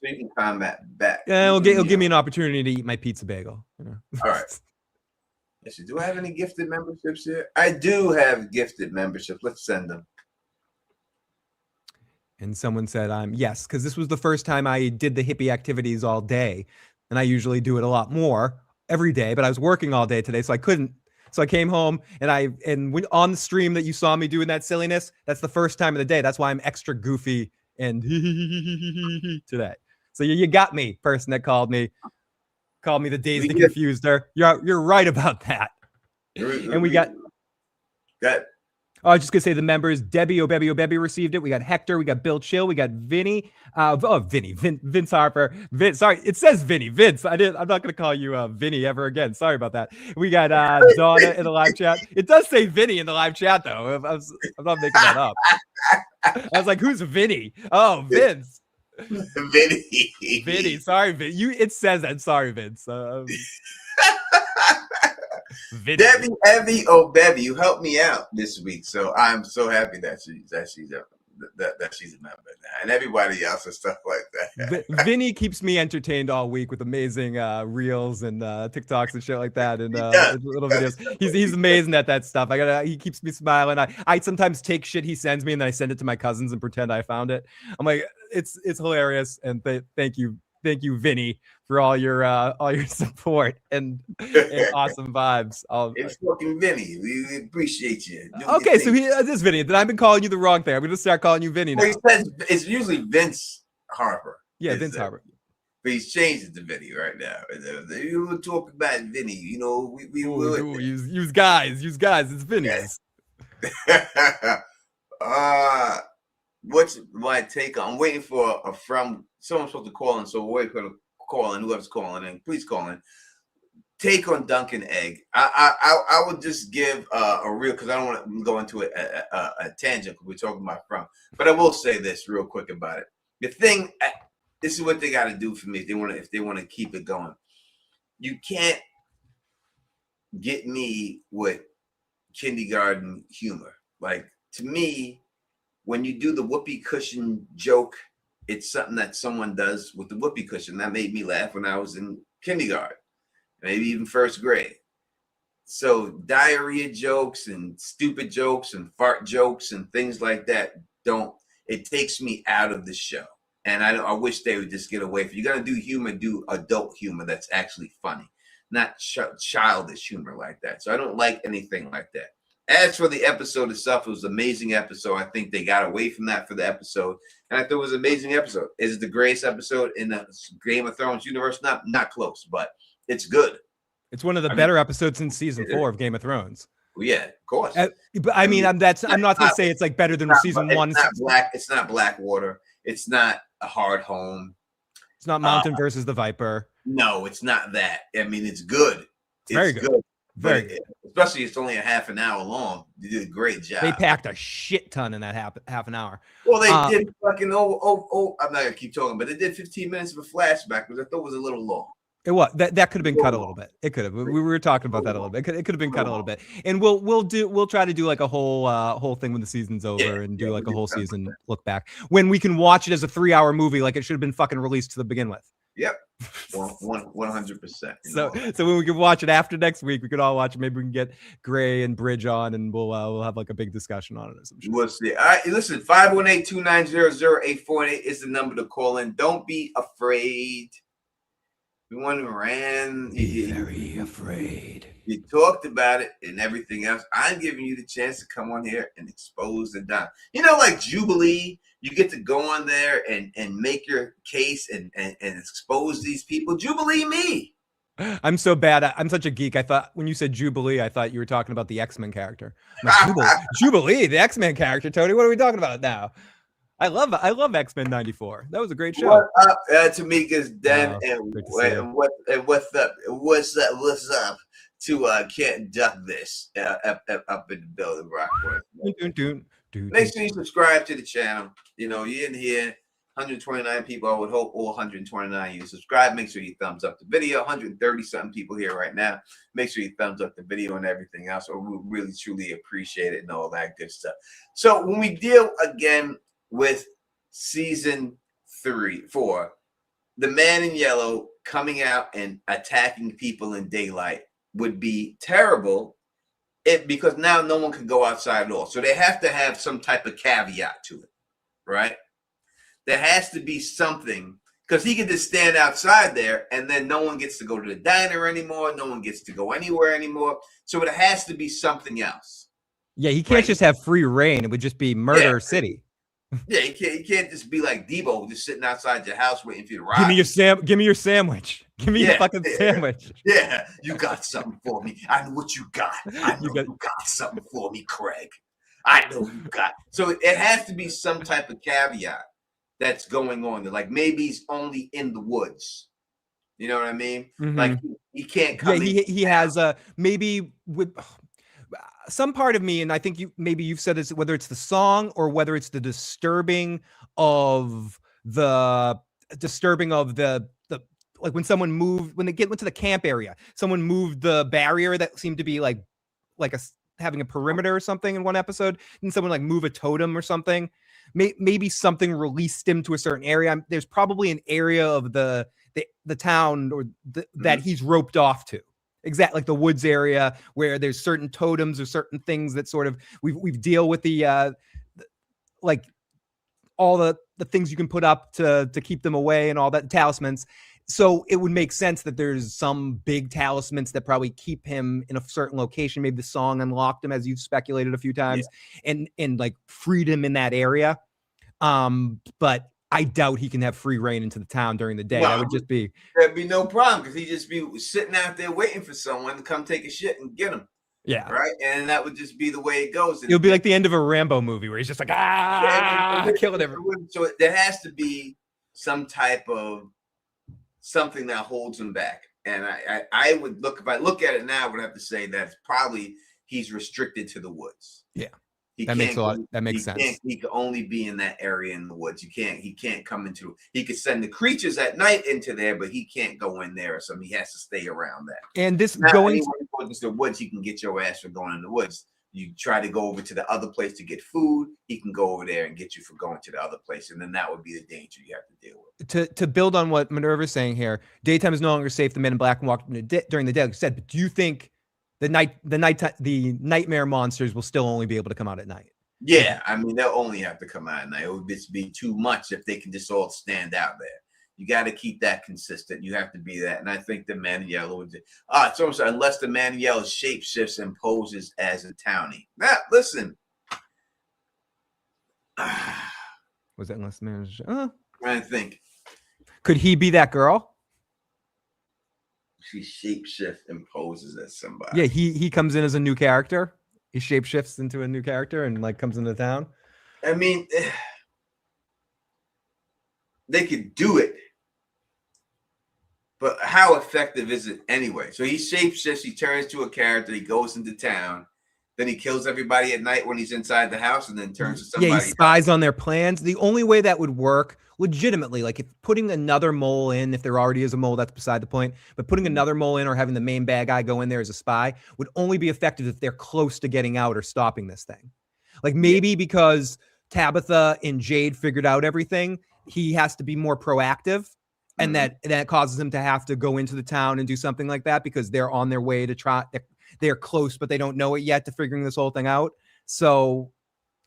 So you can combat back. Yeah, it'll give me an opportunity to eat my pizza bagel. All right. Let's see. Do I have any gifted memberships here? I do have gifted memberships. Let's send them. And someone said, yes, because this was the first time I did the hippie activities all day. And I usually do it a lot more every day, but I was working all day today, so I couldn't. So I came home and on the stream that you saw me doing that silliness, that's the first time of the day. That's why I'm extra goofy and today. So you got me, person that called me the Dazed and Confused. You're right about that. And we got. I was just gonna say the members: Debbie Obebi received it. We got Hector. We got Bill Chill. We got Vinny. Vince Harper. Sorry, it says Vinny. Vince. I'm not gonna call you Vinny ever again. Sorry about that. We got Donna in the live chat. It does say Vinny in the live chat though. I'm not making that up. I was like, who's Vinny? Oh, Vince. Vinny. Sorry, Vince. It says that. Sorry, Vince. Debbie, Evie, Bevy, you helped me out this week, so I'm so happy that she's a member now, and everybody else and stuff like that. Vinny keeps me entertained all week with amazing reels and TikToks and shit like that, and little videos. He's amazing at that stuff. He keeps me smiling. I sometimes take shit he sends me and then I send it to my cousins and pretend I found it. I'm like, it's hilarious, and thank you, Vinny, for all your support and awesome vibes. It's fucking Vinny. We appreciate you. Okay, so this Vinny. Then I've been calling you the wrong thing. I'm gonna start calling you Vinny now. Well, he says it's usually Vince Harper. Yeah, Vince Harper. But he's changed it to Vinny right now. You were talking about Vinny. You know, we will use guys. It's Vinny. Yes. What's my take on? I'm waiting for someone's supposed to call in, so we're waiting for the call in. Whoever's calling in, please call in. Take on Duncan Egg. I would just give a real, because I don't want to go into a tangent because we're talking about but I will say this real quick about it. The thing, this is what they got to do for me if they want to keep it going. You can't get me with kindergarten humor. Like, to me, when you do the whoopee cushion joke, it's something that someone does with the whoopee cushion. That made me laugh when I was in kindergarten, maybe even first grade. So diarrhea jokes and stupid jokes and fart jokes and things like that it takes me out of the show. And I wish they would just get away from, you're going to do humor, do adult humor that's actually funny, not childish humor like that. So I don't like anything like that. As for the episode itself, it was an amazing episode. I think they got away from that for the episode. And I thought it was an amazing episode. Is it the greatest episode in the Game of Thrones universe? Not close, but it's good. It's one of the better episodes in season 4 of Game of Thrones. Well, yeah, of course. But I mean, I'm not going to say it's like better than season 1. It's not Blackwater. It's not A Hard Home. It's not Mountain versus the Viper. No, it's not that. I mean, it's good. It's very good. Very good. Especially it's only a half an hour long. You did a great job. They packed a shit ton in that half an hour. Well, they did fucking I'm not gonna keep talking, but they did 15 minutes of a flashback, which I thought was a little long. It was that could have been cut a little bit. It could have. We were talking about that a little bit. It could have been cut a little bit. And we'll try to do like a whole thing when the season's over and do like a whole season look back when we can watch it as a 3-hour movie like it should have been fucking released to begin with. Yep. 100%. So when we can watch it after next week, we could all watch it. Maybe we can get Gray and Bridge on, and we'll have like a big discussion on it or some shit. We'll see. All right, listen, 518-290-0848 is the number to call in. Don't be afraid. We want to ran. Very afraid. You talked about it and everything else. I'm giving you the chance to come on here and expose the Don. You know, like Jubilee, you get to go on there and make your case and expose these people. Jubilee me. I'm so bad. I'm such a geek. I thought when you said Jubilee, I thought you were talking about the X-Men character. I'm like, Jubilee, the X-Men character, Tony. What are we talking about now? I love X-Men 94. That was a great show. What up, Tamika's Den, and what's up to Can't Duck This up in the building, Rockwood. Make sure you subscribe to the channel. You know, you're in here, 129 people. I would hope all 129 you subscribe. Make sure you thumbs up the video. 130 something people here right now. Make sure you thumbs up the video and everything else. Or we really truly appreciate it and all that good stuff. So when we deal again with season 4, the man in yellow coming out and attacking people in daylight would be terrible because now no one can go outside at all. So they have to have some type of caveat to it, right? There has to be something, because he can just stand outside there and then no one gets to go to the diner anymore. No one gets to go anywhere anymore. So it has to be something else. Yeah, he can't just have free reign. It would just be Murder City. Yeah, he can't just be like Debo, just sitting outside your house waiting for you to ride. Give me your sandwich. Give me your fucking sandwich. Yeah, you got something for me. I know what you got. I know you got something for me, Craig. I know you got. So it has to be some type of caveat that's going on there. Like maybe he's only in the woods. You know what I mean? Mm-hmm. Like he can't come. Yeah, he has maybe with. Some part of me, and I think you've said this, whether it's the song or whether it's the disturbing of the like when someone moved, when they went to the camp area, someone moved the barrier that seemed to be like having a perimeter or something in one episode, and someone like move a totem or something. Maybe something released him to a certain area. There's probably an area of the town or that he's roped off to. Exactly, like the woods area where there's certain totems or certain things that sort of we've deal with the like all the things you can put up to keep them away and all that, talismans. So it would make sense that there's some big talismans that probably keep him in a certain location. Maybe the song unlocked him, as you've speculated a few times, and like freed him in that area. But I doubt he can have free reign into the town during the day. Well, that would just be... That'd be no problem, because he'd just be sitting out there waiting for someone to come take a shit and get him. Yeah. Right? And that would just be the way it goes. It'll be like the end of a Rambo movie where he's just like, killing everyone. So there has to be some type of something that holds him back. And I would look, if I look at it now, I would have to say that probably he's restricted to the woods. Yeah. That makes sense. He can only be in that area in the woods. He can't come into. He could send the creatures at night into there, but he can't go in there or something. He has to stay around that. And this now, going into the woods, he can get your ass for going in the woods. You try to go over to the other place to get food, he can go over there and get you for going to the other place, and then that would be the danger you have to deal with. to build on what Minerva's saying here, daytime is no longer safe. The men in black can walk during the day, like you said. But do you think the nightmare monsters will still only be able to come out at night? Yeah, I mean, they'll only have to come out at night. It would just be too much if they can just all stand out there. You got to keep that consistent. You have to be that. And I think the man in yellow would. It's almost unless the man in yellow shapeshifts and poses as a townie. Now, listen. Was that unless the man? I'm trying to think. Could he be that girl? She shapeshifts and poses as somebody. Yeah, he comes in as a new character. He shapeshifts into a new character and like comes into town. I mean, they could do it, but how effective is it anyway? So he shapeshifts, he turns to a character, he goes into town, then he kills everybody at night when he's inside the house, and then turns to somebody. Yeah, he spies on their plans. The only way that would work legitimately, like if putting another mole in, if there already is a mole, that's beside the point, but putting another mole in or having the main bad guy go in there as a spy would only be effective if they're close to getting out or stopping this thing. Like maybe because Tabitha and Jade figured out everything, he has to be more proactive, and that causes him to have to go into the town and do something like that because they're on their way to try. They're close, but they don't know it yet to figuring this whole thing out. So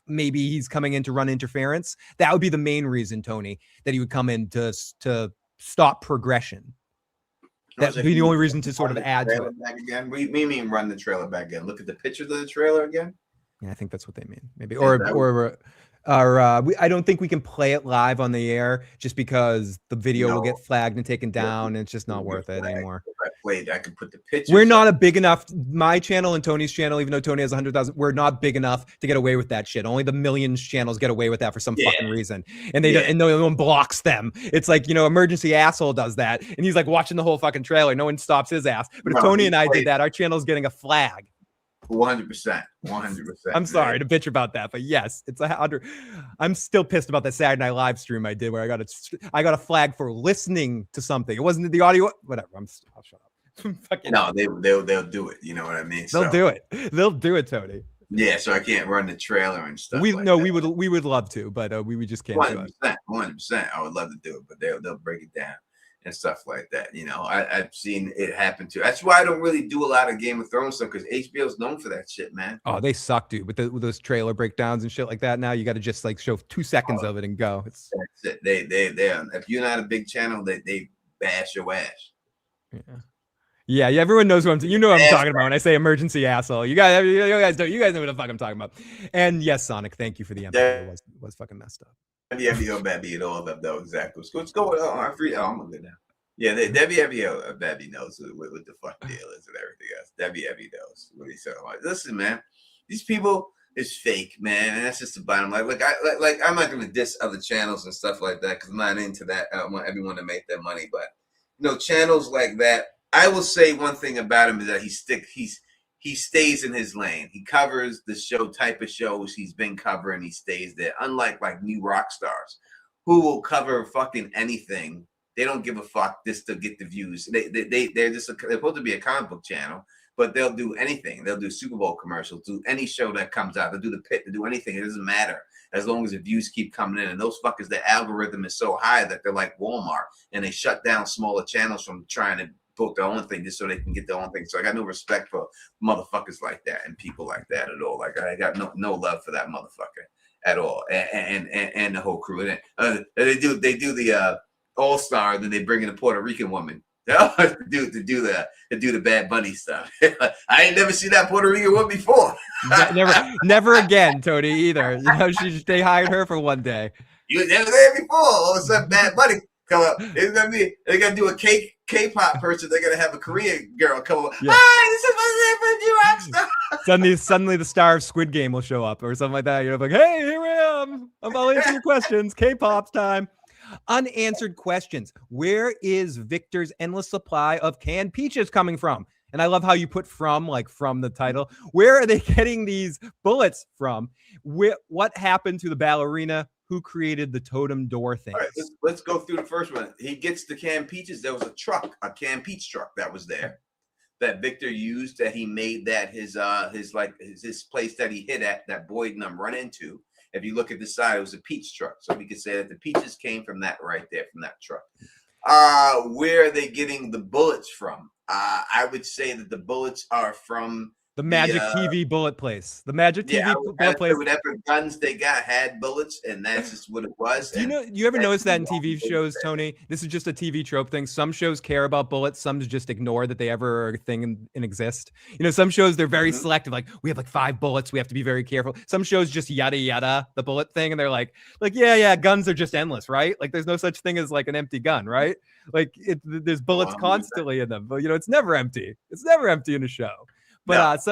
maybe he's coming in to run interference. That would be the main reason, Tony, that he would come in to stop progression. That'd be the only reason to sort of add to it. Back again? We mean run the trailer back again. Look at the pictures of the trailer again. Yeah, I think that's what they mean. Maybe I don't think we can play it live on the air just because the video will get flagged and taken down, and it's just not worth it anymore. Wait, I can put the pictures. We're not a big enough. My channel and Tony's channel, even though Tony has 100,000, we're not big enough to get away with that shit. Only the millions channels get away with that for some fucking reason, and and no one blocks them. It's like, emergency asshole does that, and he's like watching the whole fucking trailer. No one stops his ass. But if Tony and I did that, our channel's getting a flag. 100%. 100%. I'm sorry to bitch about that, but yes, it's 100. I'm still pissed about that Saturday Night live stream I did where I got a flag for listening to something. It wasn't the audio. Whatever. I'll shut up. No, they'll do it. You know what I mean? They'll do it. They'll do it, Tony. Yeah, so I can't run the trailer and stuff. We would love to, but we just can't 100%, do it. 100%. I would love to do it, but they'll break it down and stuff like that. I've seen it happen too. That's why I don't really do a lot of Game of Thrones stuff, because HBO's known for that shit, man. Oh, they suck, dude. With those trailer breakdowns and shit like that. Now you got to just like show 2 seconds of it and go. That's it. They if you're not a big channel, they bash your ass. Yeah, everyone knows what I'm talking about when I say emergency asshole. You guys know what the fuck I'm talking about. And yes, Sonic, thank you for the empathy. It was fucking messed up. Debbie and all of them know exactly what's going on. I'm good now. Yeah, Debbie knows what the fuck deal is and everything else. Debbie knows what he's talking about. Listen, man, these people is fake, man, and that's just the bottom line. Like I'm not gonna diss other channels and stuff like that because I'm not into that. I want everyone to make their money, but channels like that. I will say one thing about him is that he stays in his lane. He covers the type of shows he's been covering. He stays there. Unlike like new rock stars who will cover fucking anything. They don't give a fuck just to get the views. They're supposed to be a comic book channel, but they'll do anything. They'll do Super Bowl commercials, do any show that comes out. They'll do the pit, they'll do anything. It doesn't matter as long as the views keep coming in. And those fuckers, their algorithm is so high that they're like Walmart, and they shut down smaller channels from trying to book their own thing just so they can get their own thing. So I got no respect for motherfuckers like that and people like that at all. Like I got no love for that motherfucker at all, and the whole crew. And they do the All-Star, then they bring in a Puerto Rican woman to do the Bad Bunny stuff. I ain't never seen that Puerto Rican one before. never again, Tony. Either they hired her for one day. You were never there before. All of a sudden, Bad Bunny come up. It's gonna be they're gonna do a K-pop person. They're gonna have a Korean girl come up. Yeah. Hi, this is my rockstar. Suddenly the star of Squid Game will show up or something like that. You're like, hey, here I am. I'll answer your questions. K-pop's time. Unanswered questions. Where is Victor's endless supply of canned peaches coming from? And I love how you put from the title. Where are they getting these bullets from? What happened to the ballerina who created the totem door thing? All right, let's go through the first one. He gets the canned peaches. There was a canned peach truck that was there that Victor used, that he made that his place that he hid at, that Boyd and them run into. If you look at the side, it was a peach truck. So we could say that the peaches came from that right there, from that truck. Where are they getting the bullets from? I would say that the bullets are from the Magic TV bullet place. The Magic TV bullet place. Whatever guns they got had bullets, and that's just what it was. Do you ever notice that in TV shows, Tony? This is just a TV trope thing. Some shows care about bullets. Some just ignore that they ever are a thing and exist. Some shows, they're very selective. Like, we have like 5 bullets. We have to be very careful. Some shows just yada yada the bullet thing. And they're like, yeah, guns are just endless, right? Like, there's no such thing as like an empty gun, right? Like, there's bullets constantly in them. But, it's never empty. It's never empty in a show. But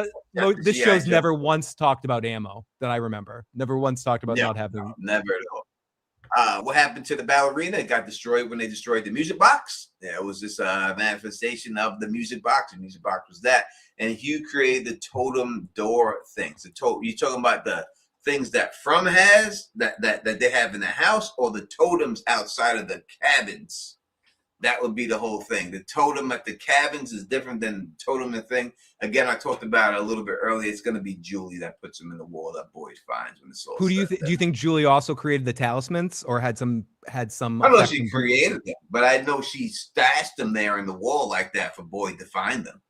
this show's never once talked about ammo that I remember. Never once talked about not having. No, never at all. What happened to the ballerina? It got destroyed when they destroyed the music box. Yeah, it was this manifestation of the music box. The music box was that. And Hugh created the totem door things. You're talking about the things that From has, that they have in the house, or the totems outside of the cabins? That would be the whole thing. The totem at the cabins is different than the totem and thing. Again, I talked about it a little bit earlier. It's going to be Julie that puts them in the wall that Boyd finds when it's all. Who do you think Julie also created the talismans, or had some? I don't know if she created them, but I know she stashed them there in the wall like that for Boyd to find them.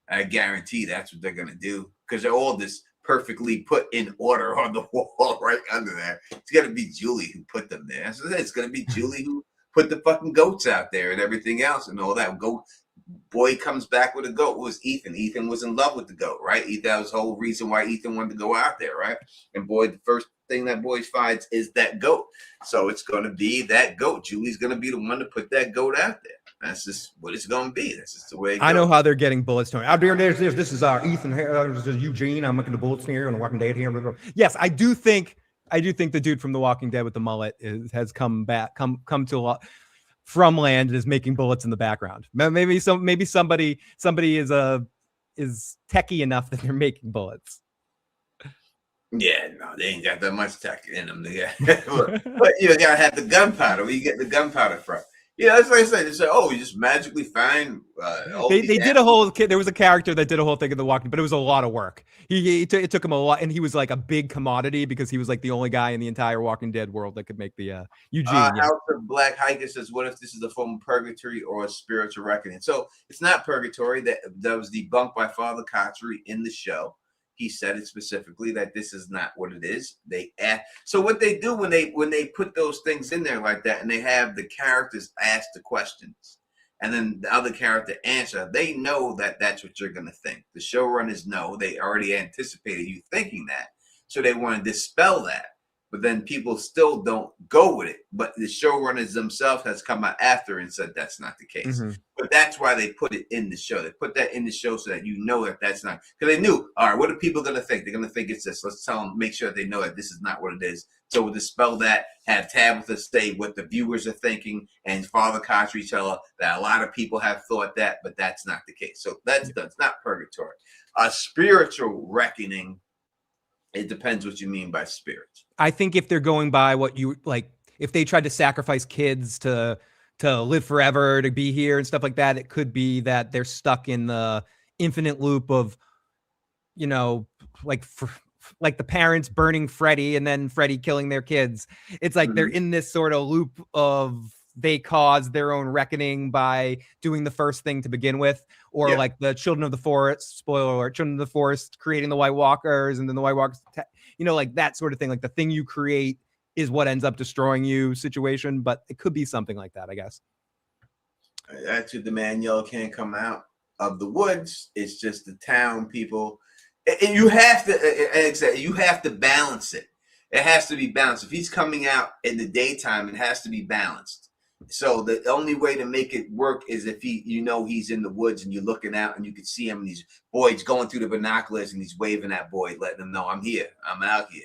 I guarantee that's what they're going to do, because they're all just perfectly put in order on the wall right under there. It's going to be Julie who put them there. So it's going to be Julie who put the fucking goats out there and everything else and all that. Boyd comes back with a goat. It was Ethan. Ethan was in love with the goat, right? That was the whole reason why Ethan wanted to go out there, right? And Boyd, the first thing that Boyd finds is that goat. So it's going to be that goat. Julie's going to be the one to put that goat out there. That's just what it's going to be. That's just the way it goes. I know how they're getting bullets, Tony. Out there, this is Ethan. This is Eugene. I'm looking at the bullets here on The Walking Dead here. Yes, I do think the dude from The Walking Dead with the mullet has come to a lot. From land and is making bullets in the background. Maybe somebody is techie enough that they're making bullets. Yeah, no, they ain't got that much tech in them. But you gotta have the gunpowder. Where you get the gunpowder from? Yeah, that's like I said. They say, "Oh, you just magically find." They did a whole. There was a character that did a whole thing in The Walking, but it was a lot of work. It took him a lot, and he was like a big commodity because he was like the only guy in the entire Walking Dead world that could make the Eugene. House of Black Hiker says, "What if this is a form of purgatory or a spiritual reckoning?" So it's not purgatory. That was debunked by Father Kotchery in the show. He said it specifically that this is not what it is. So what they do when they put those things in there like that, and they have the characters ask the questions, and then the other character answer, they know that that's what you're going to think. The showrunners know. They already anticipated you thinking that, so they want to dispel that. But then people still don't go with it. But the showrunners themselves has come out after and said that's not the case. Mm-hmm. But that's why they put it in the show. They put that in the show so that you know that that's not. Because they knew, all right, what are people going to think? They're going to think it's this. Let's tell them, make sure they know that this is not what it is. So we'll dispel that, have Tabitha say what the viewers are thinking, and Father Kotchery tell her that a lot of people have thought that, but that's not the case. So that's not purgatory. A spiritual reckoning, it depends what you mean by spirit. I think if they're going by what you like, if they tried to sacrifice kids to live forever, to be here and stuff like that, it could be that they're stuck in the infinite loop of, like the parents burning Freddy and then Freddy killing their kids. It's like they're in this sort of loop of they cause their own reckoning by doing the first thing to begin with, or like the Children of the Forest, spoiler alert, Children of the Forest creating the White Walkers, and then the White Walkers, like that sort of thing. Like the thing you create is what ends up destroying you situation, but it could be something like that, I guess. That's what the man yellow can't come out of the woods. It's just the town people. And you have to balance it. It has to be balanced. If he's coming out in the daytime, it has to be balanced. So the only way to make it work is if he's in the woods and you're looking out and you can see him and these Boyd's going through the binoculars and he's waving at Boyd, letting him know I'm here. I'm out here,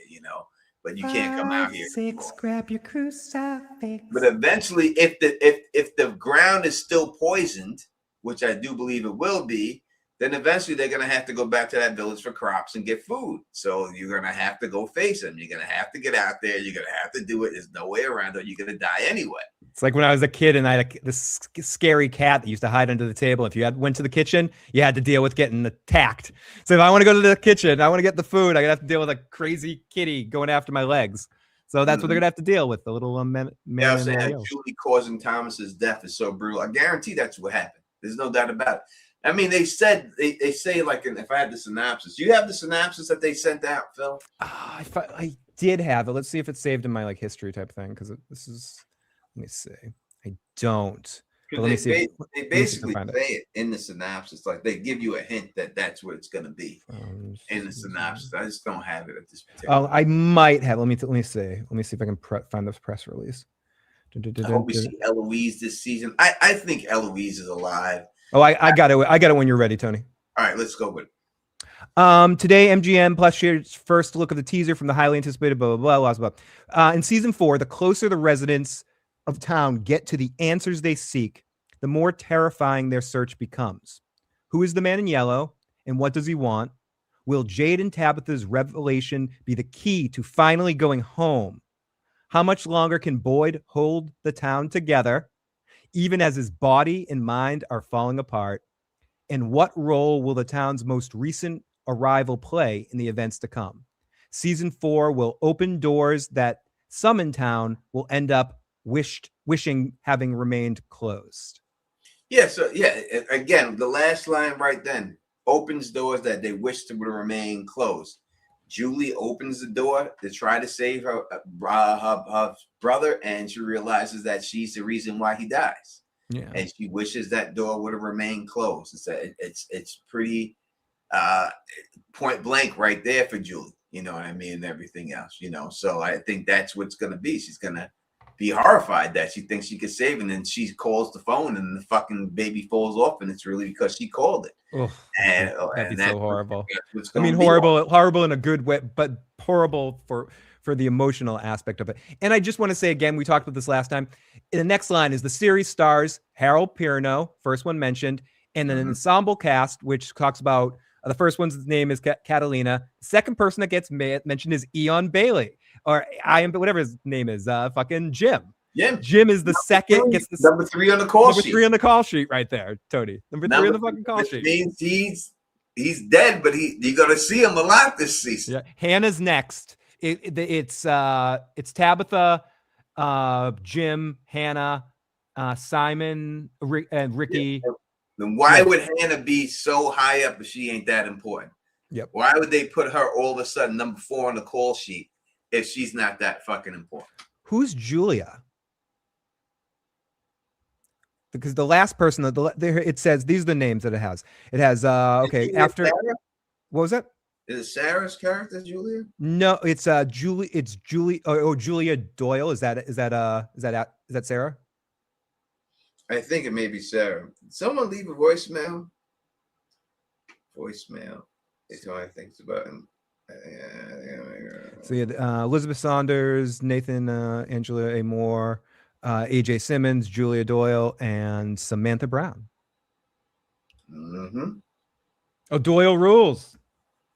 but you can't come out here. 6, grab your crucifix. But eventually, if the ground is still poisoned, which I do believe it will be, then eventually they're going to have to go back to that village for crops and get food. So you're going to have to go face them. You're going to have to get out there. You're going to have to do it. There's no way around it. You're going to die anyway. It's like when I was a kid and I had this scary cat that used to hide under the table. If you went to the kitchen, you had to deal with getting attacked. So if I want to go to the kitchen, I want to get the food, I have to deal with a crazy kitty going after my legs. So that's what they're going to have to deal with, the little man. Yeah, I'm saying Julie causing Thomas's death is so brutal. I guarantee that's what happened. There's no doubt about it. I mean, they say like, if I had the synopsis, you have the synopsis that they sent out, Phil? I did have it. Let's see if it's saved in my like history type thing, because this is. Let me see. I don't. But let me see. They basically say it in the synopsis, like they give you a hint that that's what it's going to be in the synopsis. I just don't have it at this particular. Oh, I might have. Let me see. Let me see if I can find this press release. I hope we see Eloise this season. I think Eloise is alive. Oh, I got it. I got it when you're ready, Tony. All right, let's go with it. Today, MGM Plus shared its first look of the teaser from the highly anticipated blah, blah, blah, blah, blah. In season 4, the closer the residents of town get to the answers they seek, the more terrifying their search becomes. Who is the man in yellow, and what does he want? Will Jade and Tabitha's revelation be the key to finally going home? How much longer can Boyd hold the town together, even as his body and mind are falling apart? And what role will the town's most recent arrival play in the events to come? Season 4 will open doors that some in town will end up wishing having remained closed. Yeah, so yeah, again, the last line right then opens doors that they wish to remain closed. Julie opens the door to try to save her brother, and she realizes that she's the reason why he dies. Yeah, and she wishes that door would have remained closed. It's pretty point blank right there for Julie. You know what I mean, and everything else. You know, so I think that's what's going to be. She's going to be horrified that she thinks she could save, and then she calls the phone, and the fucking baby falls off, and it's really because she called it. Oh, that'd be so horrible. I mean, horrible in a good way, but horrible for the emotional aspect of it. And I just want to say again, we talked about this last time. The next line is the series stars Harold Pirno, first one mentioned, and an ensemble cast, which talks about the first one's name is Catalina. The second person that gets mentioned is Eon Bailey, or whatever his name is, fucking Jim. Jim is the second. Gets the number 3 on the call sheet. Number 3 on the call sheet, right there, Tony. Number 3 on the fucking call sheet. Means he's dead, but you're gonna see him a lot this season. Yeah. Hannah's next. It's Tabitha, Jim, Hannah, Simon, and Ricky. Yeah. Then why would Hannah be so high up if she ain't that important? Yep. Why would they put her all of a sudden number 4 on the call sheet if she's not that fucking important? Who's Julia? Because the last person it says these are the names that it has. It has okay after Sarah? What was that? Is it Sarah's character, Julia? No, it's Julie. It's Julie. Oh, Julia Doyle. Is that Sarah? I think it may be Sarah. Someone leave a voicemail. It's all I think about him. So yeah, Elizabeth Saunders, Nathan, Angela A. Moore, AJ Simmons, Julia Doyle, and Samantha Brown. Mm-hmm. Oh, Doyle rules.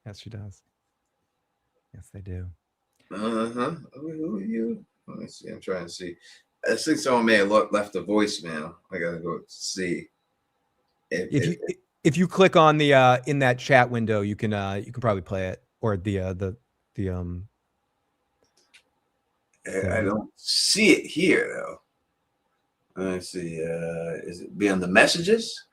Yes, she does. Yes, they do. Uh-huh. Who are you? Let me see. I'm trying to see. I think someone may have left a voicemail. I gotta go see. If you click on the in that chat window, you can probably play it, or the I don't see it here though. Let's see. Is it be on the messages?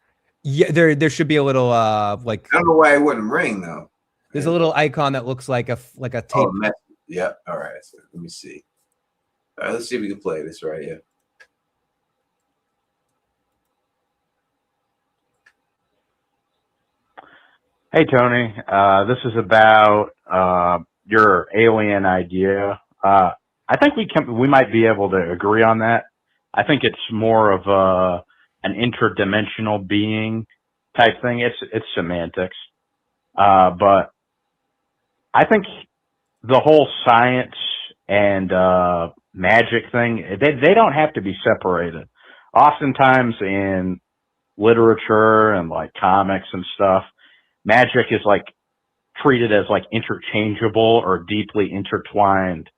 Yeah, there should be a little like. I don't know why it wouldn't ring though. There's a little icon that looks like a tape. Oh, yeah. All right. So let me see. All right. Let's see if we can play this right here. Hey, Tony. This is about your alien idea. I think we might be able to agree on that. I think it's more of an interdimensional being type thing. It's semantics. But I think the whole science and magic thing, they don't have to be separated. Oftentimes in literature and like comics and stuff, magic is like treated as like interchangeable or deeply intertwined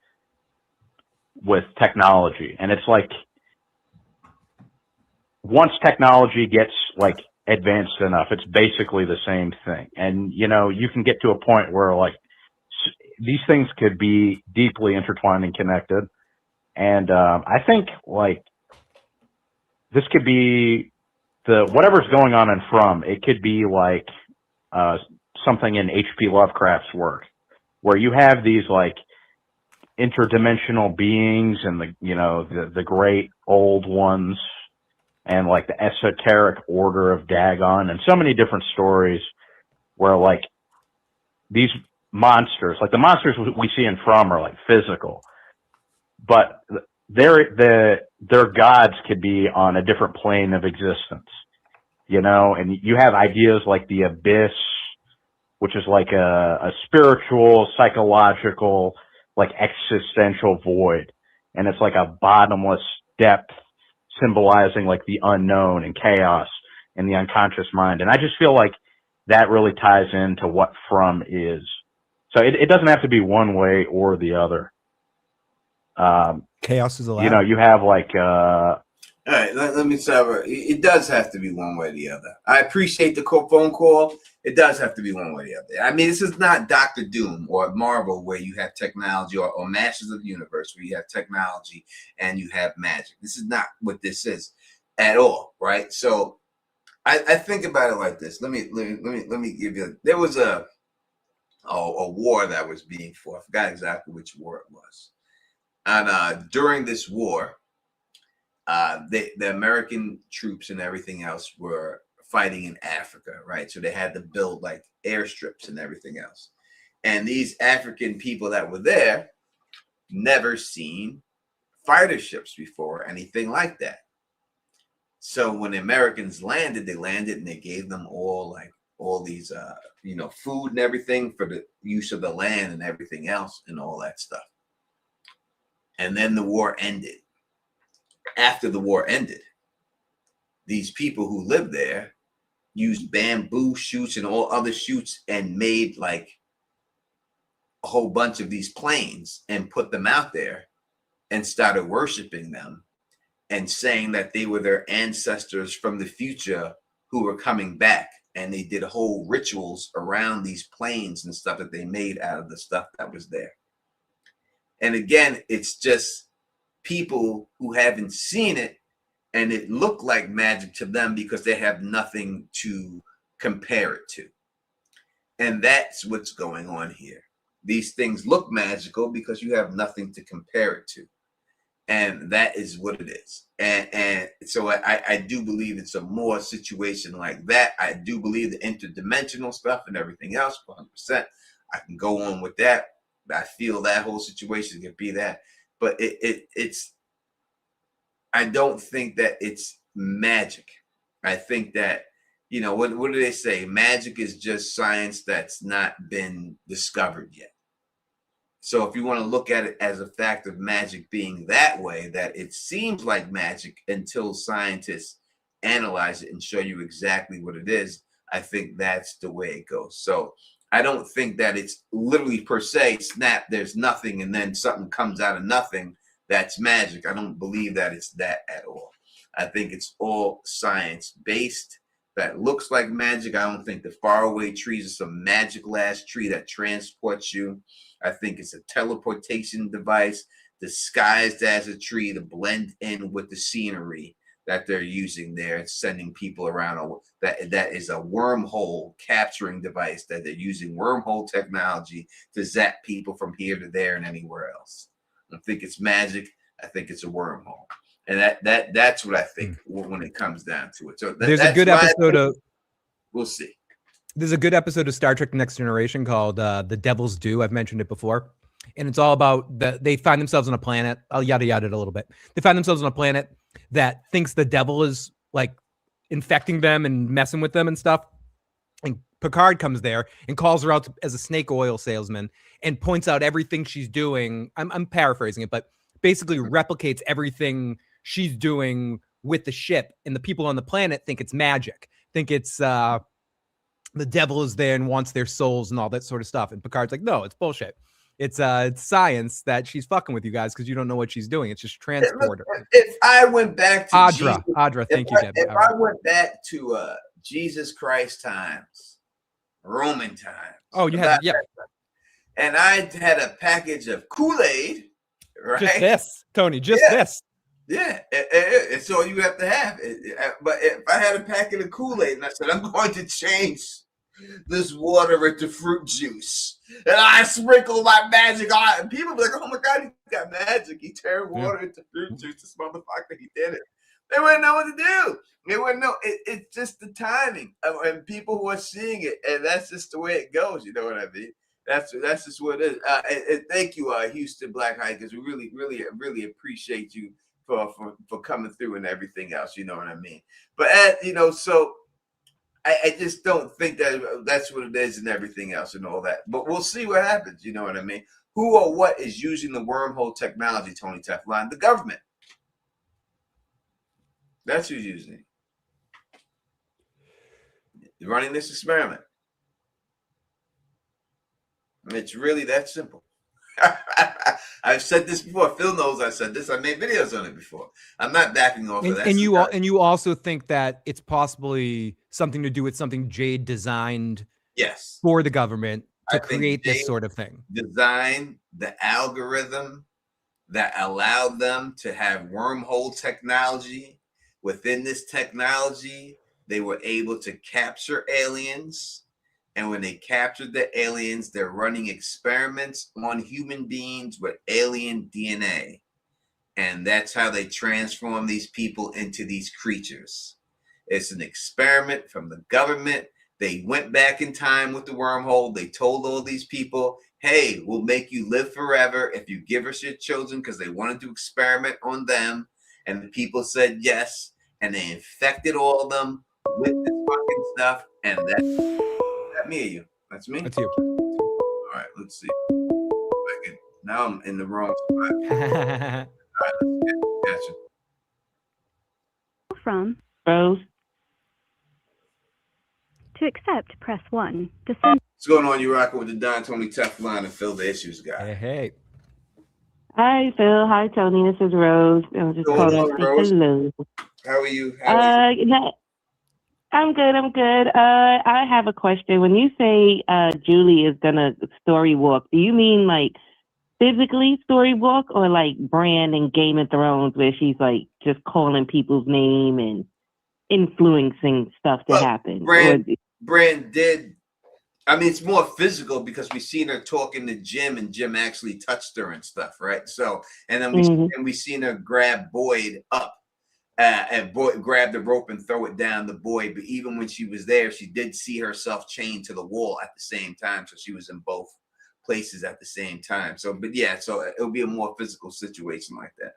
with technology. And it's like, once technology gets like advanced enough, it's basically the same thing. And, you know, you can get to a point where like these things could be deeply intertwined and connected. And I think like this could be whatever's going on in From, it could be like something in H.P. Lovecraft's work, where you have these like interdimensional beings and the great old ones, and like the esoteric order of Dagon, and so many different stories where like these monsters, like the monsters we see in From, are like physical, but their gods could be on a different plane of existence, you know. And you have ideas like the abyss, which is like a spiritual, psychological, like existential void, and it's like a bottomless depth, symbolizing like the unknown and chaos and the unconscious mind. And I just feel like that really ties into what From is. So it doesn't have to be one way or the other. Chaos is allowed. You know, you have like all right, let me start. It does have to be one way or the other. I appreciate the phone call. It does have to be one way or the other. I mean, this is not Doctor Doom or Marvel, where you have technology, or Masters of the Universe, where you have technology and you have magic. This is not what this is at all, right? So I think about it like this. Let me give you. There was a war that was being fought. I forgot exactly which war it was. And during this war, the American troops and everything else were fighting in Africa, right? So they had to build like airstrips and everything else. And these African people that were there never seen fighter ships before, anything like that. So when the Americans landed, they landed and they gave them all these food and everything for the use of the land and everything else and all that stuff. And then the war ended. After the war ended, these people who lived there used bamboo shoots and all other shoots and made like a whole bunch of these planes and put them out there and started worshiping them and saying that they were their ancestors from the future who were coming back. And they did whole rituals around these planes and stuff that they made out of the stuff that was there. And again, it's just people who haven't seen it, and it looked like magic to them because they have nothing to compare it to. And that's what's going on here. These things look magical because you have nothing to compare it to. And that is what it is. And so I do believe it's a more situation like that. I do believe the interdimensional stuff and everything else, 100%. I can go on with that. I feel that whole situation can be that. But it's, I don't think that it's magic. I think that, what do they say? Magic is just science that's not been discovered yet. So if you want to look at it as a fact of magic being that way, that it seems like magic until scientists analyze it and show you exactly what it is, I think that's the way it goes. So I don't think that it's literally per se, snap, there's nothing, and then something comes out of nothing. That's magic. I don't believe that it's that at all. I think it's all science-based. That looks like magic. I don't think the faraway trees are some magical ass tree that transports you. I think it's a teleportation device disguised as a tree to blend in with the scenery that they're using there and sending people around. That is a wormhole capturing device that they're using wormhole technology to zap people from here to there and anywhere else. I think it's magic. I think it's a wormhole. And that's what I think when it comes down to it. So there's a good episode of, we'll see. There's a good episode of Star Trek Next Generation called The Devil's Due. I've mentioned it before. And it's all about they find themselves on a planet. I'll yada yada it a little bit. They find themselves on a planet that thinks the devil is like infecting them and messing with them and stuff. And Picard comes there and calls her out as a snake oil salesman and points out everything she's doing. I'm paraphrasing it, but basically replicates everything she's doing with the ship. And the people on the planet think it's magic, think it's the devil is there and wants their souls and all that sort of stuff. And Picard's like, no, it's bullshit. It's science that she's fucking with you guys because you don't know what she's doing. It's just transporter. If I went back to Audra, thank you, Debbie. If I went back to Jesus Christ times, Roman times. Oh, you had and I had a package of Kool-Aid, right? Just this, Tony, just this. Yeah, it's all you have to have. But if I had a packet of Kool-Aid and I said, I'm going to change this water into fruit juice, and I sprinkle my magic on it, and people be like, oh my God, he got magic. He turned water into fruit juice. This motherfucker, he did it. They wouldn't know what to do. They wouldn't know. It's just the timing and people who are seeing it, and that's just the way it goes. You know what I mean? That's just what it is. And thank you, Houston Black Hikers. We really appreciate you for coming through and everything else. You know what I mean? But so I just don't think that that's what it is and everything else and all that. But we'll see what happens. You know what I mean? Who or what is using the wormhole technology, Tony Teflon? The government. That's who's using it. Running this experiment. It's really that simple. I've said this before. Phil knows I said this. I made videos on it before. I'm not backing off of that. And you also think that it's possibly something to do with something Jade designed for the government to create this sort of thing. Design the algorithm that allowed them to have wormhole technology. Within this technology, they were able to capture aliens. And when they captured the aliens, they're running experiments on human beings with alien DNA. And that's how they transform these people into these creatures. It's an experiment from the government. They went back in time with the wormhole. They told all these people, hey, we'll make you live forever if you give us your children, because they wanted to experiment on them. And the people said yes. And they infected all of them with this fucking stuff. And that me or you? That's me? That's you. All right, let's see. Now I'm in the wrong spot. All right, let's get you. From Rose. To accept, press 1. To send. What's going on? You rocking with the Don Tony Teflon and Phil the Issues guy. Hey. Hi, Phil. Hi, Tony. This is Rose. I was just calling to say hello. How are you? I'm good. I have a question. When you say Julie is gonna story walk, do you mean like physically story walk, or like Bran in Game of Thrones, where she's like just calling people's name and influencing stuff to happen? Bran did. I mean, it's more physical because we've seen her talking to Jim, and Jim actually touched her and stuff, right? So, and then we seen her grab Boyd up, and Boyd grab the rope and throw it down the Boyd. But even when she was there, she did see herself chained to the wall at the same time, so she was in both places at the same time. So, but yeah, so it'll be a more physical situation like that.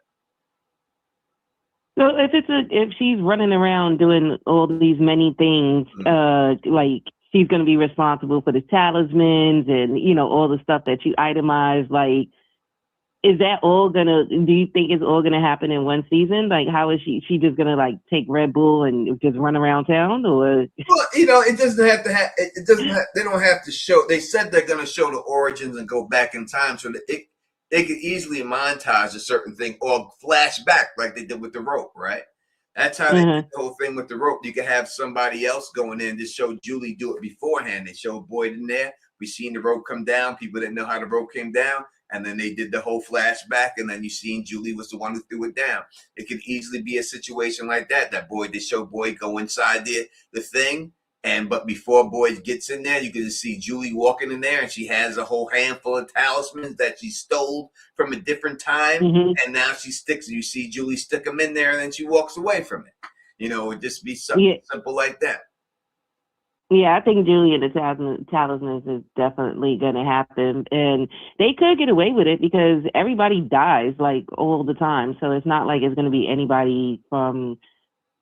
So if she's running around doing all these many things, like she's going to be responsible for the talismans and, all the stuff that you itemize, like, is that all do you think it's all going to happen in one season? Like, how is she just going to like take Red Bull and just run around town, or? Well, it doesn't have to they don't have to show, they said they're going to show the origins and go back in time so that they could easily montage a certain thing or flash back like they did with the rope, right? That's how they did the whole thing with the rope. You could have somebody else going in to show Julie do it beforehand. They showed Boyd in there. We seen the rope come down. People didn't know how the rope came down. And then they did the whole flashback. And then you seen Julie was the one who threw it down. It could easily be a situation like that they show Boyd go inside the thing. But before Boyd gets in there, you can just see Julie walking in there, and she has a whole handful of talismans that she stole from a different time. And now she sticks, you see Julie stick them in there, and then she walks away from it. It would just be something simple like that. Yeah, I think Julie and the talismans is definitely going to happen. And they could get away with it because everybody dies like all the time. So it's not like it's going to be anybody from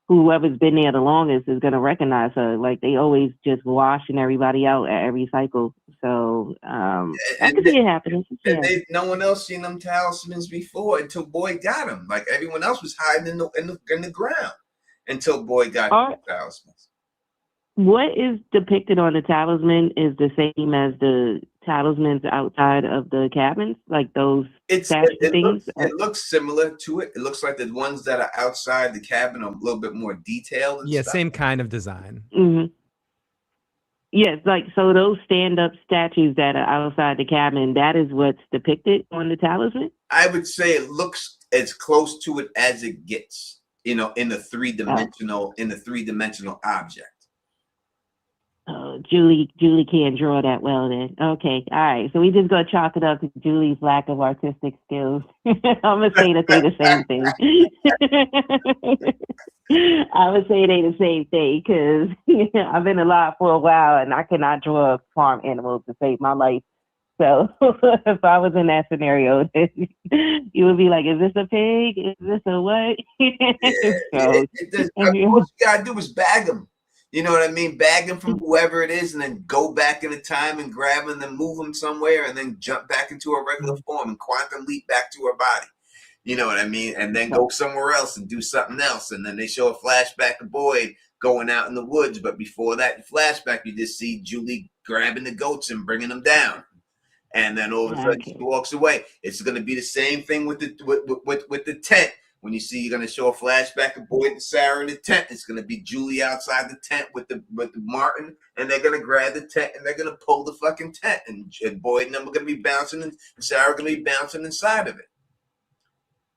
whoever's been there the longest is going to recognize her. Like, they always just washing everybody out at every cycle. So I could see it happening. And no one else seen them talismans before until Boyd got them. Like, everyone else was hiding in the ground until Boyd got the talismans. what is depicted on the talisman is the same as the talismans outside of the cabins, like those statue things? It looks similar to it. It looks like the ones that are outside the cabin are a little bit more detailed and Yeah, stuff. same kind of design. Mm-hmm. Yes, like so those stand-up statues that are outside the cabin, that is what's depicted on the talisman? I would say it looks as close to it as it gets, in the three-dimensional object. Oh, Julie can't draw that well then. Okay, all right. So we just gonna chalk it up to Julie's lack of artistic skills. I'm gonna say that they the same thing. I would say they the same thing because I've been alive for a while and I cannot draw farm animals to save my life. So if I was in that scenario, then you would be like, "Is this a pig? Is this a what?" All you gotta do is bag them. You know what I mean? Bag them from whoever it is, and then go back in the time and grab them, and then move them somewhere, and then jump back into a regular form and quantum leap back to her body. You know what I mean? And then go somewhere else and do something else. And then they show a flashback of Boyd going out in the woods. But before that flashback, you just see Julie grabbing the goats and bringing them down. And then all of a sudden she walks away. It's going to be the same thing with the tent. When you see, you're going to show a flashback of Boyd and Sarah in the tent. It's going to be Julie outside the tent with the Martin, and they're going to grab the tent and they're going to pull the fucking tent, and Boyd and them are going to be bouncing, and Sarah going to be bouncing inside of it.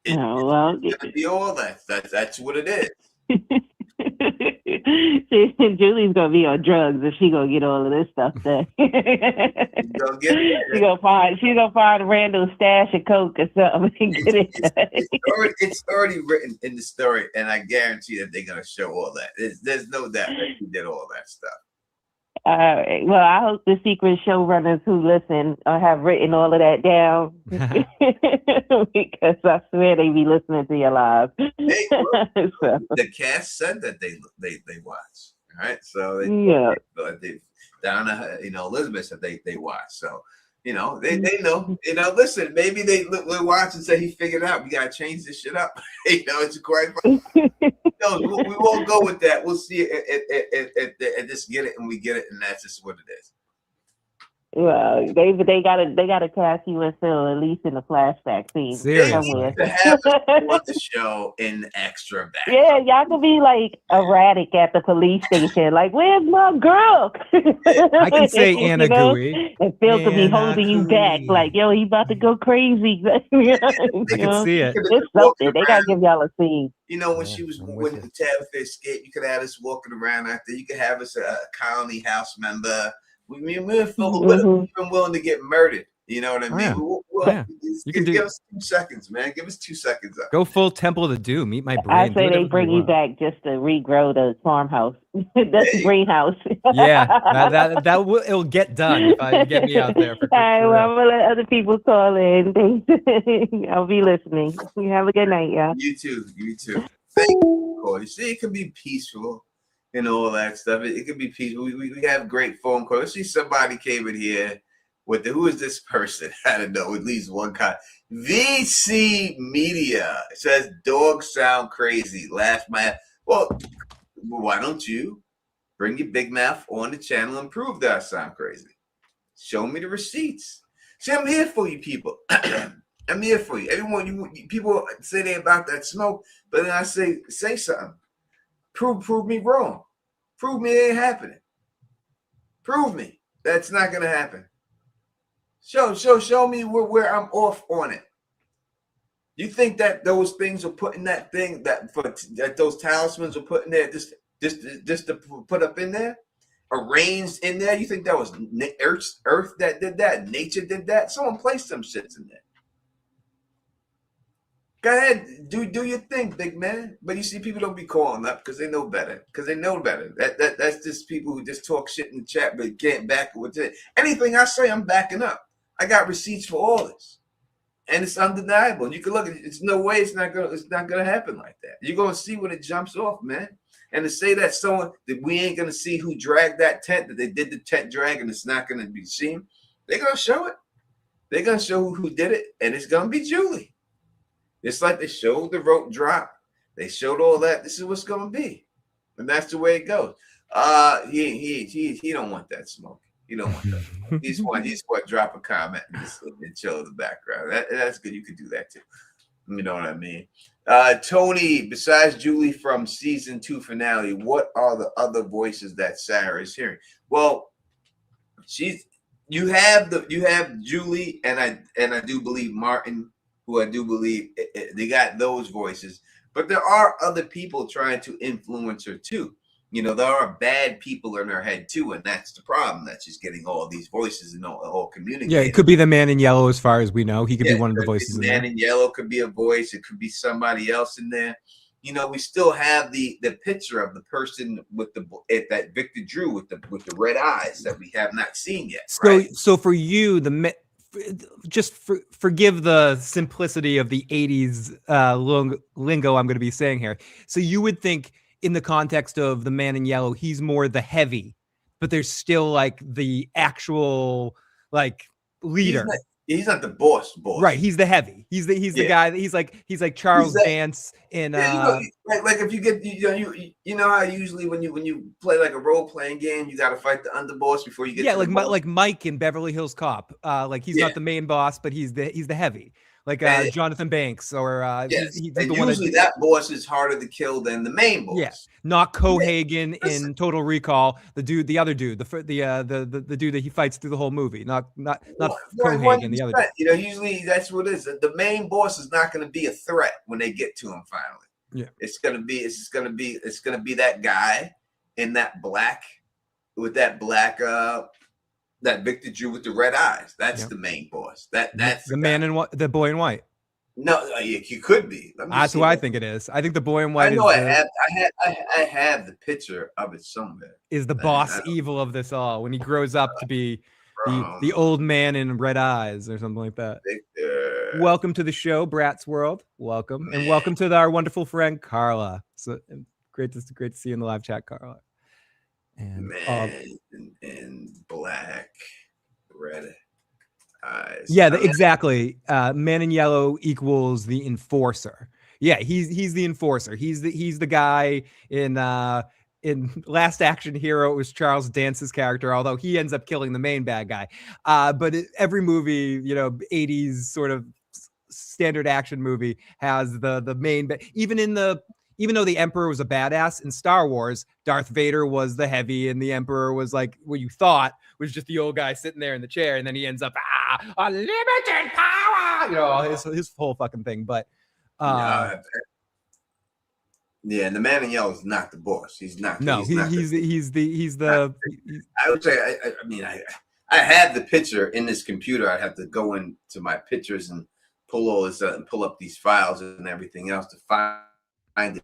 It's going to be all that. That's what it is. Julie's gonna be on drugs if she gonna get all of this stuff done. She's gonna find a random stash of coke or something and get it done. It's already written in the story, and I guarantee that they're gonna show all that. There's no doubt that he did all that stuff. All right. Well, I hope the secret showrunners who listen have written all of that down because I swear they be listening to your lives. The cast said that they watch. All right, so Donna, Elizabeth said they watch. So they know. Listen, maybe they watch and say he figured out we gotta change this shit up. It's quite funny. No, we won't go with that. We'll see it just get it, and we get it, and that's just what it is. Well, they gotta cast you and Phil at least in the flashback scene. Seriously. To have the show in extra back. Yeah, y'all could be like erratic at the police station, like, "Where's my girl?" I can say Anna Gooey. And Phil could be holding you back, like, "Yo, he about to go crazy." They can see it. It's something. They gotta give y'all a scene. When the Tabitha escaped, you could have us walking around out there. You could have us a colony house member. We're even willing to get murdered. You know what I mean? Give us 2 seconds, man. Give us 2 seconds up. Go full Temple of Doom. Eat my brain. I say they bring you back just to regrow the farmhouse. That's the greenhouse. Yeah, it'll get done if I get me out there. All right, well, I'm gonna let other people call in. I'll be listening. You have a good night, y'all. You too. Thank you, Corey. You see, it can be peaceful and all that stuff. It can be peaceful. We have great phone calls. Let's see, somebody came in here with who is this person? I don't know. At least one kind. VC Media says dogs sound crazy. Laugh my ass. Well, why don't you bring your big mouth on the channel and prove that I sound crazy? Show me the receipts. See, I'm here for you people. I'm here for you. Everyone, you people say they about that smoke, but then I say something. Prove me wrong. Prove me it ain't happening. Prove me that's not gonna happen. Show me where I'm off on it. You think that those things are putting that those talismans are putting there just to put up in there, arranged in there? You think that was Earth that did that? Nature did that? Someone placed some shits in there. Go ahead, do your thing, big man. But you see, people don't be calling up because they know better. That's just people who just talk shit in the chat but can't back it with it. Anything I say, I'm backing up. I got receipts for all this, and it's undeniable. You can look at it. It's no way it's not gonna happen like that. You're gonna see when it jumps off, man. And to say that we ain't gonna see who dragged that tent, that they did the tent drag, and it's not gonna be seen, they're gonna show it. They're gonna show who did it, and it's gonna be Julie. It's like they showed the rope drop. They showed all that. This is what's going to be. And that's the way it goes. He don't want that smoke. He don't want that smoke. He's what drop a comment and just and chill in the background. That's good. You could do that too. You know what I mean? Tony, besides Julie from season 2 finale, what are the other voices that Sarah is hearing? Well, you have Julie and I do believe Martin, who I do believe they got those voices, but there are other people trying to influence her too. You know, there are bad people in her head too, and that's the problem. That she's getting all these voices and all communicating. Yeah, it could be the man in yellow, as far as we know. He could be one of the voices in there. Man in yellow could be a voice. It could be somebody else in there. You know, we still have the picture of the person with that Victor Drew with the red eyes that we have not seen yet. So for you, forgive the simplicity of the 80s lingo I'm going to be saying here. So you would think, in the context of the man in yellow, he's more the heavy, but there's still like the actual like leader. He's not the boss. Right. He's the heavy. He's the guy that he's like Charles Dance in like if you get you know how usually when you play like a role playing game, you got to fight the underboss before you get to like Mike in Beverly Hills Cop. Like he's not the main boss, but he's the heavy. Like Jonathan Banks, or he's the one usually that boss is harder to kill than the main boss. Yeah, not Cohagen in Total Recall. The other dude, the dude that he fights through the whole movie. Not Cohagen, the other dude. You know, usually that's what it is. The main boss is not going to be a threat when they get to him finally. Yeah, it's gonna be that guy in that black with that black that Victor Drew with the red eyes. That's the main boss. That's the man in white, the boy in white. No, he could be. That's who I think it is. I think the boy in white. I know. I have the picture of it somewhere. Is the boss evil of this all when he grows up to be the old man in red eyes or something like that? Victor. Welcome to the show, Brat's World. Welcome, and welcome to our wonderful friend Carla. So great to see you in the live chat, Carla. And man in black, red eyes. Yeah, exactly. Man in yellow equals the enforcer. Yeah, he's the enforcer. He's the guy in Last Action Hero. It was Charles Dance's character, although he ends up killing the main bad guy. But every movie, 80s sort of standard action movie has the main. Even though the Emperor was a badass in Star Wars, Darth Vader was the heavy, and the Emperor was like what you thought was just the old guy sitting there in the chair, and then he ends up unlimited power, his whole fucking thing. But and the man in yellow is not the boss. He's not. No, he's the. I would say. I have the picture in this computer. I have to go into my pictures and pull all this and pull up these files and everything else to find it,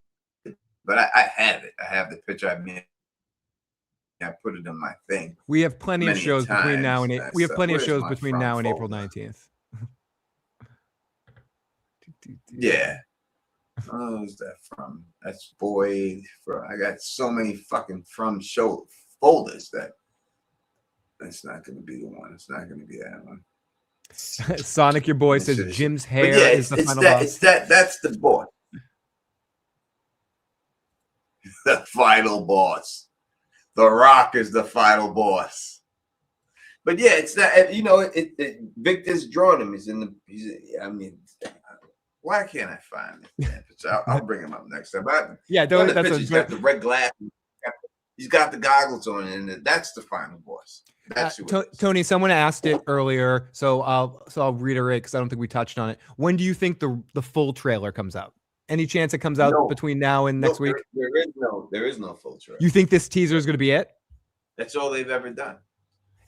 but I have it. I have the picture. I put it in my thing. We have plenty of shows between now and April 19th. Yeah. Oh, who's that from? That's Boyd. I got so many fucking from show folders that that's not going to be the one. It's not going to be that one. Sonic, your boy, says Jim's hair is the final boss. That's the boss. The final boss. The Rock is the final boss. But yeah, it's that, Victor's drawn him. Why can't I find it? I'll bring him up next time. He's got the red glass. He's got the goggles on, and that's the final boss. That's Tony, someone asked it earlier, so I'll reiterate because I don't think we touched on it. When do you think the full trailer comes out? Any chance it comes out between now and next week? There is no full trailer. You think this teaser is going to be it? That's all they've ever done.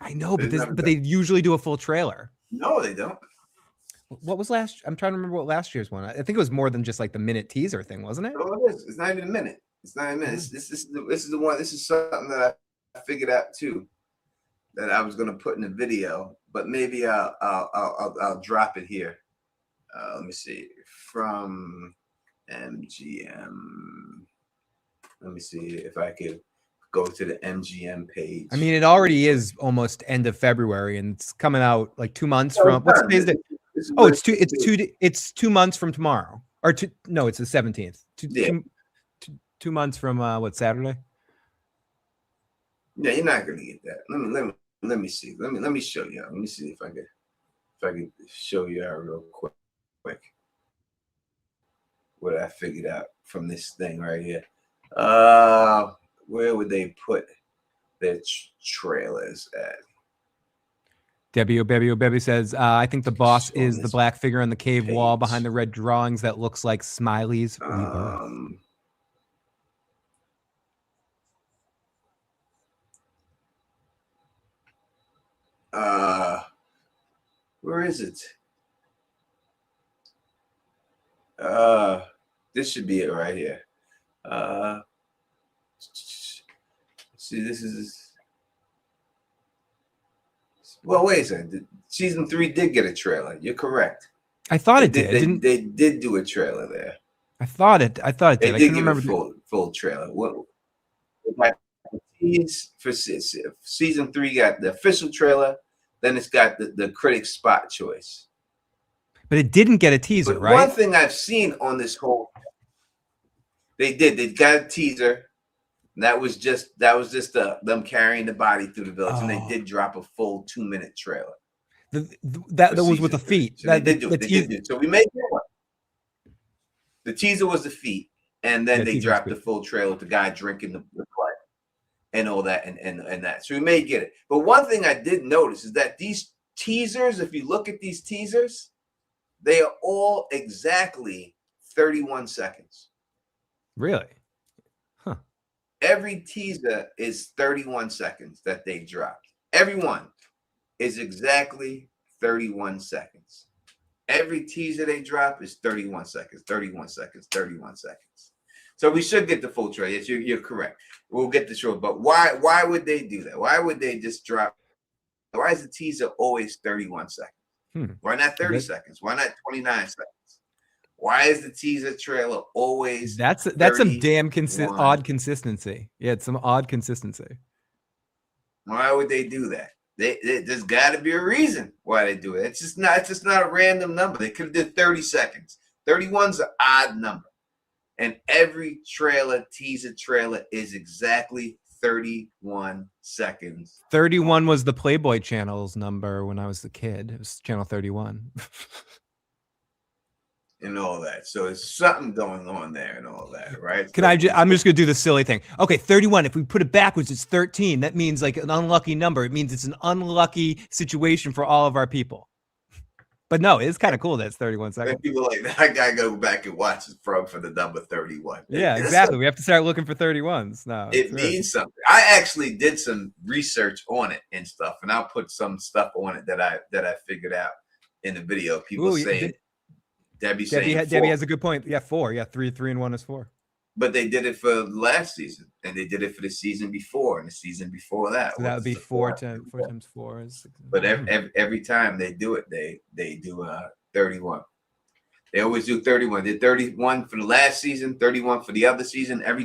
I know, but they usually do a full trailer. No, they don't. What was last? I'm trying to remember what last year's one. I think it was more than just like the minute teaser thing, wasn't it? Oh, it is. It's not even a minute. It's not a minute. This is the one. This is something that I figured out too, that I was going to put in the video, but maybe I'll drop it here. Let me see. From MGM. Let me see if I could go to the MGM page. I mean, it already is almost end of February, and it's coming out like 2 months from what's today's date? Oh, it's 2 months from tomorrow, or it's the 17th. 2 months from what, Saturday? No, you're not gonna get that. Let me see. Let me show you. Let me see if I can show you out real quick what I figured out from this thing right here. Where would they put their trailers at? Debbie O'Bebby says, I think the boss Show is the this black figure on the cave wall page. behind the red drawings that looks like Smiley's rebirth. Where is it? This should be it right here. See, this is. Well, wait a second. Season 3 did get a trailer. You're correct. I thought it did. They did do a trailer there. I thought it did. They I did couldn't give remember. a full trailer. What? For season 3 got the official trailer. Then it's got the critic spot choice. But it didn't get a teaser, But right? one thing I've seen on this whole, they got a teaser. That was just them carrying the body through the village, and they did drop a full 2-minute trailer. That was with the feet. So they did do it. So we made that one. The teaser was the feet, and then they dropped the full trailer with the guy drinking the blood and all that, and that. So we may get it. But one thing I did notice is that these teasers, if you look at these teasers, they are all exactly 31 seconds. Really? Every teaser is 31 seconds that they dropped. Everyone is exactly 31 seconds. Every teaser they drop is 31 seconds, 31 seconds, 31 seconds. So we should get the full trailer. Yes, you're correct. We'll get the show. But why would they do that? Why would they just drop? Why is the teaser always 31 seconds? Why not 30 seconds? Why not 29 seconds? Why is the teaser trailer always? That's some damn odd consistency. Yeah, it's some odd consistency. Why would they do that? There's got to be a reason why they do it. It's just not a random number. They could have did 30 seconds. 31's an odd number, and every teaser trailer is exactly 31 seconds. 31 was the Playboy Channel's number when I was a kid. It was channel 31. And all that. So there's something going on there and all that, right? I'm just going to do the silly thing. Okay, 31. If we put it backwards, it's 13. That means like an unlucky number. It means it's an unlucky situation for all of our people. But no, it's kind of cool that it's 31 seconds. And people like, I got to go back and watch it for the number 31. Yeah, exactly. We have to start looking for 31s now. It means something. I actually did some research on it and stuff, and I'll put some stuff on it that I figured out in the video. People saying Debbie has a good point. Yeah, 4. Yeah, 3 and 1 is 4. But they did it for last season, and they did it for the season before, and the season before that. So that would be 4 times 4 is 6. But every time they do it, they do 31. They always do 31. They did 31 for the last season, 31 for the other season. Every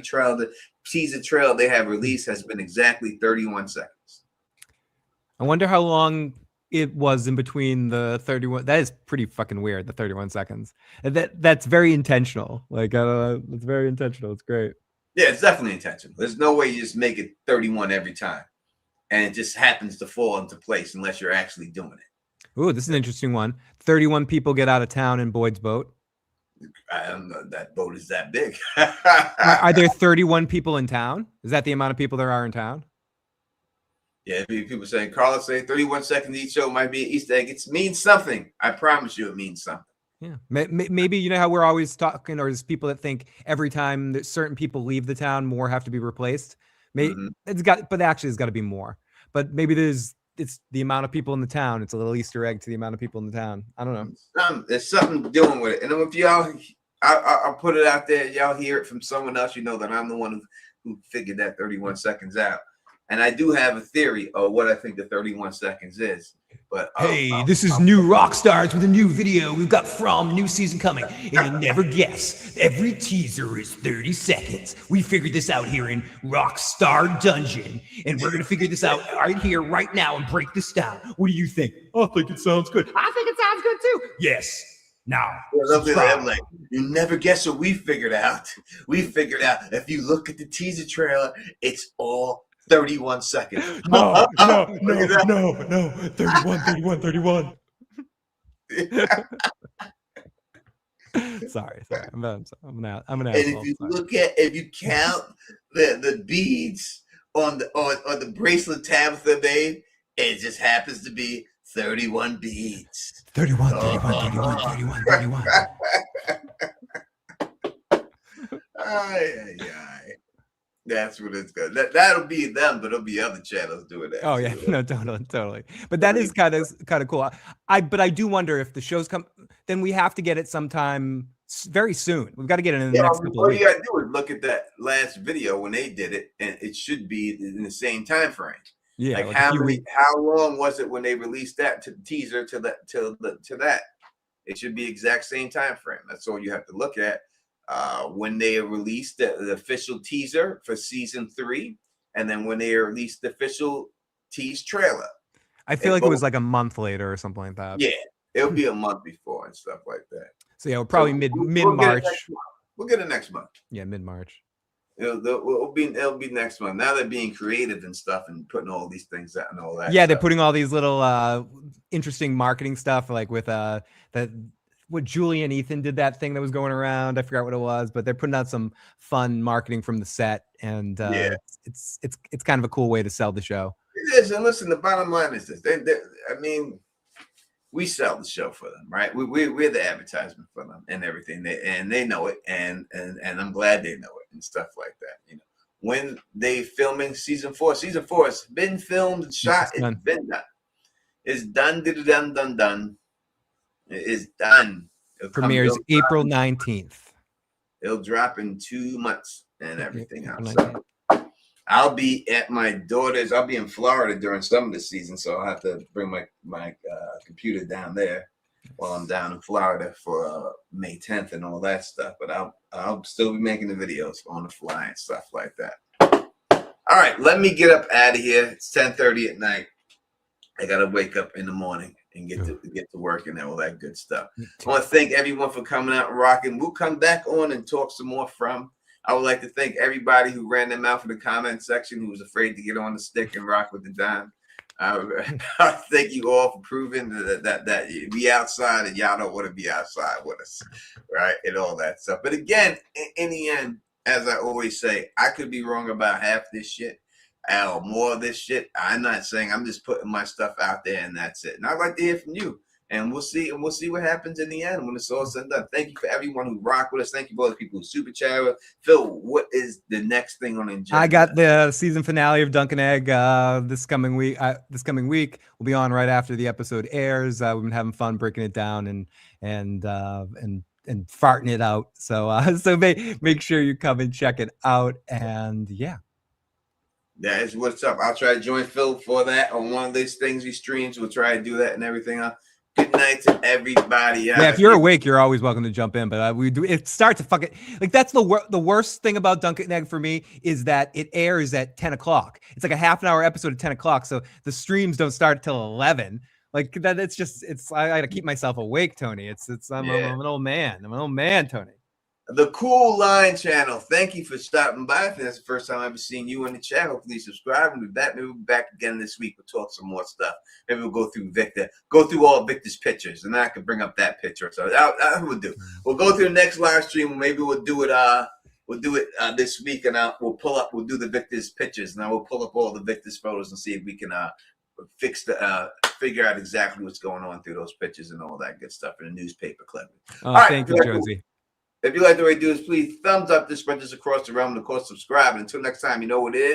teaser trail they have released has been exactly 31 seconds. I wonder how long it was in between the 31. That is pretty fucking weird, the 31 seconds. That's very intentional. Like, I don't know, it's very intentional. It's great. Yeah, it's definitely intentional. There's no way you just make it 31 every time, and it just happens to fall into place unless you're actually doing it. Ooh, this is an interesting one. 31 people get out of town in Boyd's boat. I don't know, that boat is that big. Are there 31 people in town? Is that the amount of people there are in town? Yeah, people saying, Carlos say 31 seconds each show might be an Easter egg. It means something. I promise you it means something. Yeah. Maybe, you know how we're always talking, or there's people that think every time that certain people leave the town, more have to be replaced. Maybe it's got to be more. But maybe it's the amount of people in the town. It's a little Easter egg to the amount of people in the town. I don't know. There's something doing with it. And if y'all, I'll put it out there. Y'all hear it from someone else. You know that I'm the one who figured that 31 seconds out. And I do have a theory of what I think the 31 seconds is. But this is New Rock Stars with a new video. We've got From, new season coming. And you never guess, every teaser is 30 seconds. We figured this out here in Rockstar Dungeon. And we're going to figure this out right here, right now, and break this down. What do you think? I think it sounds good. I think it sounds good too. Yes. Now, I'm like, you never guess what we figured out. We figured out if you look at the teaser trailer, it's all 31 seconds. No, no, Look at no, no, no. 31, 31, 31. Sorry. I'm an And asshole. if you count the beads on the bracelet Tabitha made, it just happens to be 31 beads. 31, 31, 31, 31. Ay. That's what it's good. That'll be them, but there'll be other channels doing that. Oh yeah, no, totally. But that is kind of cool. But I do wonder if the shows come, then we have to get it sometime very soon. We've got to get it in the next couple of all weeks. you gotta do is look at that last video when they did it, and it should be in the same time frame. Yeah, like how long was it when they released that to the teaser to that? It should be exact same time frame. That's all you have to look at. When they released the official teaser for season 3, and then when they released the official tease trailer. I feel like it was like a month later or something like that. Yeah, it'll be a month before and stuff like that. So yeah, we're probably mid March. We'll get it next month. Yeah, mid March. It'll be next month. Now they're being creative and stuff and putting all these things out and all that. Yeah, they're putting all these little interesting marketing stuff, like with what Julie and Ethan did, that thing that was going around. I forgot what it was, but they're putting out some fun marketing from the set, and it's kind of a cool way to sell the show. It is, and listen, the bottom line is this: I mean, we sell the show for them, right? We're the advertisement for them and everything, and they know it, and I'm glad they know it and stuff like that. You know, when they filming season 4 has been filmed and shot. It's been done. It's done. Done. It is done. Premieres April 19th. It'll drop in 2 months and everything else. So I'll be at my daughter's. I'll be in Florida during some of the season, so I'll have to bring my computer down there while I'm down in Florida for May 10th and all that stuff. But I'll still be making the videos on the fly and stuff like that. All right, let me get up out of here. It's 10:30 at night. I gotta wake up in the morning and get to work and all that good stuff. I want to thank everyone for coming out and rocking. We'll come back on and talk some more from. I would like to thank everybody who ran their mouth in the comment section, who was afraid to get on the stick and rock with the dime. I thank you all for proving that we outside and y'all don't want to be outside with us, right? And all that stuff. But again, in the end, as I always say, I could be wrong about half this shit. More of this shit. I'm not saying, I'm just putting my stuff out there and that's it. And I'd like to hear from you. And we'll see what happens in the end when it's all said and done. Thank you for everyone who rocked with us. Thank you for all the people who super chat. Phil, what is the next thing on the agenda? I got the season finale of Dunk and Egg this coming week. We'll be on right after the episode airs. We've been having fun breaking it down and farting it out. So make sure you come and check it out. And yeah. That is what's up. I'll try to join Phil for that on one of these things he streams. We'll try to do that and everything else. Good night to everybody. Yeah, if you're awake, you're always welcome to jump in. But we do. It starts to fucking like that's the worst thing about Dunk and Egg for me is that it airs at 10 o'clock. It's like a half an hour episode at 10 o'clock, so the streams don't start till 11. Like that. It's just I got to keep myself awake, Tony. I'm an old man. I'm an old man, Tony. The Cool Line channel. Thank you for stopping by. I think that's the first time I've ever seen you in the chat. Hopefully you subscribe. And with that, maybe we'll be back again this week. We'll talk some more stuff. Maybe we'll go through all Victor's pictures, and then I can bring up that picture. So that we'll do. We'll go through the next live stream. Maybe we'll do it this week, and we'll do the Victor's pictures, and I will pull up all the Victor's photos and see if we can figure out exactly what's going on through those pictures and all that good stuff in a newspaper clipping. Oh, thank you, Jonesy. If you like the way I do this, please thumbs up this, spread this across the realm, and of course, subscribe. And until next time, you know what it is.